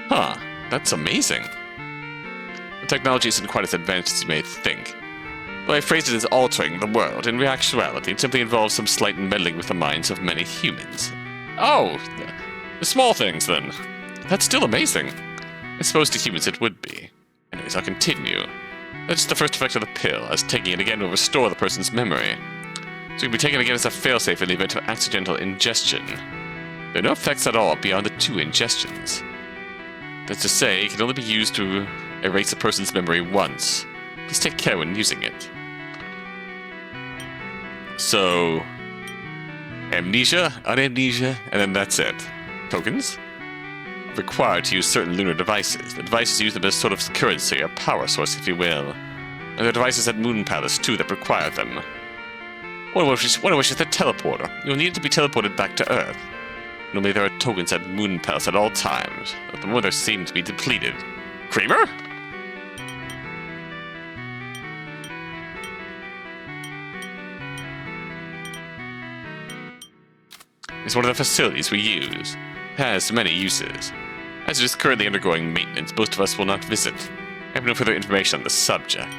Huh, that's amazing. The technology isn't quite as advanced as you may think. Though I phrased it as altering the world, in actuality it simply involves some slight meddling with the minds of many humans. Oh, the small things then. That's still amazing. I suppose to humans it would be. Anyways, I'll continue. That's the first effect of the pill, as taking it again will restore the person's memory. So it can be taken again as a failsafe in the event of accidental ingestion. There are no effects at all beyond the 2 ingestions. That's to say, it can only be used to erase a person's memory once. Please take care when using it. So, amnesia, unamnesia, and then that's it. Tokens? Required to use certain lunar devices. The devices use them as sort of currency or power source, if you will. And there are devices at Moon Palace, too, that require them. One of which is the teleporter. You'll need it to be teleported back to Earth. Normally there are tokens at Moon Palace at all times, but the more there seem to be depleted. Creamer? It's one of the facilities we use. It has many uses. As it is currently undergoing maintenance, most of us will not visit. I have no further information on the subject.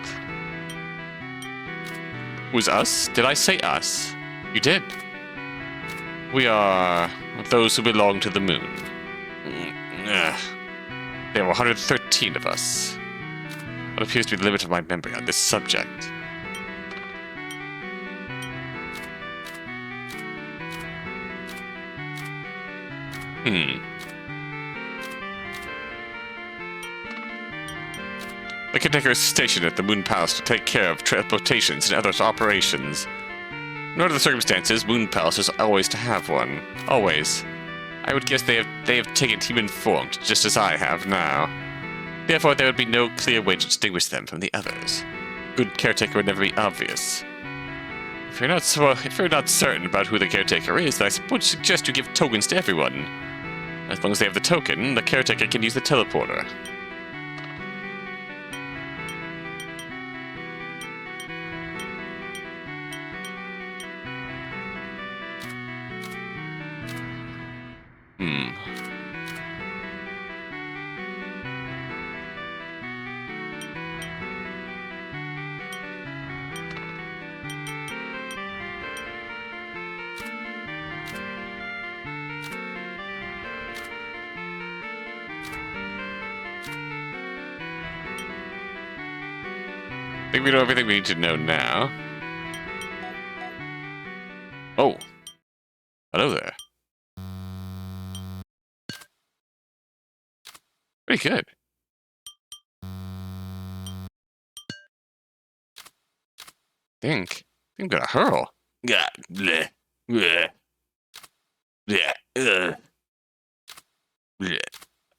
Who's us? Did I say us? You did. We are those who belong to the moon. There were 113 of us. What appears to be the limit of my memory on this subject. The caretaker is stationed at the Moon Palace to take care of transportations and other operations. In other circumstances, Moon Palace is always to have one. Always. I would guess they have taken human form, just as I have now. Therefore, there would be no clear way to distinguish them from the others. Good caretaker would never be obvious. If you're not certain about who the caretaker is, then I would suggest you give tokens to everyone. As long as they have the token, the caretaker can use the teleporter. I think we know everything we need to know now. Oh. Hello there. Pretty good. Think I'm gonna hurl. Yeah. Bleh. Bleh. Bleh. Bleh.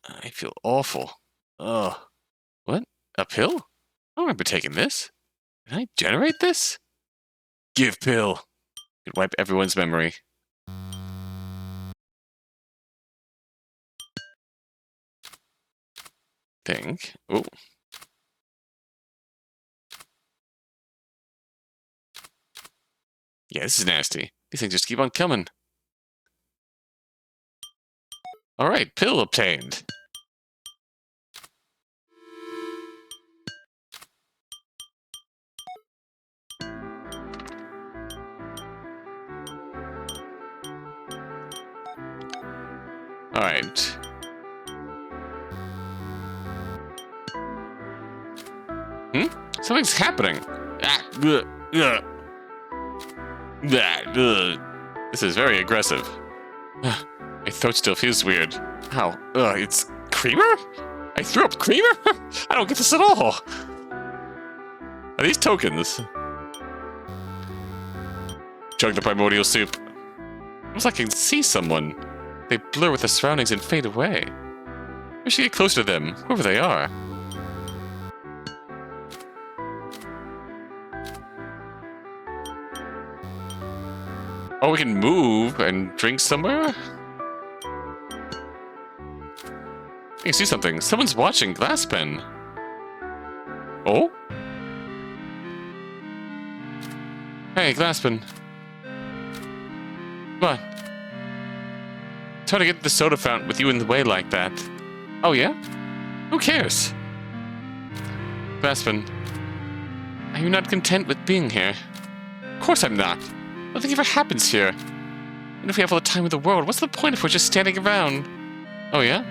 I feel awful. Oh. What? A pill? I don't remember taking this. Did I generate this? Give pill. Could wipe everyone's memory. Think. Oh. Yeah, this is nasty. These things just keep on coming. Alright, pill obtained. Alright. Something's happening. This is very aggressive. My throat still feels weird. Ow. It's creamer? I threw up creamer? I don't get this at all. Are these tokens? Chug the primordial soup. Almost like I can see someone. They blur with the surroundings and fade away. We should get closer to them, whoever they are. Oh, we can move and drink somewhere? I can see something. Someone's watching Glasspen. Oh? Hey, Glasspen. Come on. Try to get to the soda fountain with you in the way like that. Oh, yeah? Who cares? Glasspen. Are you not content with being here? Of course I'm not. Nothing ever happens here. And if we have all the time in the world, what's the point if we're just standing around? Oh, yeah?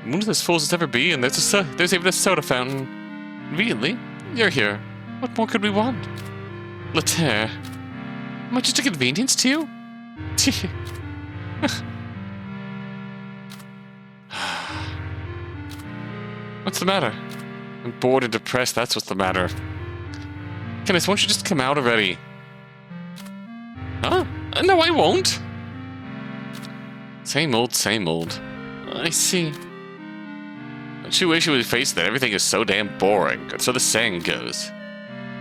One of as full as ever be, and there's even a soda fountain. Conveniently, you're here. What more could we want? Laterre. Am I just a convenience to you? What's the matter? I'm bored and depressed, that's what's the matter. Kenneth, won't you just come out already? Huh? No, I won't. Same old, same old. I see. Don't you wish you would face that everything is so damn boring, and so the saying goes.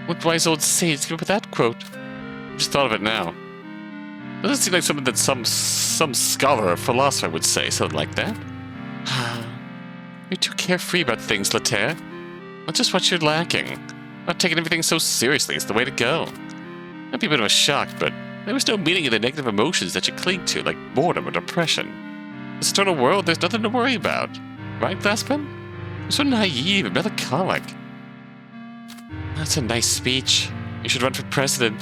What wise old sage came up with that quote? I just thought of it now. Doesn't seem like something that some scholar or philosopher would say, something like that. You're too carefree about things, Laterre. That's just what you're lacking. Not taking everything so seriously is the way to go. Might be a bit of a shock, but there was no meaning in the negative emotions that you cling to, like boredom or depression. In this eternal world, there's nothing to worry about. Right, Glasspen? You're so naive and melancholic. That's a nice speech. You should run for president.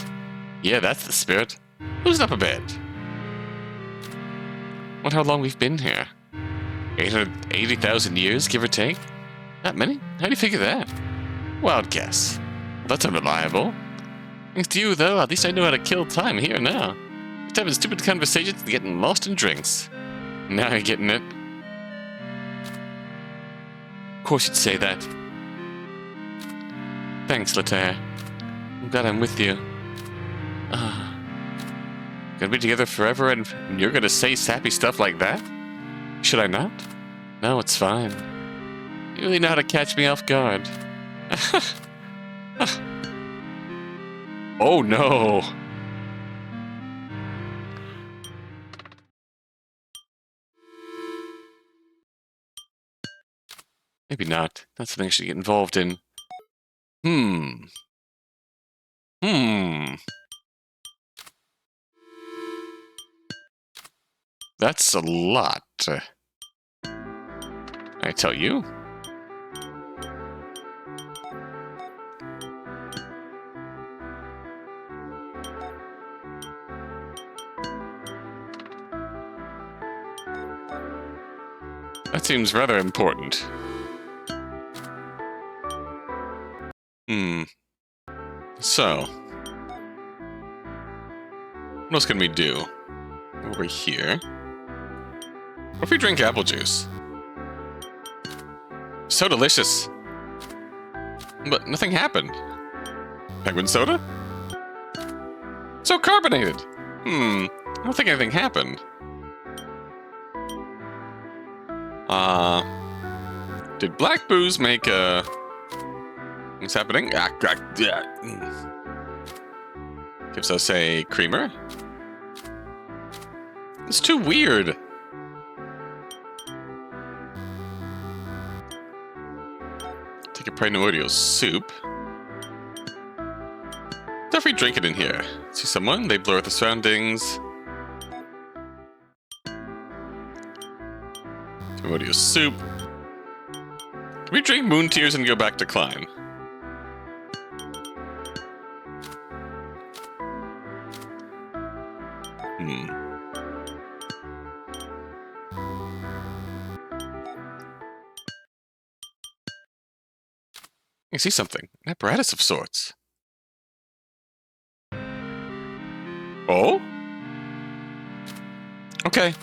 Yeah, that's the spirit. Loosen up a bit. Wonder how long we've been here. 880,000 years, give or take? That many? How do you figure that? Wild guess. Well, that's unreliable. Thanks to you, though, at least I know how to kill time here and now. Just having stupid conversations and getting lost in drinks. Now you're getting it. Of course you'd say that. Thanks, Laterre. I'm glad I'm with you. Gonna be together forever and you're gonna say sappy stuff like that? Should I not? No, it's fine. You really know how to catch me off guard. Oh no! Maybe not. That's something I should get involved in. That's a lot. I tell you. That seems rather important. So. What else can we do? Over here. What if we drink apple juice? So delicious. But nothing happened. Penguin soda? So carbonated. I don't think anything happened. Did black booze make what's happening? Gives us a creamer. It's too weird. Take a primordial soup. If we drink it in here. See someone? They blur the surroundings. Primordial soup. Can we drink moon tears and go back to climb? I see something. An apparatus of sorts. Oh? Okay.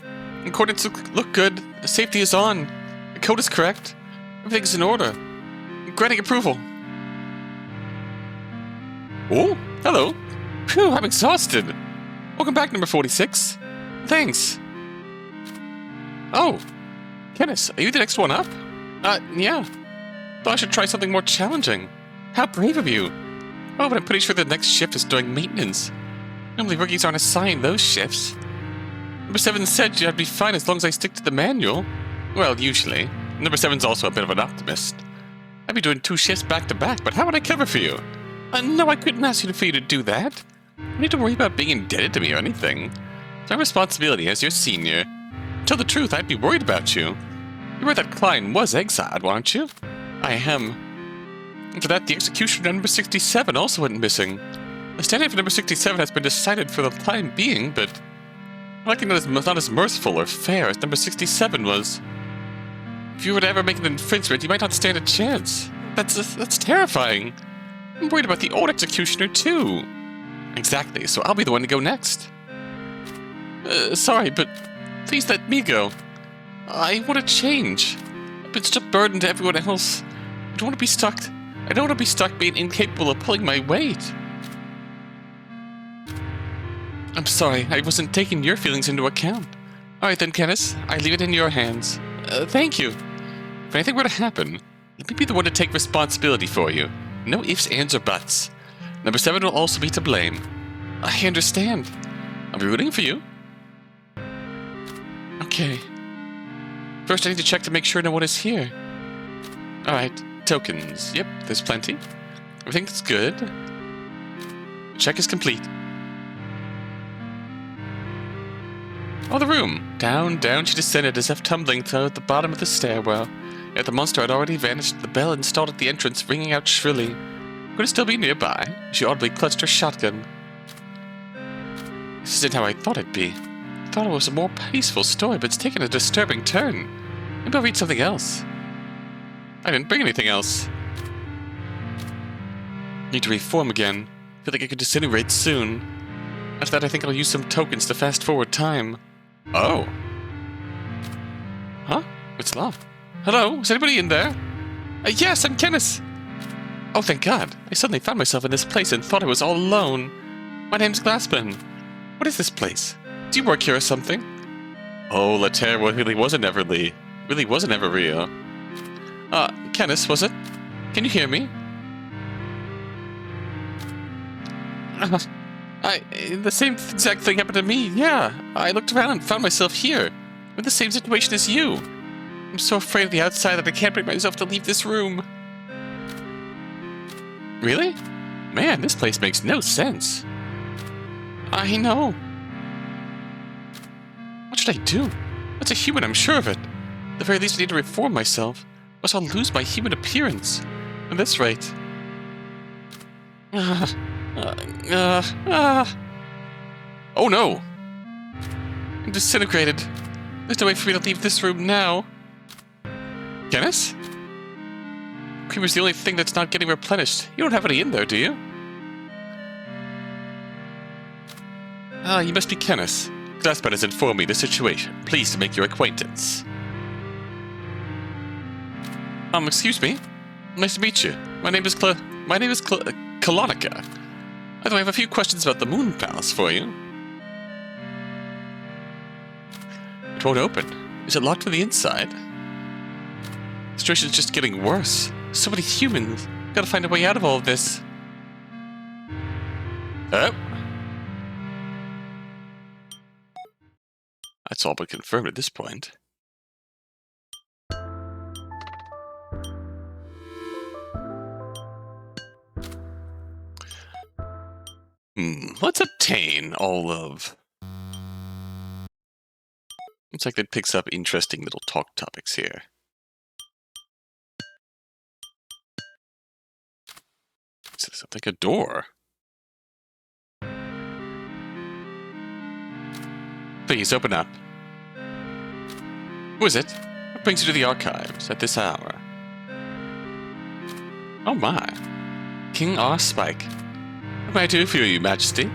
The coordinates look good. The safety is on. The code is correct. Everything's in order. Granting approval. Oh, hello. Phew, I'm exhausted. Welcome back, number 46. Thanks. Oh, Kenneth, are you the next one up? Yeah. Thought I should try something more challenging. How brave of you. Oh, but I'm pretty sure the next shift is doing maintenance. Normally rookies aren't assigned those shifts. Number 7 said I'd be fine as long as I stick to the manual. Well, usually. Number 7's also a bit of an optimist. I'd be doing 2 shifts back to back, but how would I cover for you? No, I couldn't ask you for you to do that. You need to worry about being indebted to me or anything. It's my responsibility as your senior. To tell the truth, I'd be worried about you. You heard that Klein was exiled, weren't you? I am. And for that, the executioner number 67 also went missing. The standing for number 67 has been decided for the time being, but I reckon that is not as merciful or fair as number 67 was. If you were to ever make an infringement, you might not stand a chance. That's terrifying. I'm worried about the old executioner, too. Exactly, so I'll be the one to go next. Sorry, but please let me go. I want to change. I've been such a burden to everyone else. I don't want to be stuck. I don't want to be stuck being incapable of pulling my weight. I'm sorry, I wasn't taking your feelings into account. Alright then, Kenneth, I leave it in your hands. Thank you. If anything were to happen, let me be the one to take responsibility for you. No ifs, ands, or buts. Number 7 will also be to blame. I understand. I'll be rooting for you. Okay. First, I need to check to make sure no one is here. Alright, tokens. Yep, there's plenty. Everything's good. The check is complete. Oh, the room. Down, down she descended as if tumbling to the bottom of the stairwell. Yet the monster had already vanished, the bell installed at the entrance ringing out shrilly. Could it still be nearby? She audibly clutched her shotgun. This isn't how I thought it'd be. I thought it was a more peaceful story, but it's taken a disturbing turn. Maybe I'll read something else. I didn't bring anything else. Need to reform again. Feel like I could disintegrate soon. After that, I think I'll use some tokens to fast forward time. Oh. Huh? It's locked. Hello? Is anybody in there? Yes, I'm Kenneth. Oh, thank God. I suddenly found myself in this place and thought I was all alone. My name's Glassman. What is this place? Do you work here or something? Oh, La Terre really wasn't ever real. Kenneth, was it? Can you hear me? The same exact thing happened to me, yeah. I looked around and found myself here. I'm in the same situation as you. I'm so afraid of the outside that I can't bring myself to leave this room. Really? Man, this place makes no sense. I know. What should I do? That's a human, I'm sure of it. At the very least, I need to reform myself, or else I'll lose my human appearance. At this rate. Oh no! I'm disintegrated. There's no way for me to leave this room now. Kenneth? Creamer's the only thing that's not getting replenished. You don't have any in there, do you? You must be Kenneth. Glassman has informed me of the situation. Pleased to make your acquaintance. Excuse me? Nice to meet you. My name is Kalonica. I have a few questions about the Moon Palace for you. It won't open. Is it locked from the inside? The situation's just getting worse. So many humans. Gotta find a way out of all of this. Oh. That's all but confirmed at this point. Let's obtain all of... Looks like that picks up interesting little talk topics here. This is like a door. Please, open up. Who is it? What brings you to the archives at this hour? Oh my. King R. Spike. What may I do for you, Your Majesty?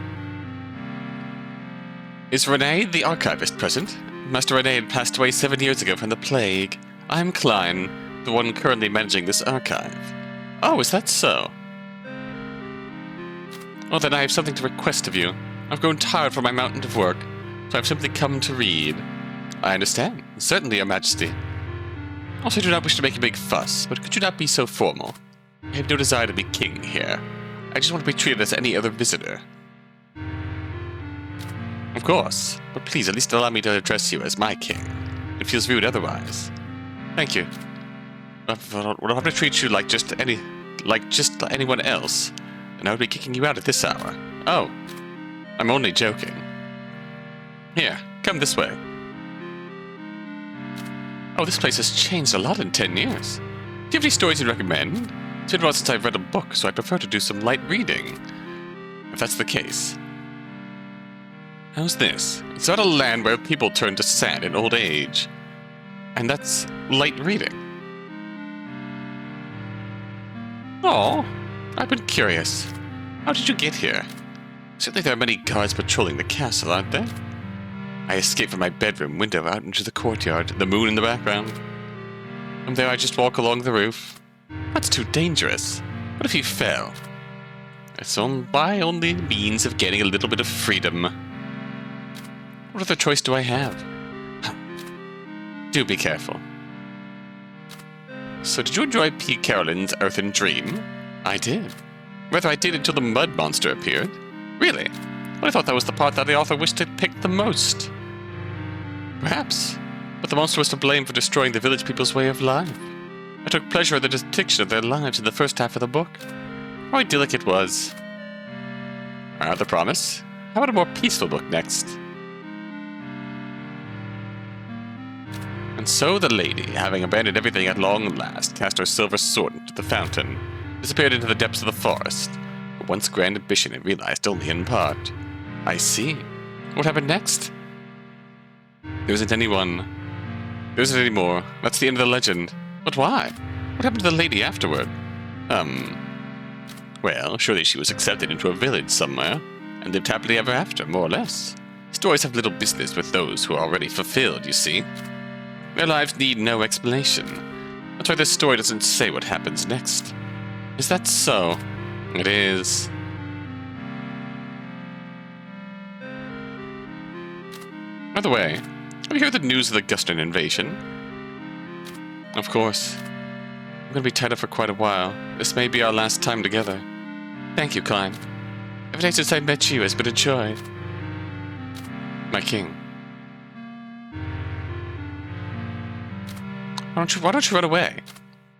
Is Renee the archivist present? Master Renee had passed away 7 years ago from the plague. I'm Klein, the one currently managing this archive. Oh, is that so? Well, then I have something to request of you. I've grown tired from my mountain of work, so I've simply come to read. I understand. Certainly, Your Majesty. Also, I do not wish to make a big fuss, but could you not be so formal? I have no desire to be king here. I just want to be treated as any other visitor. Of course, but please at least allow me to address you as my king. It feels rude otherwise. Thank you. I don't have to treat you like just anyone else, and I would be kicking you out at this hour. Oh, I'm only joking. Here, come this way. Oh, this place has changed a lot in 10 years. Do you have any stories you'd recommend? It's been a while since I've read a book, so I prefer to do some light reading. If that's the case. How's this? It's not a land where people turn to sand in old age. And that's light reading. Oh, I've been curious. How did you get here? Certainly there are many guards patrolling the castle, aren't there? I escaped from my bedroom window out into the courtyard, the moon in the background. From there I just walk along the roof. That's too dangerous. What if you fell? It's my only means of getting a little bit of freedom. What other choice do I have? Do be careful. So did you enjoy P. Carolyn's Earthen Dream? I did. Rather, I did until the mud monster appeared. Really? Well, I thought that was the part that the author wished to pick the most. Perhaps. But the monster was to blame for destroying the village people's way of life. I took pleasure in the depiction of their lives in the first half of the book. How idyllic it was. The promise. How about a more peaceful book next? And so the lady, having abandoned everything at long last, cast her silver sword into the fountain, disappeared into the depths of the forest. Her once grand ambition it realized only in part. I see. What happened next? There isn't anyone. There isn't any more. That's the end of the legend. But why? What happened to the lady afterward? Well, surely she was accepted into a village somewhere, and lived happily ever after, more or less. Stories have little business with those who are already fulfilled, you see. Their lives need no explanation. That's why this story doesn't say what happens next. Is that so? It is. By the way, have you heard the news of the Guston invasion? Of course. I'm going to be tied up for quite a while. This may be our last time together. Thank you, Klein. Every day since I met you has been a joy. My king. Why don't you run away?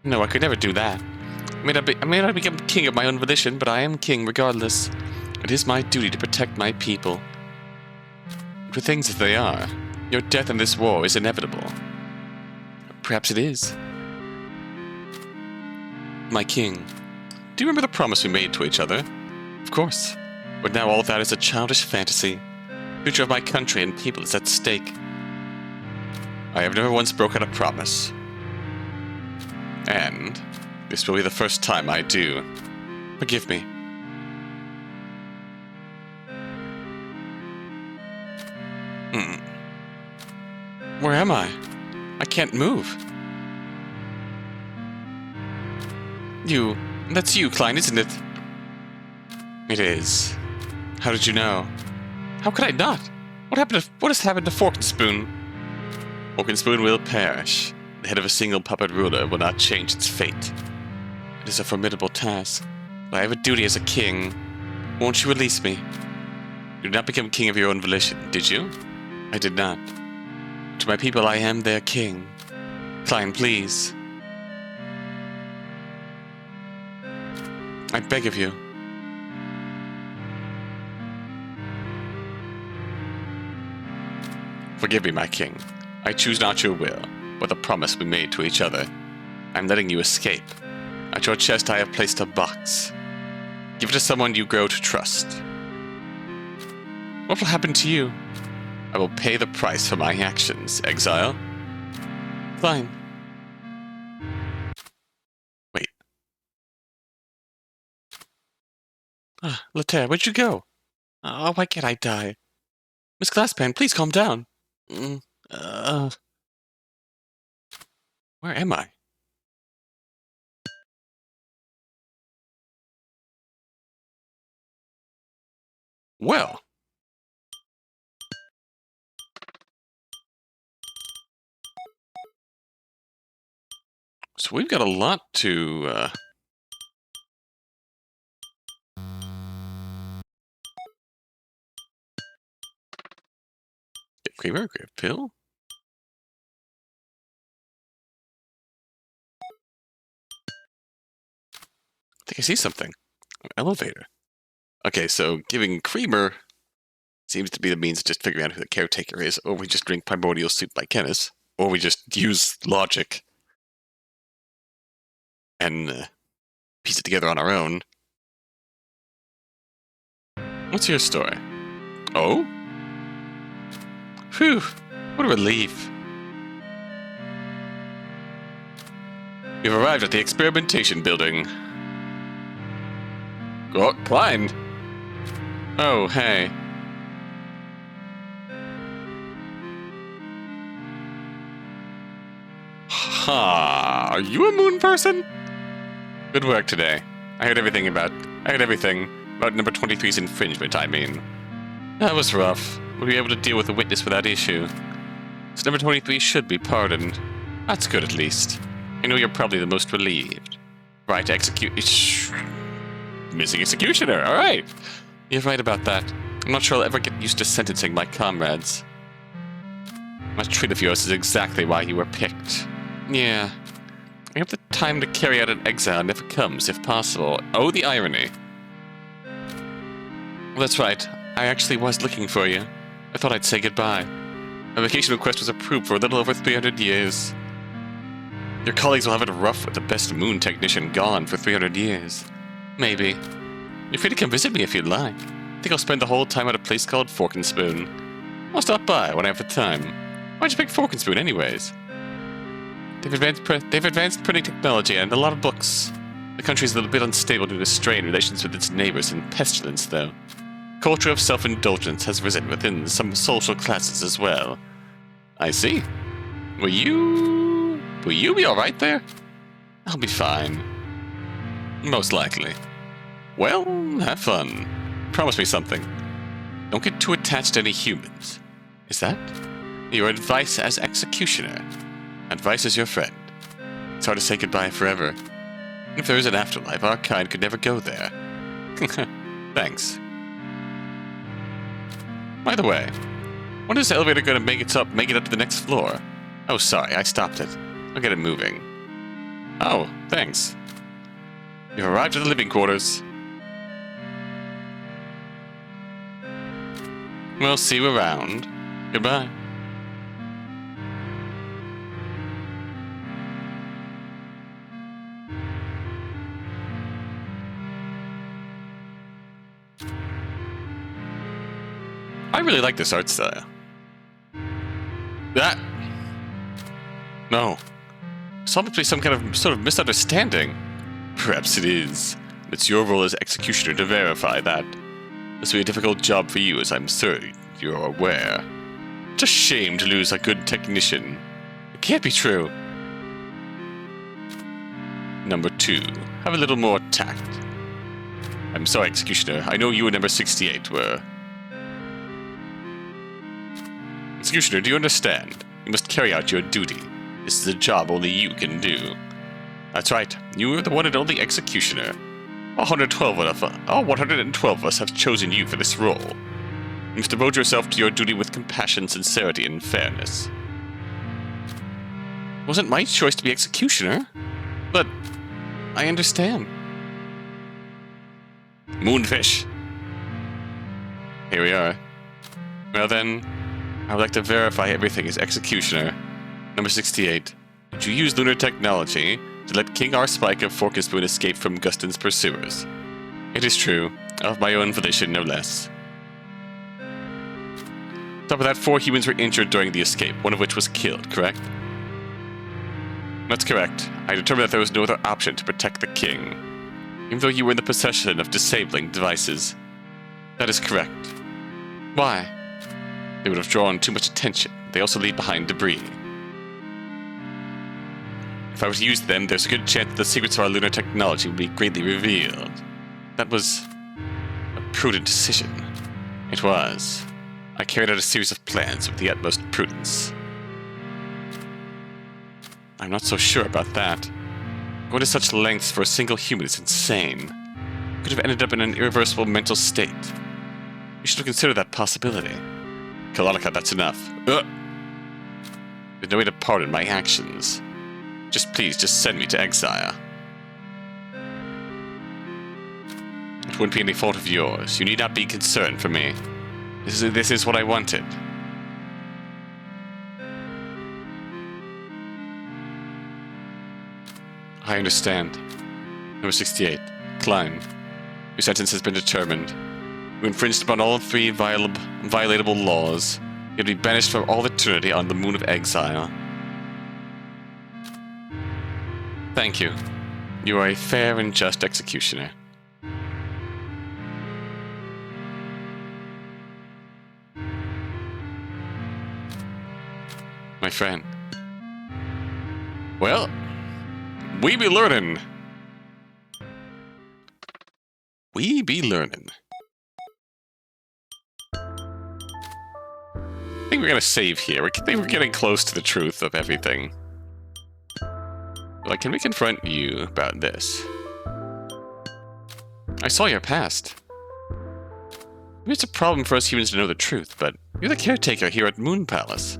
No, I could never do that. I may not become king of my own volition, but I am king regardless. It is my duty to protect my people. For things as they are, your death in this war is inevitable. Perhaps it is. My king, do you remember the promise we made to each other? Of course. But now all of that is a childish fantasy. The future of my country and people is at stake. I have never once broken a promise. And this will be the first time I do. Forgive me. Where am I? I can't move. That's you, Klein, isn't it? It is. How did you know? How could I not? What has happened to Fork and Spoon? Fork and Spoon will perish. The head of a single puppet ruler will not change its fate. It is a formidable task, but I have a duty as a king. Won't you release me? You did not become king of your own volition, did you? I did not. To my people, I am their king. Klein, please. I beg of you. Forgive me, my king. I choose not your will, but the promise we made to each other. I'm letting you escape. At your chest I have placed a box. Give it to someone you grow to trust. What will happen to you? I will pay the price for my actions, exile. Fine. Wait. Laterre, where'd you go? Oh, why can't I die? Miss Glasspan, please calm down. Where am I? Well. So we've got a lot to, get creamer, grab pill. I think I see something. An elevator. Okay, so giving creamer seems to be the means of just figuring out who the caretaker is, or we just drink primordial soup like Kenneth, or we just use logic and piece it together on our own. What's your story? Oh? Phew, what a relief. We've arrived at the experimentation building. Go, Klein! Oh, hey. Ha! Are you a moon person? Good work today. I heard everything about number 23's infringement, I mean. That was rough. We'll be able to deal with the witness without issue. So number 23 should be pardoned. That's good, at least. I know you're probably the most relieved. Right, missing executioner, alright. You're right about that. I'm not sure I'll ever get used to sentencing my comrades. That trait of yours is exactly why you were picked. Yeah. I hope the time to carry out an exile never comes, if possible. Oh, the irony. Well, that's right. I actually was looking for you. I thought I'd say goodbye. My vacation request was approved for a little over 300 years. Your colleagues will have it rough with the best moon technician gone for 300 years. Maybe. You're free to come visit me if you'd like. I think I'll spend the whole time at a place called Fork and Spoon. I'll stop by when I have the time. Why'd you pick Fork and Spoon anyways? They've advanced printing technology and a lot of books. The country's a little bit unstable due to strained relations with its neighbors and pestilence, though. Culture of self-indulgence has risen within some social classes as well. I see. Will you be alright there? I'll be fine. Most likely. Well, have fun. Promise me something. Don't get too attached to any humans. Is that? Your advice as executioner. Advice as your friend. It's hard to say goodbye forever. If there is an afterlife, our kind could never go there. Thanks. By the way, when is the elevator going to make it up to the next floor? Oh, sorry, I stopped it. I'll get it moving. Oh, thanks. You've arrived at the living quarters. We'll see you around. Goodbye. I really like this art style. That... No. This must be some kind of sort of misunderstanding. Perhaps it is. It's your role as executioner to verify that. This will be a difficult job for you, as I'm certain you're aware. It's a shame to lose a good technician. It can't be true. Number 2. Have a little more tact. I'm sorry, Executioner. I know you and number 68 were... Executioner, do you understand? You must carry out your duty. This is a job only you can do. That's right. You are the one and only Executioner. All 112 of us have chosen you for this role. You must devote yourself to your duty with compassion, sincerity, and fairness. It wasn't my choice to be Executioner, but I understand. Moonfish. Here we are. Well then, I would like to verify everything as Executioner. Number 68. Did you use lunar technology to let King Arspike of Fork and Spoon escape from Guston's pursuers? It is true. Of my own volition, no less. On top of that, 4 humans were injured during the escape, one of which was killed, correct? That's correct. I determined that there was no other option to protect the king, even though you were in the possession of disabling devices. That is correct. Why? They would have drawn too much attention. They also leave behind debris. If I were to use them, there's a good chance that the secrets of our lunar technology would be greatly revealed. That was a prudent decision. It was. I carried out a series of plans with the utmost prudence. I'm not so sure about that. Going to such lengths for a single human is insane. Could have ended up in an irreversible mental state. You should have considered that possibility. Kalonica, that's enough. Ugh. There's no way to pardon my actions. Please, just send me to exile. It wouldn't be any fault of yours. You need not be concerned for me. This is what I wanted. I understand. Number 68. Climb. Your sentence has been determined. You infringed upon all 3 violatable laws. You'll be banished for all eternity on the moon of exile. Thank you. You are a fair and just executioner. my friend. Well, we be learning. We be learning. I think we're gonna save here. I think we're getting close to the truth of everything. Like, can we confront you about this? I saw your past. Maybe it's a problem for us humans to know the truth, but you're the caretaker here at Moon Palace.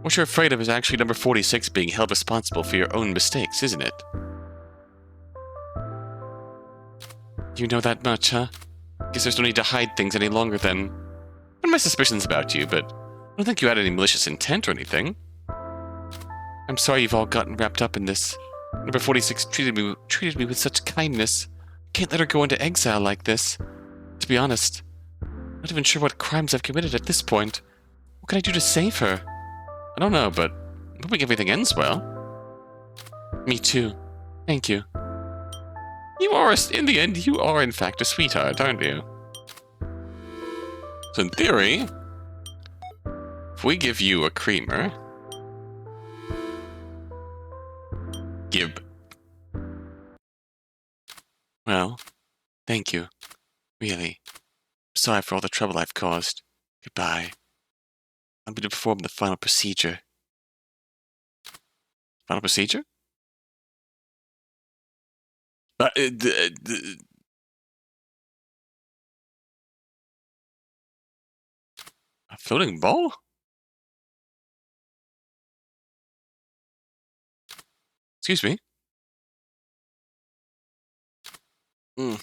What you're afraid of is actually number 46 being held responsible for your own mistakes, isn't it? You know that much, huh? Guess there's no need to hide things any longer then. I have my suspicions about you, but I don't think you had any malicious intent or anything. I'm sorry you've all gotten wrapped up in this. Number 46 treated me with such kindness. Can't let her go into exile like this. To be honest, I'm not even sure what crimes I've committed at this point. What can I do to save her? I don't know, but I'm hoping everything ends well. Me too. Thank you. You are, in the end, you are in fact a sweetheart, aren't you? So in theory, if we give you a creamer... Gib. Well, thank you. Really. Sorry for all the trouble I've caused. Goodbye. I'm going to perform the final procedure. Final procedure? A floating ball? Excuse me? Are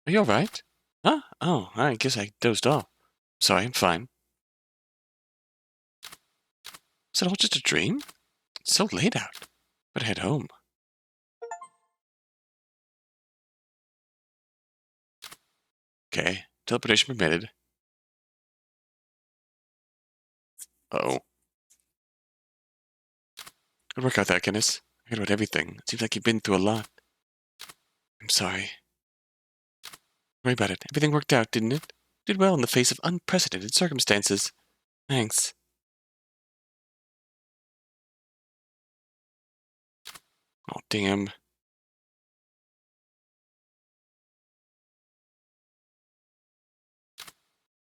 you alright? Huh? Oh, I guess I dozed off. Sorry, I'm fine. Was it all just a dream? It's so late out. Better head home. Okay, teleportation permitted. Uh-oh. Good work out there, Guinness. I heard about everything. It seems like you've been through a lot. I'm sorry. Worry about it. Everything worked out, didn't it? Did well in the face of unprecedented circumstances. Thanks. Oh, damn.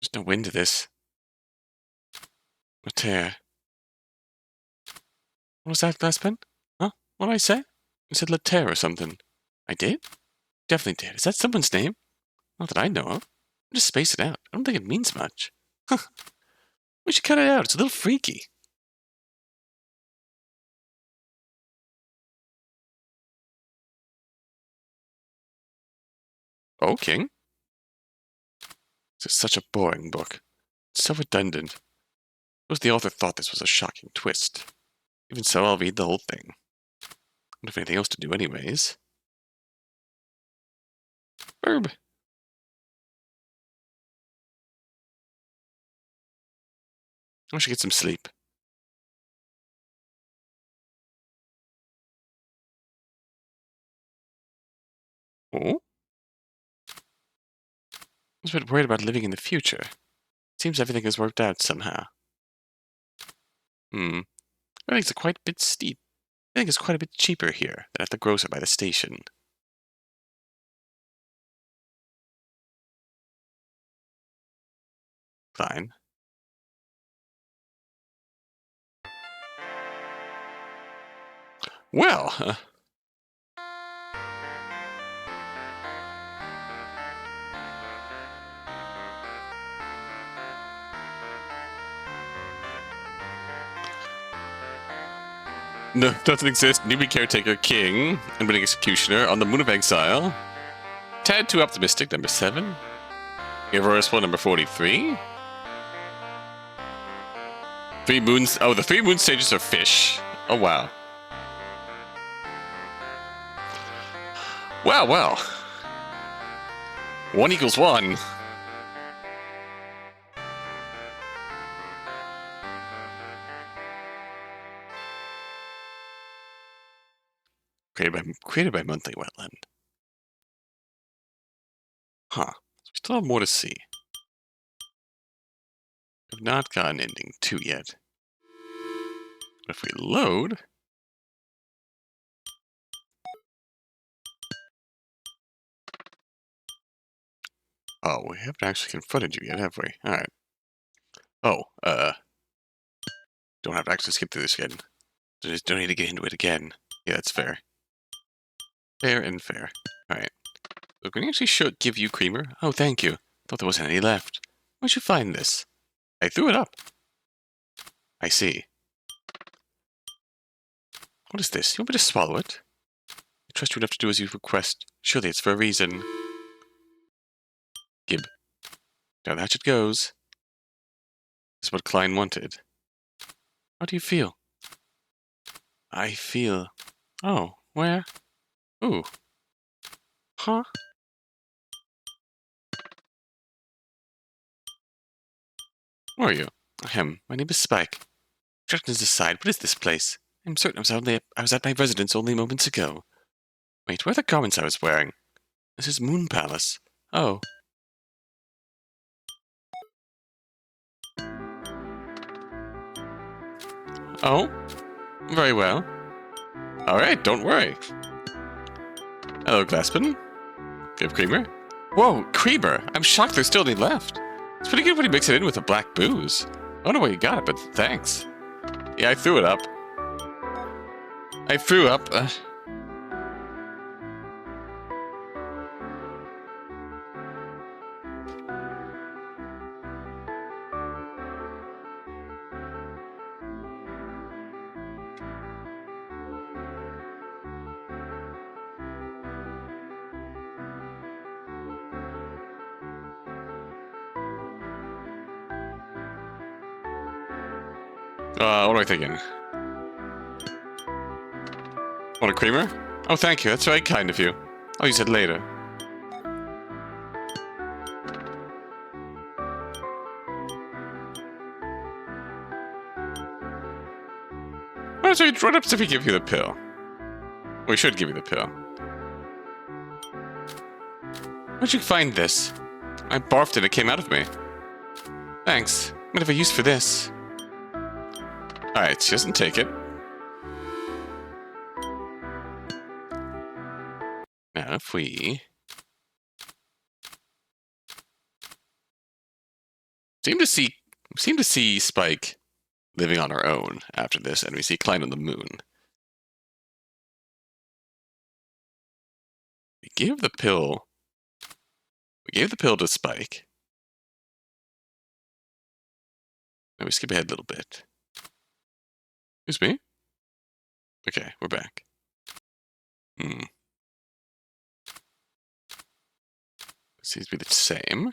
There's no wind to this. A tear. What was that last pen? Huh? What did I say? I said Laterre or something. I did? Definitely did. Is that someone's name? Not that I know of. Just space it out. I don't think it means much. Huh. We should cut it out. It's a little freaky. Oh, King? This is such a boring book. It's so redundant. Suppose the author thought this was a shocking twist. Even so, I'll read the whole thing. I don't have anything else to do anyways. Verb. I should get some sleep. Oh? I was a bit worried about living in the future. Seems everything has worked out somehow. Everything's quite a bit steep. I think it's quite a bit cheaper here than at the grocer by the station. Fine. Well, no, doesn't exist. Newbie caretaker king and winning executioner on the moon of exile. Tad too optimistic, number 7. Irreversible, number 43. 3 moons. Oh, the 3 moon stages are fish. Oh, wow. Wow, well. 1 equals 1. Created by Monthly Wetland. Huh. So we still have more to see. I've not gotten ending 2 yet. But if we load... Oh, we haven't actually confronted you yet, have we? Alright. Oh, don't have to actually skip through this again. Just don't need to get into it again. Yeah, that's fair. Fair and fair. Alright. So can I actually give you creamer? Oh, thank you. Thought there wasn't any left. Where'd you find this? I threw it up. I see. What is this? You want me to swallow it? I trust you enough to do as you request. Surely it's for a reason. Gib. Down the hatchet goes. This is what Klein wanted. How do you feel? I feel... Oh, where? Ooh. Huh? Who are you? Ahem, my name is Spike. Directions aside, what is this place? I'm certain I was at my residence only moments ago. Wait, where are the garments I was wearing? This is Moon Palace. Oh. Oh? Very well. Alright, don't worry. Hello, Glaspin. Do you have creamer? Whoa, creamer! I'm shocked there's still any left. It's pretty good when you mix it in with a black booze. I don't know where you got it, but thanks. Yeah, I threw it up. I threw up. What am I thinking? Want a creamer? Oh, thank you. That's very kind of you. I'll use it later. Why don't we run up if we give you the pill? We should give you the pill. Where'd you find this? I barfed and it came out of me. Thanks. Might have a use for this. Alright, she doesn't take it. Now if we... seem to see Spike living on her own after this, and we see Klein on the moon. We gave the pill to Spike. Now we skip ahead a little bit. Excuse me? Okay, we're back. Seems to be the same.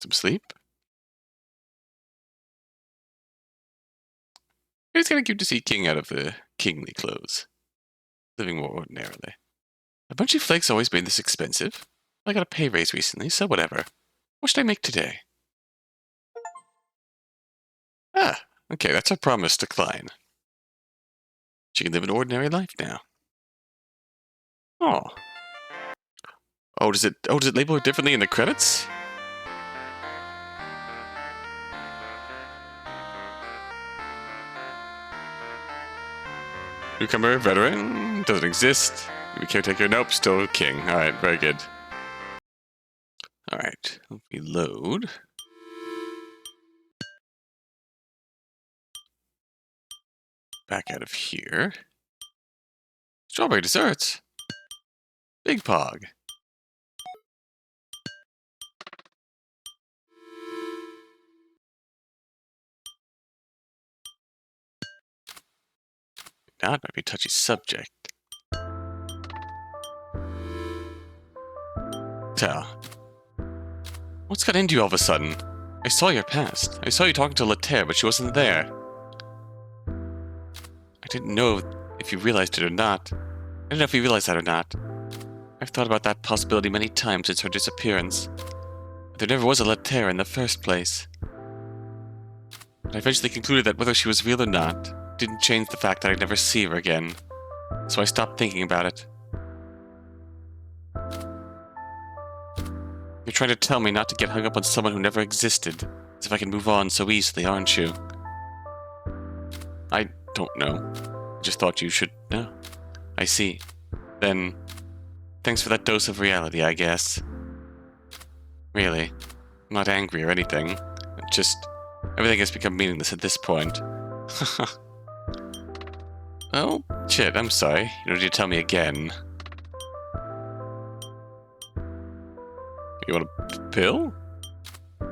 Some sleep. It's kind of cute to see King out of the kingly clothes. Living more ordinarily. Have Bunchy Flakes always been this expensive? I got a pay raise recently, so whatever. What should I make today? Ah, okay, that's our promise to Klein. She can live an ordinary life now. Oh. Does it label her differently in the credits? Newcomer, veteran, doesn't exist. Maybe caretaker, nope, still king. Alright, very good. Alright, we load. Back out of here. Strawberry desserts. Big Pog. That might be a touchy subject. Tell. What's got into you all of a sudden? I saw your past. I saw you talking to Laterre, but she wasn't there. I didn't know if you realized it or not. I don't know if you realized that or not. I've thought about that possibility many times since her disappearance. But there never was a Laterre in the first place. But I eventually concluded that whether she was real or not didn't change the fact that I'd never see her again. So I stopped thinking about it. You're trying to tell me not to get hung up on someone who never existed, as if I can move on so easily, aren't you? I don't know. I just thought you should know. I see. Then, thanks for that dose of reality, I guess. Really, I'm not angry or anything. Just, everything has become meaningless at this point. Oh, shit, I'm sorry. You don't need to tell me again. You want a pill?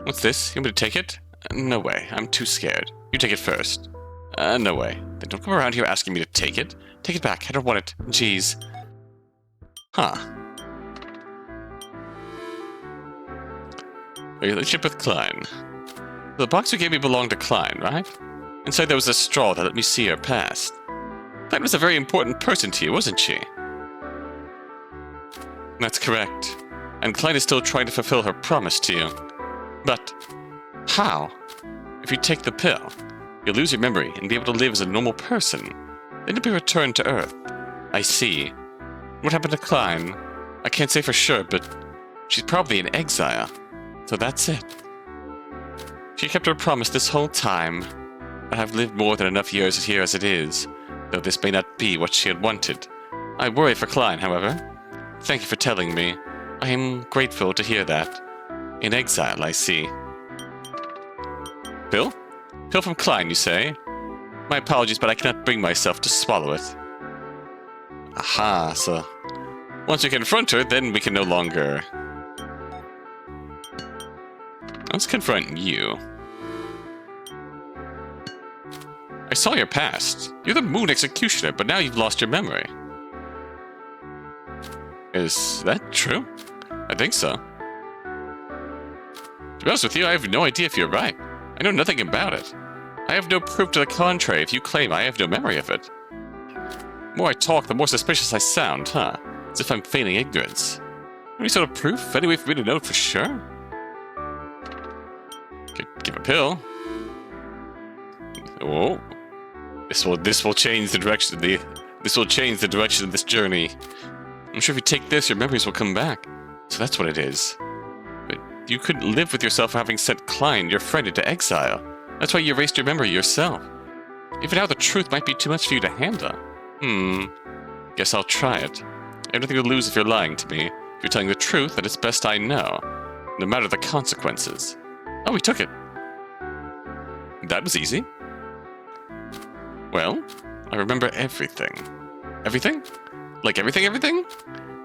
What's this? You want me to take it? No way. I'm too scared. You take it first. No way. Then don't come around here asking me to take it. Take it back. I don't want it. Jeez. Huh. Relationship with Klein. The box you gave me belonged to Klein, right? Inside there was a straw that let me see her past. Klein was a very important person to you, wasn't she? That's correct. And Klein is still trying to fulfill her promise to you. But how? If you take the pill, you'll lose your memory and be able to live as a normal person. Then you'll be returned to Earth. I see. What happened to Klein? I can't say for sure, but she's probably in exile. So that's it. She kept her promise this whole time. I have lived more than enough years here as it is, though this may not be what she had wanted. I worry for Klein, however. Thank you for telling me. I am grateful to hear that. In exile, I see. Pill? Pill from Klein, you say? My apologies, but I cannot bring myself to swallow it. Aha, so once we confront her, then we can no longer... Let's confront you. I saw your past. You're the Moon Executioner, but now you've lost your memory. Is that true? I think so. To be honest with you, I have no idea if you're right. I know nothing about it. I have no proof to the contrary if you claim I have no memory of it. The more I talk, the more suspicious I sound, huh? As if I'm feigning ignorance. Any sort of proof? Any way for me to know for sure? Could give a pill. Oh. This will change the direction of this journey. I'm sure if you take this, your memories will come back. So that's what it is. But you couldn't live with yourself for having sent Klein, your friend, into exile. That's why you erased your memory yourself. Even now, the truth might be too much for you to handle. Guess I'll try it. I have nothing to lose if you're lying to me. If you're telling the truth, then it's best I know. No matter the consequences. Oh, we took it. That was easy. Well, I remember everything. Everything? Like everything?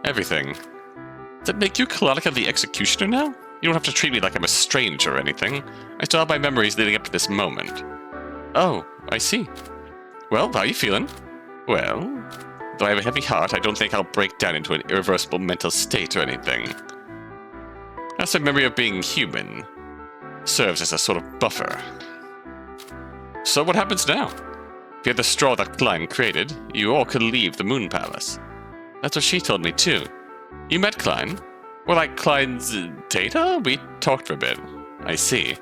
Everything. Does that make you Kalodika the Executioner now? You don't have to treat me like I'm a stranger or anything. I still have my memories leading up to this moment. Oh, I see. Well, how are you feeling? Well, though I have a heavy heart, I don't think I'll break down into an irreversible mental state or anything. That's a memory of being human. Serves as a sort of buffer. So what happens now? If you had the straw that Klein created, you all could leave the Moon Palace. That's what she told me too. You met Klein? Or like Klein's data? We talked for a bit. I see.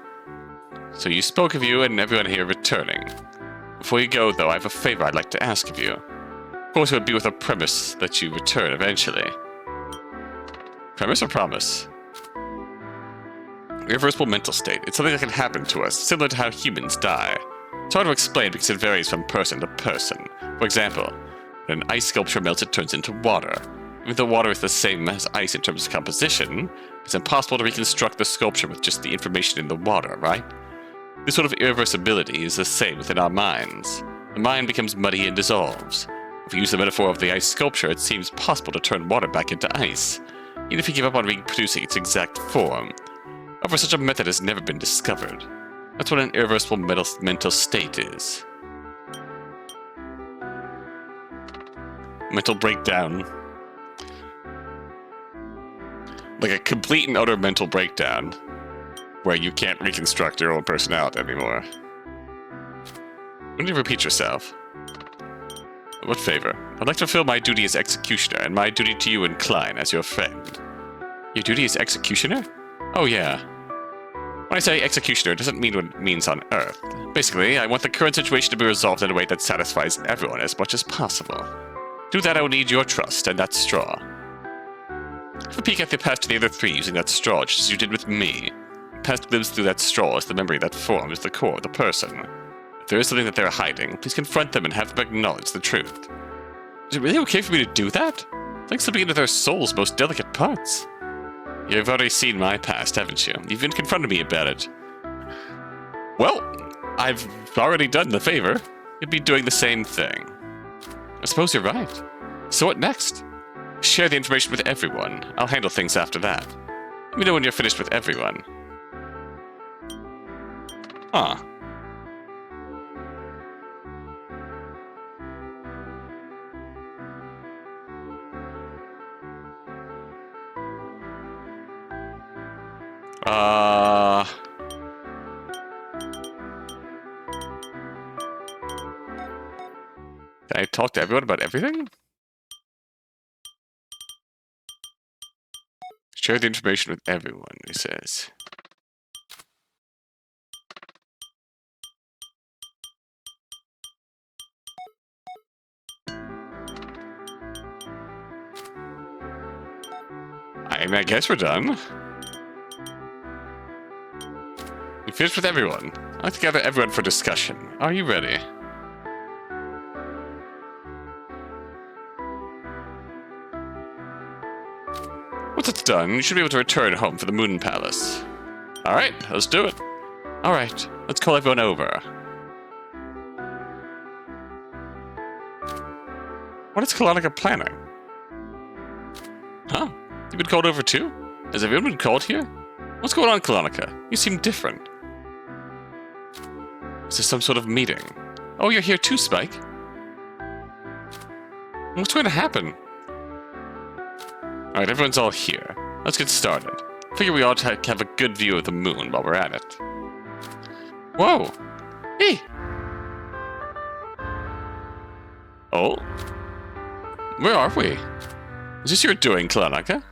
So you spoke of you and everyone here returning. Before you go, though, I have a favor I'd like to ask of you. Of course, it would be with a premise that you return eventually. Premise or promise? Irreversible mental state. It's something that can happen to us, similar to how humans die. It's hard to explain because it varies from person to person. For example, when an ice sculpture melts, it turns into water. Even though water is the same as ice in terms of composition, it's impossible to reconstruct the sculpture with just the information in the water, right? This sort of irreversibility is the same within our minds. The mind becomes muddy and dissolves. If we use the metaphor of the ice sculpture, it seems possible to turn water back into ice, even if you give up on reproducing its exact form. However, such a method has never been discovered. That's what an irreversible mental state is. Mental breakdown. Like a complete and utter mental breakdown, where you can't reconstruct your own personality anymore. When you repeat yourself. What favor? I'd like to fulfill my duty as executioner, and my duty to you and Klein as your friend. Your duty as executioner? Oh yeah. When I say executioner, it doesn't mean what it means on Earth. Basically, I want the current situation to be resolved in a way that satisfies everyone as much as possible. To do that, I will need your trust and that straw. Have a peek at the past of the other three using that straw, just as you did with me. The past lives through that straw as the memory that forms the core of the person. If there is something that they're hiding, please confront them and have them acknowledge the truth. Is it really okay for me to do that? It's like slipping into their soul's most delicate parts. You've already seen my past, haven't you? You've even confronted me about it. Well, I've already done the favor. You'd be doing the same thing. I suppose you're right. So what next? Share the information with everyone. I'll handle things after that. Let me know when you're finished with everyone. Huh. Can I talk to everyone about everything? Share the information with everyone, he says. I guess we're done. We finished with everyone. I'd like to gather everyone for discussion. Are you ready? Once it's done, you should be able to return home for the Moon Palace. Alright, let's do it. Alright, let's call everyone over. What is Colonica planning? Huh? You've been called over too? Has everyone been called here? What's going on, Colonica? You seem different. Is this some sort of meeting? Oh, you're here too, Spike? What's going to happen? Alright, everyone's all here. Let's get started. Figure we ought to have a good view of the moon while we're at it. Whoa! Hey! Oh? Where are we? Is this your doing, Colonica?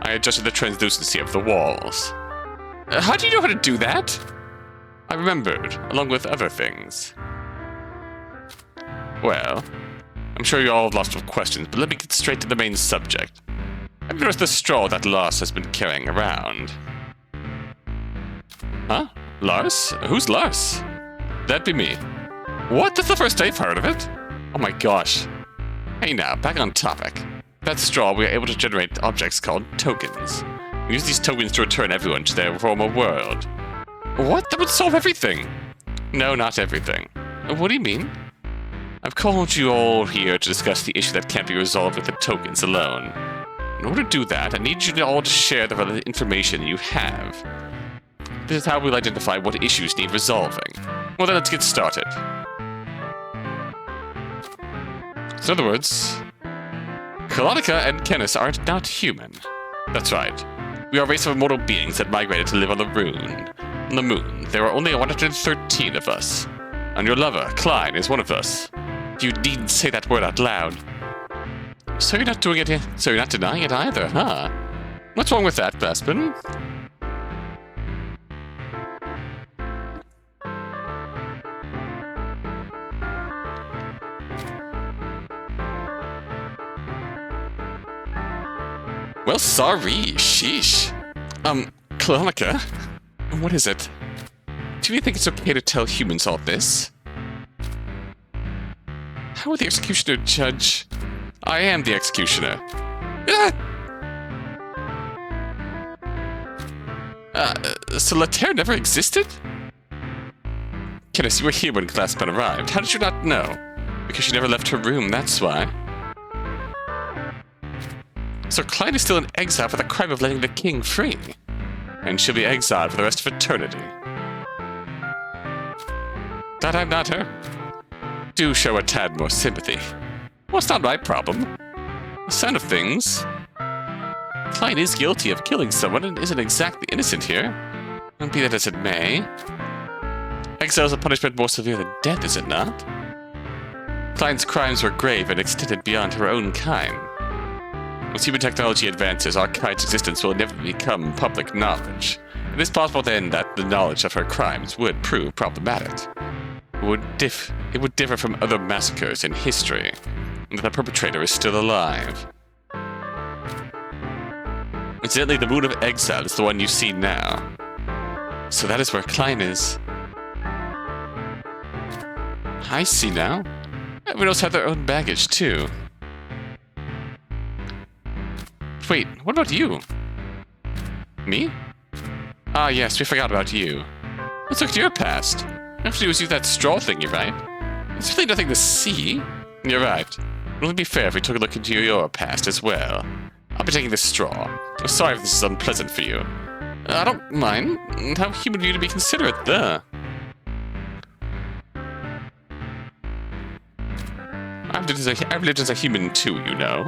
I adjusted the translucency of the walls. How do you know how to do that? I remembered, along with other things. Well, I'm sure you all have lots of questions, but let me get straight to the main subject. Have you noticed the straw that Lars has been carrying around? Huh? Lars? Who's Lars? That'd be me. What? That's the first I've heard of it? Oh my gosh. Hey now, back on topic. That straw, we are able to generate objects called tokens. We use these tokens to return everyone to their former world. What? That would solve everything. No, not everything. What do you mean? I've called you all here to discuss the issue that can't be resolved with the tokens alone. In order to do that, I need you all to share the relevant information you have. This is how we'll identify what issues need resolving. Well then, let's get started. So in other words, Colonica and Kenneth are not human. That's right. We are a race of immortal beings that migrated to live on the moon. On the moon, there are only 113 of us. And your lover, Klein, is one of us. You needn't say that word out loud. So you're not doing it, so you're not denying it either, huh? What's wrong with that, Bespin? Well, sorry, sheesh. Colonica? What is it? Do you think it's okay to tell humans all this? How would the executioner judge? I am the executioner. So Laterre never existed? Kenneth, you were here when Glassman arrived. How did you not know? Because she never left her room, that's why. So Klein is still in exile for the crime of letting the king free. And she'll be exiled for the rest of eternity. That I'm not her. Do show a tad more sympathy. Well, it's not my problem. The sound of things. Klein is guilty of killing someone and isn't exactly innocent here. And be that as it may. Exile is a punishment more severe than death, is it not? Klein's crimes were grave and extended beyond her own kind. As human technology advances, our kind's existence will inevitably become public knowledge. It is possible then that the knowledge of her crimes would prove problematic. It would differ from other massacres in history, and that the perpetrator is still alive. Incidentally, the moon of exile is the one you see now. So that is where Klein is. I see now. Everyone else have their own baggage, too. Wait, what about you? Me? Ah, yes, we forgot about you. Let's look at your past. All you have to do is use that straw thingy, right? There's really nothing to see. You're right. It would be fair if we took a look into your past as well. I'll be taking this straw. I'm sorry if this is unpleasant for you. I don't mind. How human of you to be considerate, though. I've lived as a human too, you know.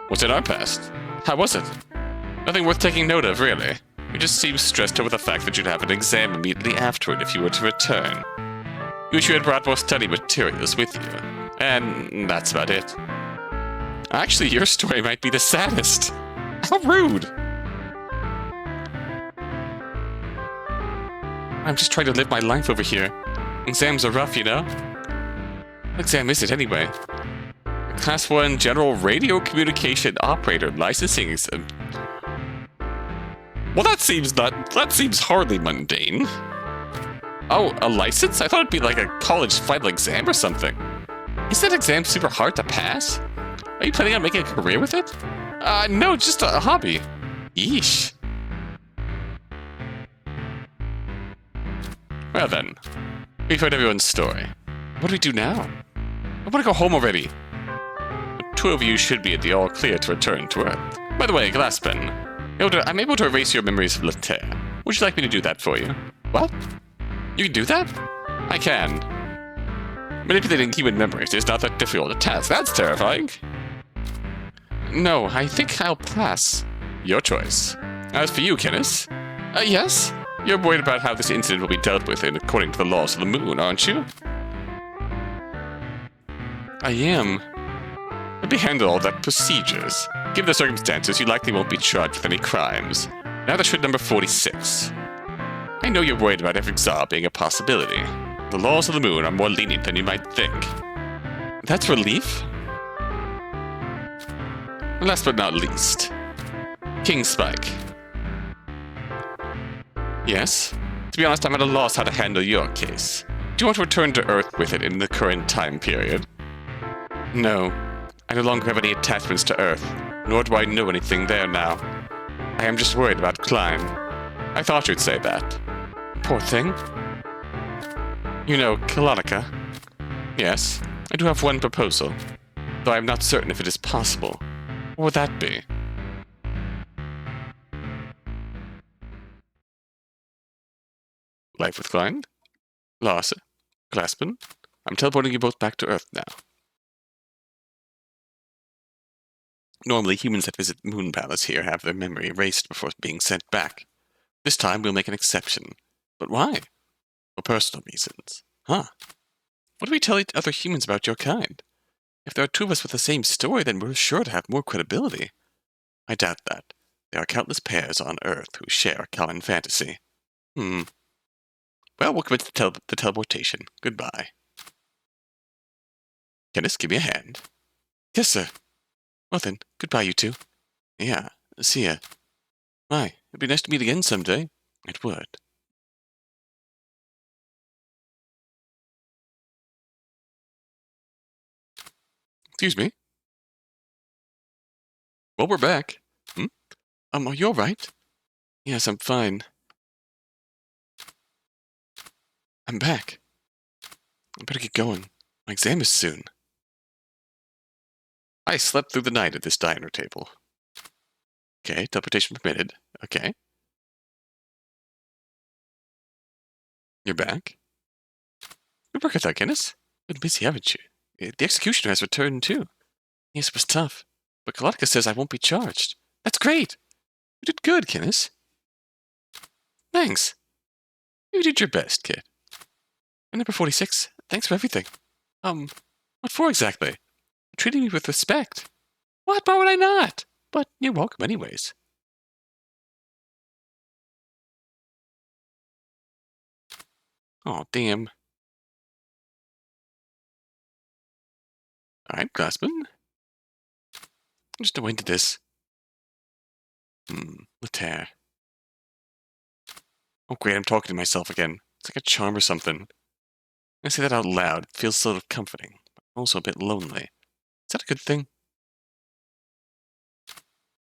What's in our past? How was it? Nothing worth taking note of, really. You just seem stressed over the fact that you'd have an exam immediately afterward if you were to return. You wish you had brought more study materials with you. And that's about it. Actually, your story might be the saddest. How rude! I'm just trying to live my life over here. Exams are rough, you know? What exam is it, anyway? Class 1 General Radio Communication Operator Licensing Exam. Well, that seems hardly mundane. Oh, a license? I thought it'd be like a college final exam or something. Is that exam super hard to pass? Are you planning on making a career with it? No, just a hobby. Yeesh. Well then, we've heard everyone's story. What do we do now? I want to go home already. The two of you should be at the all clear to return to Earth. By the way, Glasspen, I'm able to erase your memories of Laterre. Would you like me to do that for you? What? You can do that? I can. Manipulating human memories is not that difficult a task. That's terrifying. No, I think I'll pass. Your choice. As for you, Kenneth? Yes? You're worried about how this incident will be dealt with according to the laws of the moon, aren't you? I am. Let me handle all that procedures. Given the circumstances, you likely won't be charged with any crimes. Now to shred number 46. I know you're worried about every Tsar being a possibility. The laws of the moon are more lenient than you might think. That's relief? Last but not least, King Spike. Yes? To be honest, I'm at a loss how to handle your case. Do you want to return to Earth with it in the current time period? No. I no longer have any attachments to Earth, nor do I know anything there now. I am just worried about Klein. I thought you'd say that. Poor thing. You know, Kalonica. Yes, I do have one proposal, though I am not certain if it is possible. What would that be? Life with Klein? Lars? Glassman? I'm teleporting you both back to Earth now. Normally, humans that visit Moon Palace here have their memory erased before being sent back. This time, we'll make an exception. But why? For personal reasons. Huh. What do we tell other humans about your kind? If there are two of us with the same story, then we're sure to have more credibility. I doubt that. There are countless pairs on Earth who share a common fantasy. Well, we'll commit to the teleportation. Goodbye. Kenneth, give me a hand. Yes, sir. Well then, goodbye, you two. Yeah, see ya. Why, it'd be nice to meet again someday. It would. Excuse me? Well, we're back. Are you alright? Yes, I'm fine. I'm back. I better get going. My exam is soon. I slept through the night at this diner table. Okay, teleportation permitted. Okay. You're back? Good work at that, Kenneth. Been busy, haven't you? The executioner has returned, too. Yes, it was tough. But Kalotka says I won't be charged. That's great! You did good, Kenneth. Thanks. You did your best, kid. And number 46, thanks for everything. What for exactly? You're treating me with respect. What? Why would I not? But you're welcome anyways. Oh, damn. Alright, Glassman. I'm just no into this. Later. Oh, great, I'm talking to myself again. It's like a charm or something. When I say that out loud, it feels sort of comforting, but also a bit lonely. Is that a good thing?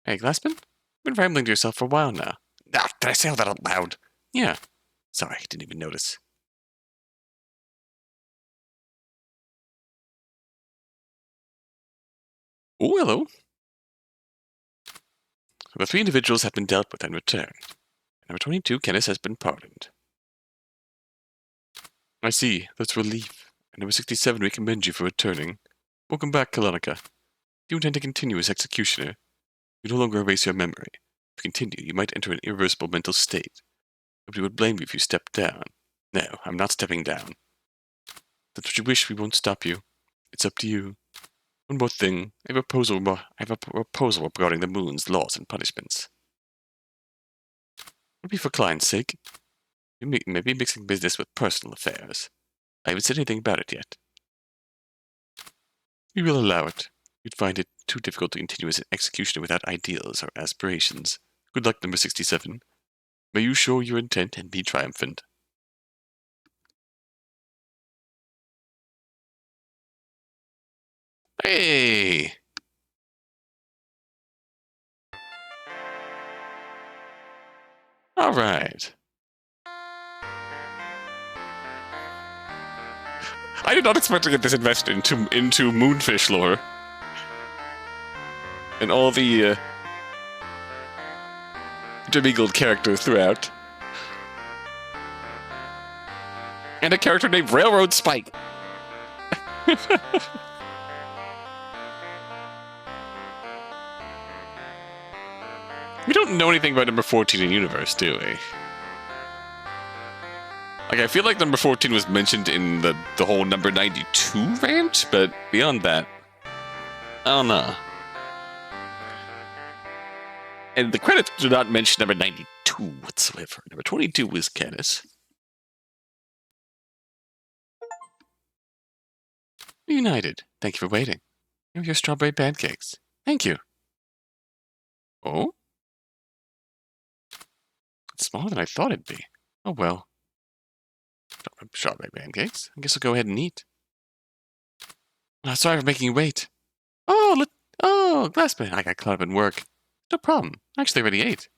Hey, Glassman? You've been rambling to yourself for a while now. Ah, did I say all that out loud? Yeah. Sorry, I didn't even notice. Oh, hello. The 3 individuals have been dealt with and returned. Number 22, Kenneth, has been pardoned. I see. That's relief. And number 67, we commend you for returning. Welcome back, Kalonika. Do you intend to continue as executioner? You no longer erase your memory. If you continue, you might enter an irreversible mental state. Nobody would blame you if you stepped down. No, I'm not stepping down. If that's what you wish, we won't stop you. It's up to you. One more thing. I have a proposal regarding the moon's laws and punishments. It would be for client's sake. You may be mixing business with personal affairs. I haven't said anything about it yet. We will allow it. You'd find it too difficult to continue as an executioner without ideals or aspirations. Good luck, number 67. May you show your intent and be triumphant. Hey! Alright. I did not expect to get this invested into Moonfish lore. And all the intermingled characters throughout. And a character named Railroad Spike. We don't know anything about number 14 in universe, do we? Like, I feel like number 14 was mentioned in the whole number 92 rant, but beyond that, I don't know. And the credits do not mention number 92 whatsoever. Number 22 was Canis. United. Thank you for waiting. Here are your strawberry pancakes. Thank you. Oh? It's smaller than I thought it'd be. Oh well. Strawberry pancakes. I guess I'll go ahead and eat. Oh, sorry for making you wait. Oh, Glassman. I got caught up in work. No problem. I actually already ate.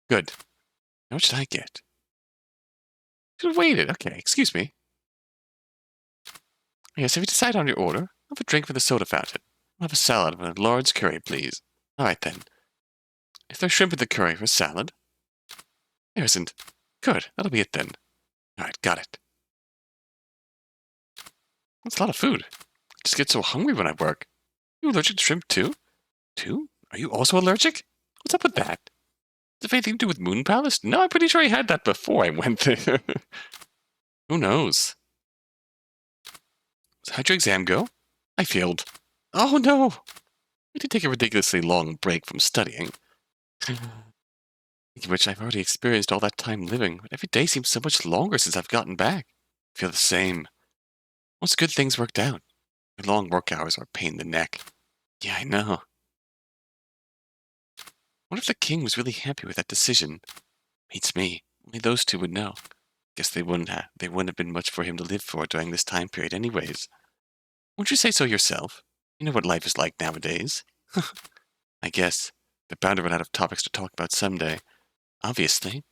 Good. Now what should I get? Should have waited. Okay, excuse me. Yes, have you decided on your order? I'll have a drink from the soda fountain. I'll have a salad with a large curry, please. All right, then. Is there shrimp in the curry for salad? There isn't. Good. That'll be it, then. All right, got it. That's a lot of food. I just get so hungry when I work. You allergic to shrimp, too? Too? Are you also allergic? What's up with that? Does it have anything to do with Moon Palace? No, I'm pretty sure I had that before I went there. Who knows? So how'd your exam go? I failed. Oh, no. I did take a ridiculously long break from studying. Which I've already experienced all that time living, but every day seems so much longer since I've gotten back. I feel the same. Most good things worked out. My long work hours are a pain in the neck. Yeah, I know. What if the king was really happy with that decision? Beats me. Only those two would know. Guess they wouldn't have been much for him to live for during this time period anyways. Won't you say so yourself? You know what life is like nowadays. I guess. They're bound to run out of topics to talk about someday. Obviously.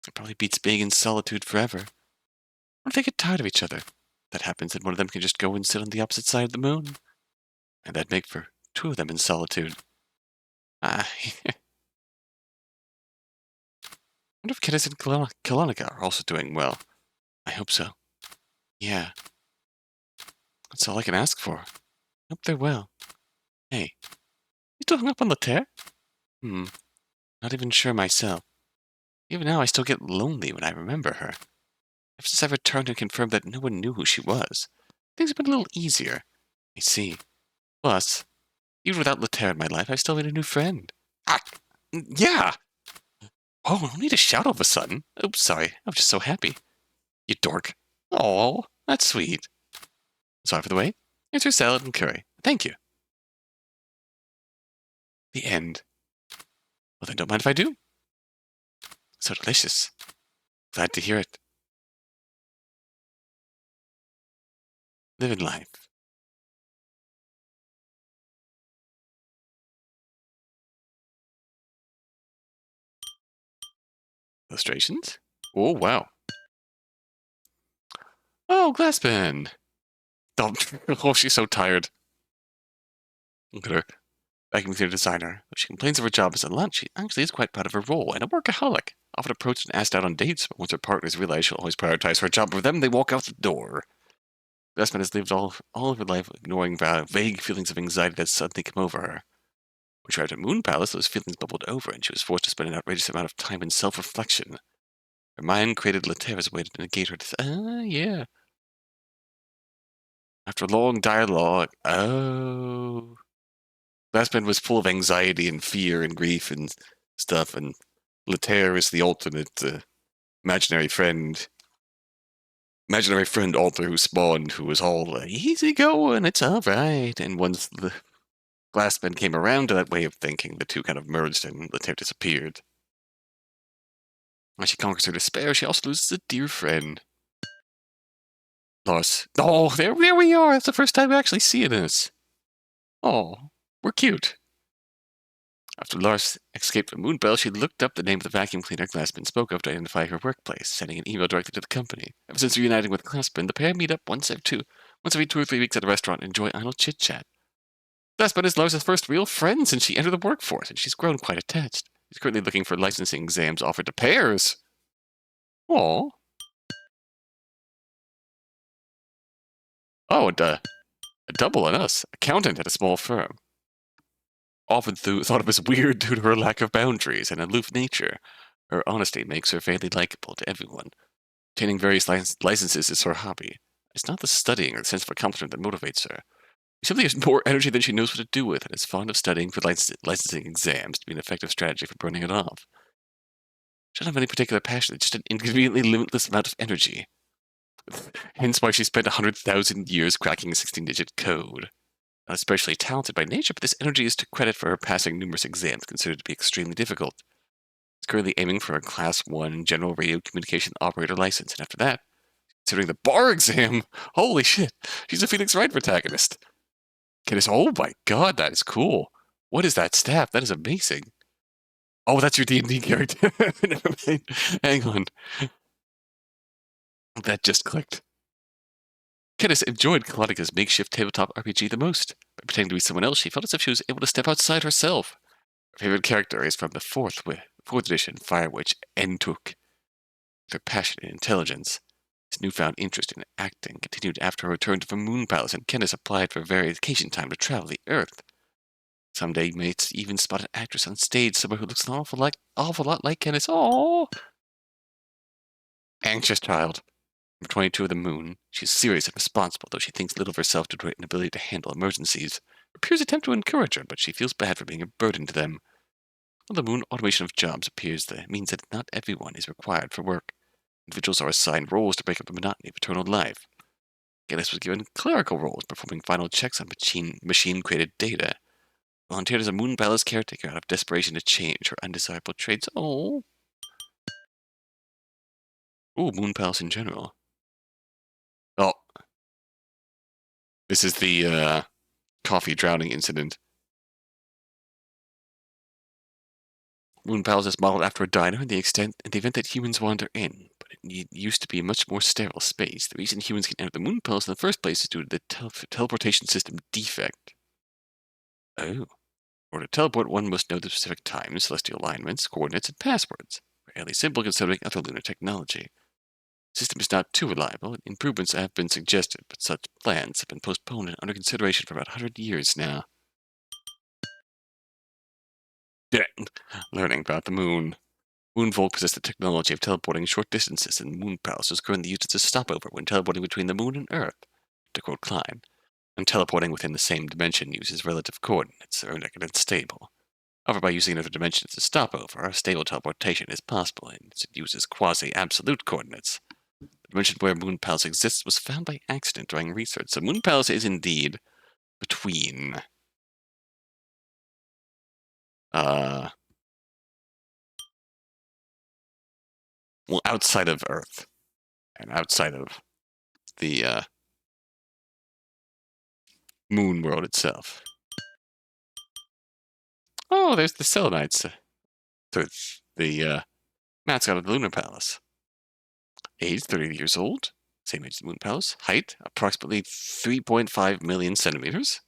It probably beats being in solitude forever. What if they get tired of each other? That happens, and one of them can just go and sit on the opposite side of the moon. And that'd make for 2 of them in solitude. Ah, I wonder if Kenneth and Kalonika are also doing well. I hope so. Yeah. That's all I can ask for. Hope they're well. Hey, you still hung up on Laterre? Not even sure myself. Even now I still get lonely when I remember her. Ever since I returned and confirmed that no one knew who she was, things have been a little easier. I see. Plus, even without Laterre in my life, I still made a new friend. Ah, yeah! Oh, no need to shout all of a sudden. Oops, sorry. I was just so happy. You dork. Oh, that's sweet. Sorry for the wait. Here's your salad and curry. Thank you. The end. Well, then don't mind if I do. So delicious. Glad to hear it. Living life. Illustrations? Oh, wow. Oh, Glassman. Oh, oh, she's so tired. Look at her. Vacuum cleaner designer. She complains of her job as a lunch. She actually is quite proud of her role and a workaholic. Often approached and asked out on dates, but once her partners realize she'll always prioritize her job over them, they walk out the door. Glassman has lived all of her life ignoring vague feelings of anxiety that suddenly come over her. When she arrived at Moon Palace, those feelings bubbled over, and she was forced to spend an outrageous amount of time in self-reflection. Her mind created Latev as a way to negate her. Yeah. After a long dialogue, Glassman was full of anxiety and fear and grief and stuff, and Later is the ultimate imaginary friend. Imaginary friend Alter who spawned, who was all easy going, it's all right. And once the Glassman came around to that way of thinking, the two kind of merged and Later disappeared. As she conquers her despair, she also loses a dear friend. Lars. Oh, there we are. That's the first time we actually see this. Oh, we're cute. After Lars escaped from Moonbell, she looked up the name of the vacuum cleaner Glassman spoke of to identify her workplace, sending an email directly to the company. Ever since reuniting with Glassman, the pair meet up once every 2 or 3 weeks at a restaurant and enjoy idle chit-chat. Glassman is Lars' first real friend since she entered the workforce, and she's grown quite attached. She's currently looking for licensing exams offered to pairs. Aww. Oh, and a double on us. Accountant at a small firm. Often thought of as weird due to her lack of boundaries and aloof nature. Her honesty makes her fairly likable to everyone. Obtaining various licenses is her hobby. It's not the studying or the sense of accomplishment that motivates her. She simply has more energy than she knows what to do with, and is fond of studying for licensing exams to be an effective strategy for burning it off. She doesn't have any particular passion, it's just an inconveniently limitless amount of energy. Hence why she spent 100,000 years cracking 16-digit code. Not especially talented by nature, but this energy is to credit for her passing numerous exams considered to be extremely difficult. She's currently aiming for a Class 1 General Radio Communication Operator license, and after that, considering the bar exam, holy shit, she's a Phoenix Wright protagonist. Oh my god, that is cool. What is that staff? That is amazing. Oh, that's your D&D character. Never mind. Hang on. That just clicked. Kenneth enjoyed Kalanica's makeshift tabletop RPG the most. By pretending to be someone else, she felt as if she was able to step outside herself. Her favorite character is from the 4th edition Fire Witch, Entuk. Her passion and intelligence. His newfound interest in acting continued after her return to the Moon Palace, and Kenneth applied for vacation time to travel the Earth. Someday mates even spot an actress on stage, someone who looks an awful lot like Kenneth. Aww! Anxious child. Number 22 of the Moon. She's serious and responsible, though she thinks little of herself due to her inability to handle emergencies. Her peers attempt to encourage her, but she feels bad for being a burden to them. While the Moon automation of jobs means that not everyone is required for work. Individuals are assigned roles to break up the monotony of eternal life. Gillis was given clerical roles, performing final checks on machine-created data. Volunteered as a Moon Palace caretaker out of desperation to change her undesirable traits. Oh. Ooh, Moon Palace in general. Oh. This is the, coffee drowning incident. Moon Palace is modeled after a diner in the event that humans wander in, but it used to be a much more sterile space. The reason humans can enter the Moon Palace in the first place is due to the teleportation system defect. Oh. Or to teleport, one must know the specific times, celestial alignments, coordinates, and passwords. Fairly simple considering other lunar technology. The system is not too reliable. Improvements have been suggested, but such plans have been postponed and under consideration for about 100 years now. Learning about the moon. Moonvolt possessed the technology of teleporting short distances, and Moon Palace is currently used as a stopover when teleporting between the moon and Earth. To quote Klein, and teleporting within the same dimension uses relative coordinates, are unstable. However, by using another dimension as a stopover, a stable teleportation is possible, and it uses quasi-absolute coordinates. The dimension where Moon Palace exists was found by accident during research, so Moon Palace is indeed between Well, outside of Earth and outside of the moon world itself. Oh, there's the Selenites. The mascot of the Lunar Palace. Age 30 years old. Same age as the Moon Palace. Height approximately 3.5 million centimeters.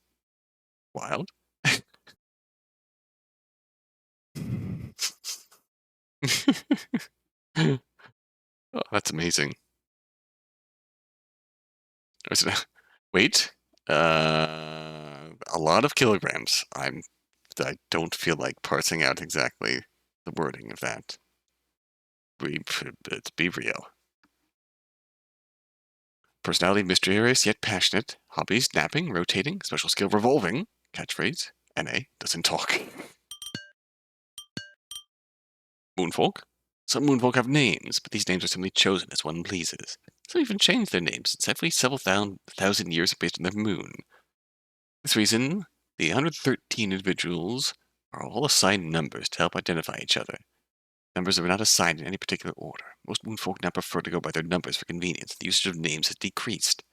Wild. Oh, that's amazing. Weight, a lot of kilograms. I don't feel like parsing out exactly the wording of that. Be real. Personality mysterious yet passionate. Hobbies napping, rotating. Special skill revolving. Catchphrase NA doesn't talk. Moonfolk. Some moonfolk have names, but these names are simply chosen as one pleases. Some even change their names every several thousand years based on their moon. For this reason, the 113 individuals are all assigned numbers to help identify each other. Numbers are not assigned in any particular order. Most moonfolk now prefer to go by their numbers for convenience. The usage of names has decreased.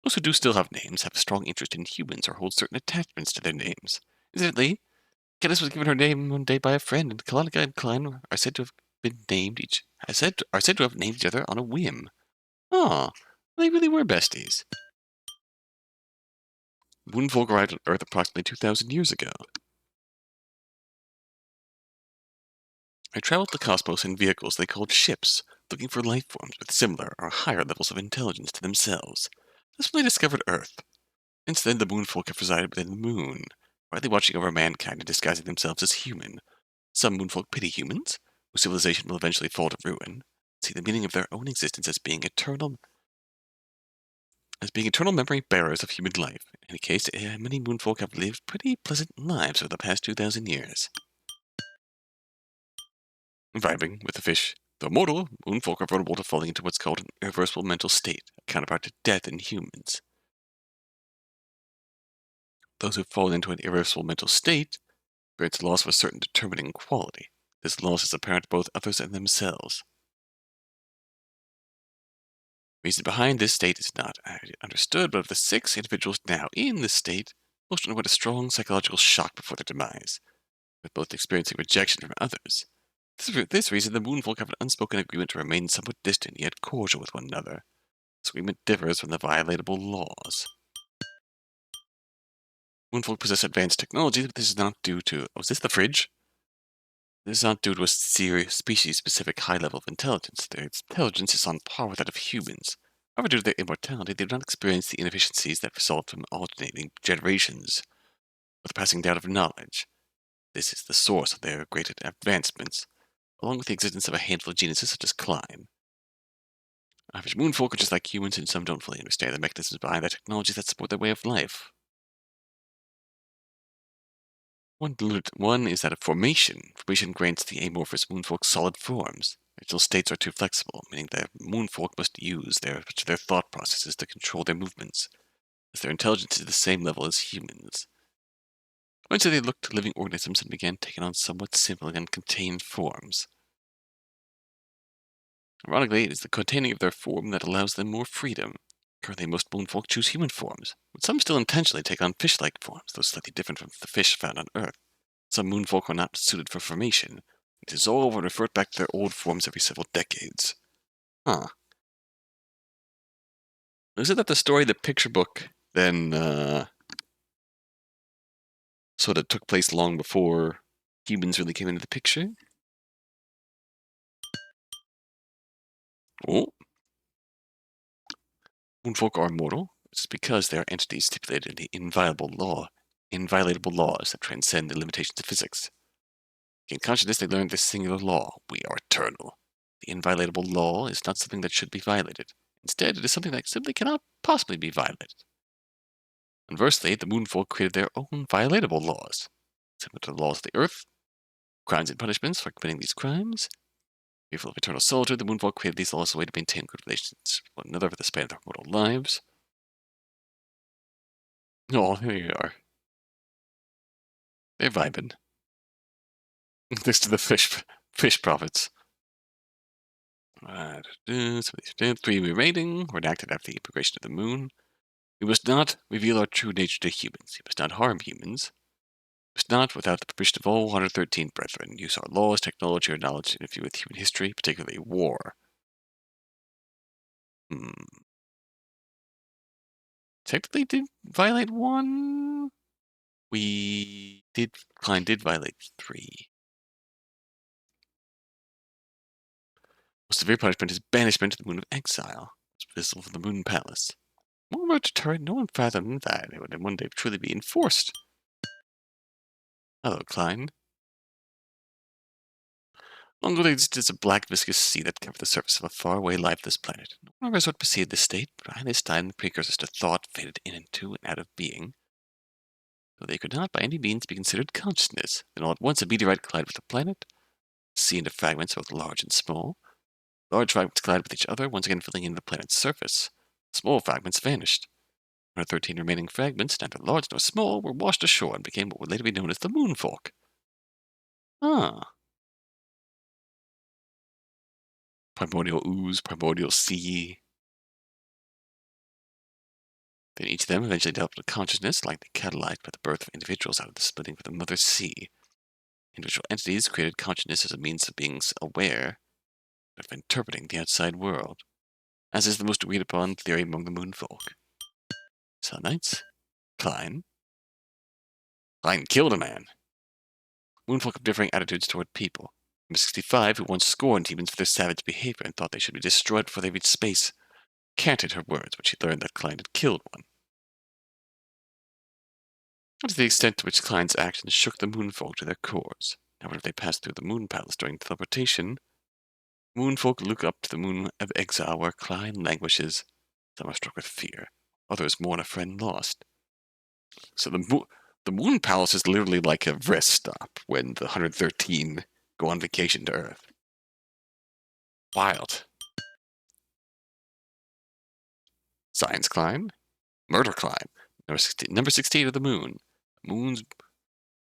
Those who do still have names have a strong interest in humans or hold certain attachments to their names. Incidentally, Candace was given her name one day by a friend, and Kalonica and Klein are said to have been named each are said to have named each other on a whim. Ah, they really were besties. Moonfolk arrived on Earth approximately 2,000 years ago. I traveled the cosmos in vehicles they called ships, looking for life forms with similar or higher levels of intelligence to themselves. That's when they discovered Earth. Since then, the moonfolk have resided within the moon, quietly watching over mankind and disguising themselves as human. Some moonfolk pity humans, whose civilization will eventually fall to ruin, see the meaning of their own existence as being eternal memory bearers of human life. In any case, many moonfolk have lived pretty pleasant lives over the past 2,000 years. Vibing with the fish. Though mortal, moonfolk are vulnerable to falling into what's called an irreversible mental state, a counterpart to death in humans. Those who fall into an irreversible mental state experience loss of a certain determining quality. This loss is apparent to both others and themselves. The reason behind this state is not understood, but of the 6 individuals now in this state, most underwent a strong psychological shock before their demise, with both experiencing rejection from others. For this reason, the moonfolk have an unspoken agreement to remain somewhat distant yet cordial with one another. This agreement differs from the violatable laws. Moonfolk possess advanced technology, but this is not due to... Oh, is this the fridge? This is not due to a species-specific high level of intelligence. Their intelligence is on par with that of humans. However, due to their immortality, they do not experience the inefficiencies that result from alternating generations or the passing down of knowledge. This is the source of their great advancements, along with the existence of a handful of genuses such as Klein. Average moonfolk are just like humans, and some don't fully understand the mechanisms behind the technologies that support their way of life. One is that of formation. Formation grants the amorphous moonfolk solid forms. Original states are too flexible, meaning that moonfolk must use their thought processes to control their movements, as their intelligence is the same level as humans. Eventually, they looked to living organisms and began taking on somewhat simple and contained forms. Ironically, it is the containing of their form that allows them more freedom. Currently, most moonfolk choose human forms, but some still intentionally take on fish-like forms, though slightly different from the fish found on Earth. Some moonfolk are not suited for formation, and dissolve and revert back to their old forms every several decades. Huh. Is it that the story, the picture book, then sort of took place long before humans really came into the picture? Oh. Moonfolk are immortal. It's because they are entities stipulated in the inviolable laws that transcend the limitations of physics. In consciousness, they learned this singular law: we are eternal. The inviolable law is not something that should be violated. Instead, it is something that simply cannot possibly be violated. Conversely, the moonfolk created their own violatable laws, similar to the laws of the earth, crimes and punishments for committing these crimes. Fearful of eternal solitude, the moonfolk created these laws as a way to maintain good relations with one another for the span of their mortal lives. Oh, here you are. They're vibing. Thanks to the fish prophets. So these 3 remaining were enacted after the immigration of the moon. We must not reveal our true nature to humans. We must not harm humans. We must not, without the permission of all 113 brethren, use our laws, technology, or knowledge to interfere with human history, particularly war. Technically did violate 1. Klein did violate 3. Most severe punishment is banishment to the Moon of Exile. It's visible from the Moon Palace. More of a deterrent, no one fathomed that it would one day truly be enforced. Hello, Klein. Long ago, there existed a black viscous sea that covered the surface of a faraway, lifeless planet. No one ever what preceded this state, but by this time the precursors to thought faded in into and out of being. Though they could not by any means be considered consciousness, then all at once a meteorite collided with the planet, the sea into fragments both large and small. Large fragments collided with each other, once again filling in the planet's surface. Small fragments vanished. 113 remaining fragments, neither large nor small, were washed ashore and became what would later be known as the Moonfolk. Ah. Primordial ooze, primordial sea. Then each of them eventually developed a consciousness, likely catalyzed by the birth of individuals out of the splitting of the mother sea. Individual entities created consciousness as a means of being aware of interpreting the outside world, as is the most agreed upon theory among the Moonfolk. Selenites? Klein? Klein killed a man. Moonfolk have differing attitudes toward people. Number 65, who once scorned humans for their savage behavior and thought they should be destroyed before they reached space, canted her words when she learned that Klein had killed one. What is the extent to which Klein's actions shook the Moonfolk to their cores? However, if they passed through the Moon Palace during teleportation, Moonfolk look up to the Moon of Exile where Klein languishes. Some are struck with fear, others mourn a friend lost. So the Moon Palace is literally like a rest stop when the 113 go on vacation to Earth. Wild. Science Klein. Murder Klein. Number 68 of the Moon. The Moon's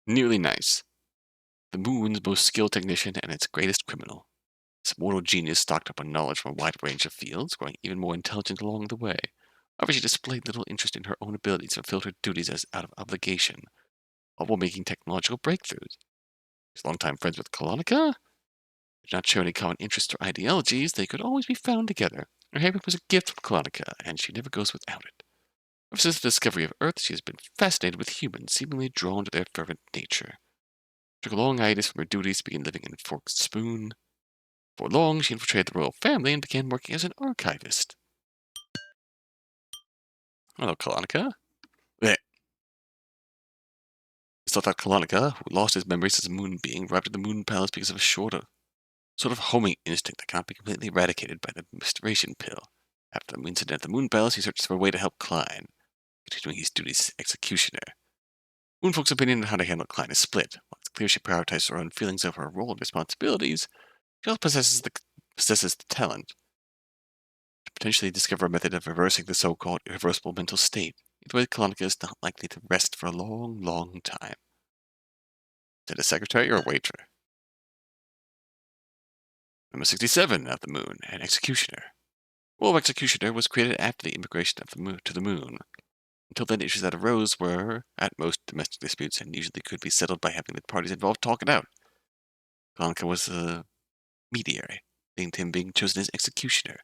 nearly nice. The Moon's most skilled technician and its greatest criminal. This mortal genius stocked up on knowledge from a wide range of fields, growing even more intelligent along the way. However, she displayed little interest in her own abilities and fulfilled her duties as out of obligation, all while making technological breakthroughs. She's longtime friends with Colonica. Did not share any common interests or ideologies, they could always be found together. Her haven was a gift from Colonica, and she never goes without it. Ever since the discovery of Earth, she has been fascinated with humans, seemingly drawn to their fervent nature. She took a long hiatus from her duties to begin living in Forked Spoon. For long, she infiltrated the royal family and began working as an archivist. Hello, Colonica. Eh. It's thought that Colonica, who lost his memories as a moon being, arrived at the Moon Palace because of a sort of homing instinct that cannot be completely eradicated by the restoration pill. After the incident at the Moon Palace, he searches for a way to help Klein, continuing his duties as executioner. Moonfolk's opinion on how to handle Klein is split. While it's clear she prioritizes her own feelings over her role and responsibilities, she also possesses the talent to potentially discover a method of reversing the so-called irreversible mental state. Either way, Colonica is not likely to rest for a long, long time. Is it a secretary or a waiter? Number 67 of the Moon, an executioner. The role of executioner was created after the immigration of the moon to the Moon. Until then, issues that arose were, at most, domestic disputes and usually could be settled by having the parties involved talk it out. Colonica was a mediator, leading to him being chosen as executioner.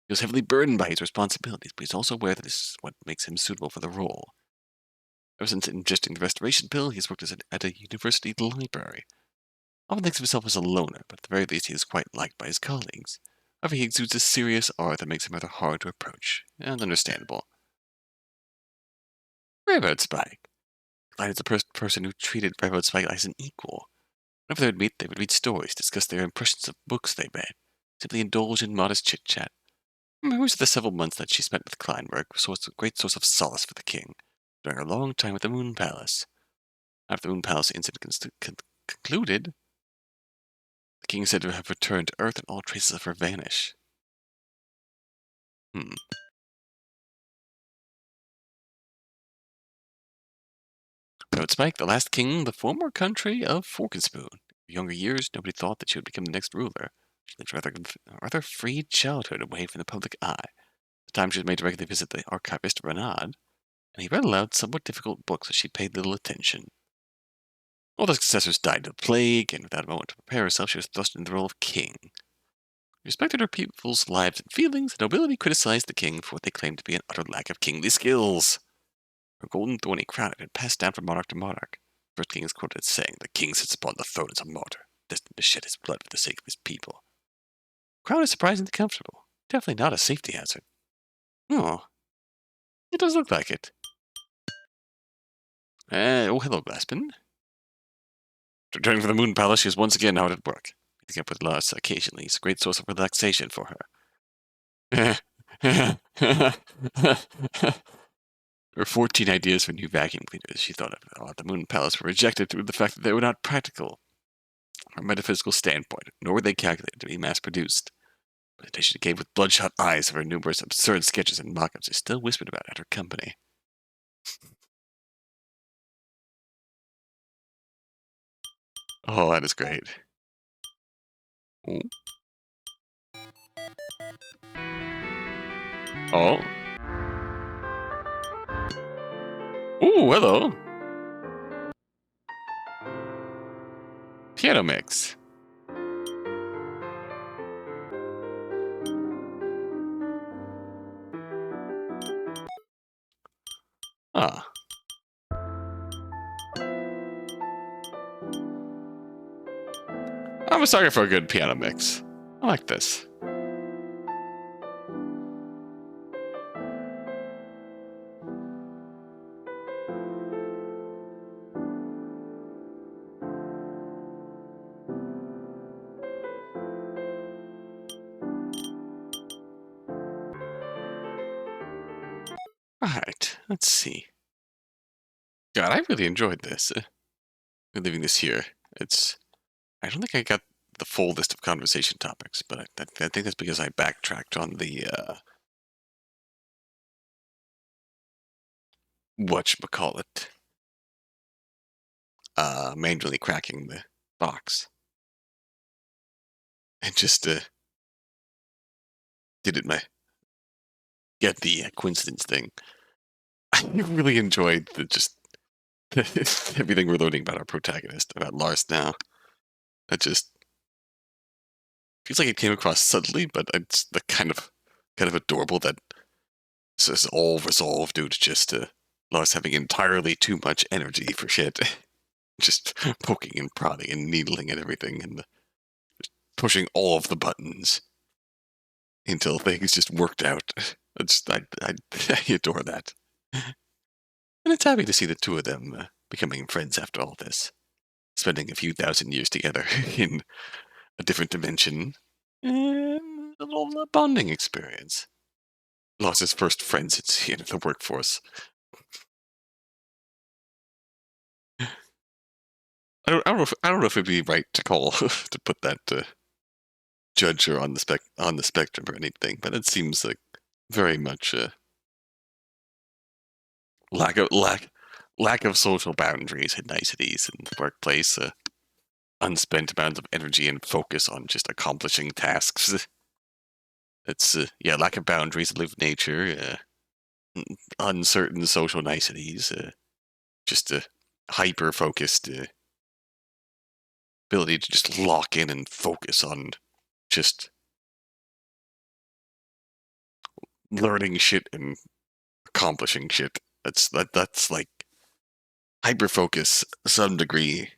He was heavily burdened by his responsibilities, but he's also aware that this is what makes him suitable for the role. Ever since ingesting the restoration pill, he's worked at a university library. Often thinks of himself as a loner, but at the very least he is quite liked by his colleagues. However, he exudes a serious aura that makes him rather hard to approach, and understandable. Railroad Spike. Clyde is the person who treated Railroad Spike as an equal. Whenever they would meet, they would read stories, discuss their impressions of books they read, simply indulge in modest chit-chat. Memories of the several months that she spent with Klein were a great source of solace for the king during her long time at the Moon Palace. After the Moon Palace incident concluded, the king is said to have returned to Earth and all traces of her vanish. Railroad Spike, the last king of the former country of Forkenspoon. In her younger years, nobody thought that she would become the next ruler. Lived a rather free childhood away from the public eye. The time she was made to regularly visit the archivist Renaud, and he read aloud somewhat difficult books that she paid little attention. All the successors died of plague, and without a moment to prepare herself, she was thrust into the role of king. She respected her people's lives and feelings, and nobility criticized the king for what they claimed to be an utter lack of kingly skills. Her golden thorny crown had passed down from monarch to monarch. The first king is quoted as saying, "The king sits upon the throne as a martyr, destined to shed his blood for the sake of his people." The crown is surprisingly comfortable. Definitely not a safety hazard. Oh, it does look like it. Hello, Glaspin. Returning from the Moon Palace, she is once again hard at work. Meeting up with Lars occasionally is a great source of relaxation for her. Her 14 ideas for new vacuum cleaners she thought of at the Moon Palace were rejected through the fact that they were not practical from a metaphysical standpoint, nor were they calculated to be mass-produced. But the attention she gave with bloodshot eyes of her numerous absurd sketches and mock-ups is still whispered about at her company. Oh, that is great. Ooh. Oh. Ooh, hello. Piano mix. Ah. I'm a sucker for a good piano mix. I like this. Alright, let's see. God, I really enjoyed this. Leaving this here. I don't think I got the full list of conversation topics, but I think that's because I backtracked on the, whatchamacallit, manually cracking the box. And just, did it get the coincidence thing. I really enjoyed everything we're learning about our protagonist, about Lars now. It just feels like it came across subtly, but it's the kind of adorable that this is all resolved due to just Lars having entirely too much energy for shit. Just poking and prodding and needling and everything, and just pushing all of the buttons until things just worked out. I adore that. And it's happy to see the two of them becoming friends after all this. Spending a few thousand years together in a different dimension. And a little bonding experience. Lost his first friend since he entered the workforce. I don't know if it'd be right to call to put that judge her on the spectrum or anything, but it seems like very much lack of social boundaries and niceties in the workplace. Unspent amounts of energy and focus on just accomplishing tasks. It's lack of boundaries, live nature, uncertain social niceties, just a hyper focused ability to just lock in and focus on just learning shit and accomplishing shit. That's like hyper focus, some degree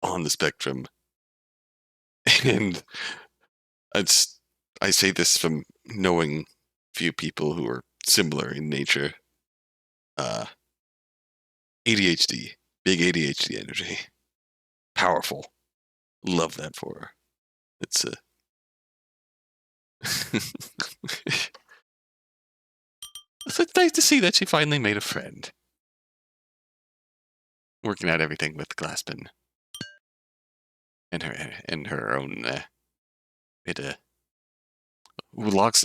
on the spectrum, and I say this from knowing few people who are similar in nature. ADHD, big ADHD energy, powerful. Love that for her. It's it's nice to see that she finally made a friend. Working out everything with Glaspin and her own who locks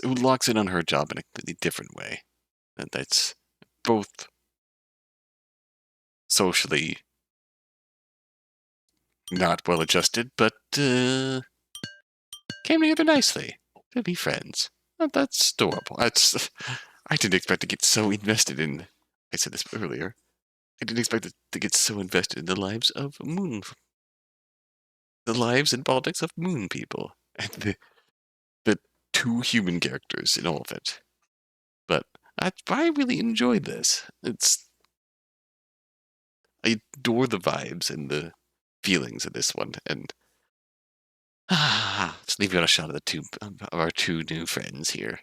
in on her job in a completely different way. And that's both socially not well adjusted, but came together nicely to be friends. That's adorable. I didn't expect to get so invested in. I said this earlier. I didn't expect to get so invested in the lives and politics of moon people, and the two human characters in all of it. But I really enjoyed this. I adore the vibes and the feelings of this one, and just leave you on a shot of our two new friends here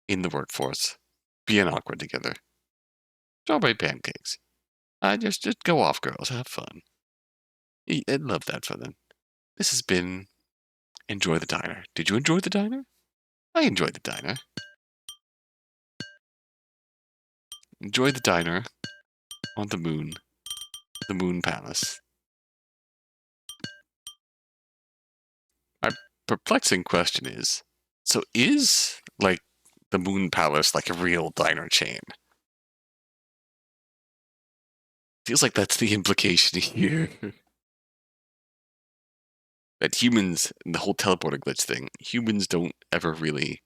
in the workforce, being awkward together. Strawberry pancakes. Just go off, girls. Have fun. I love that for them. This has been Enjoy the Diner. Did you enjoy the diner? I enjoyed the diner. Enjoy the diner on the Moon Palace. My perplexing question is, so is, like, the Moon Palace like a real diner chain? Feels like that's the implication here. That humans, and the whole teleporter glitch thing, humans don't ever really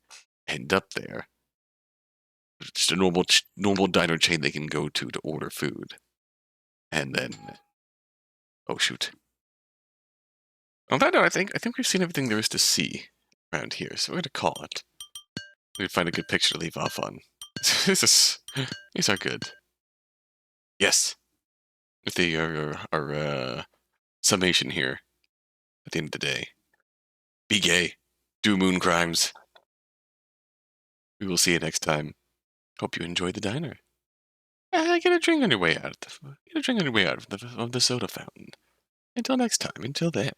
end up there. It's just a normal diner chain they can go to order food. And then, oh shoot. On that note, I think we've seen everything there is to see around here, so we're gonna call it. We'd find a good picture to leave off on. These are good. Yes, with the our summation here at the end of the day. Be gay, do moon crimes. We will see you next time. Hope you enjoy the diner. Get a drink on your way out. Get a drink on your way out of the soda fountain. Until next time. Until then.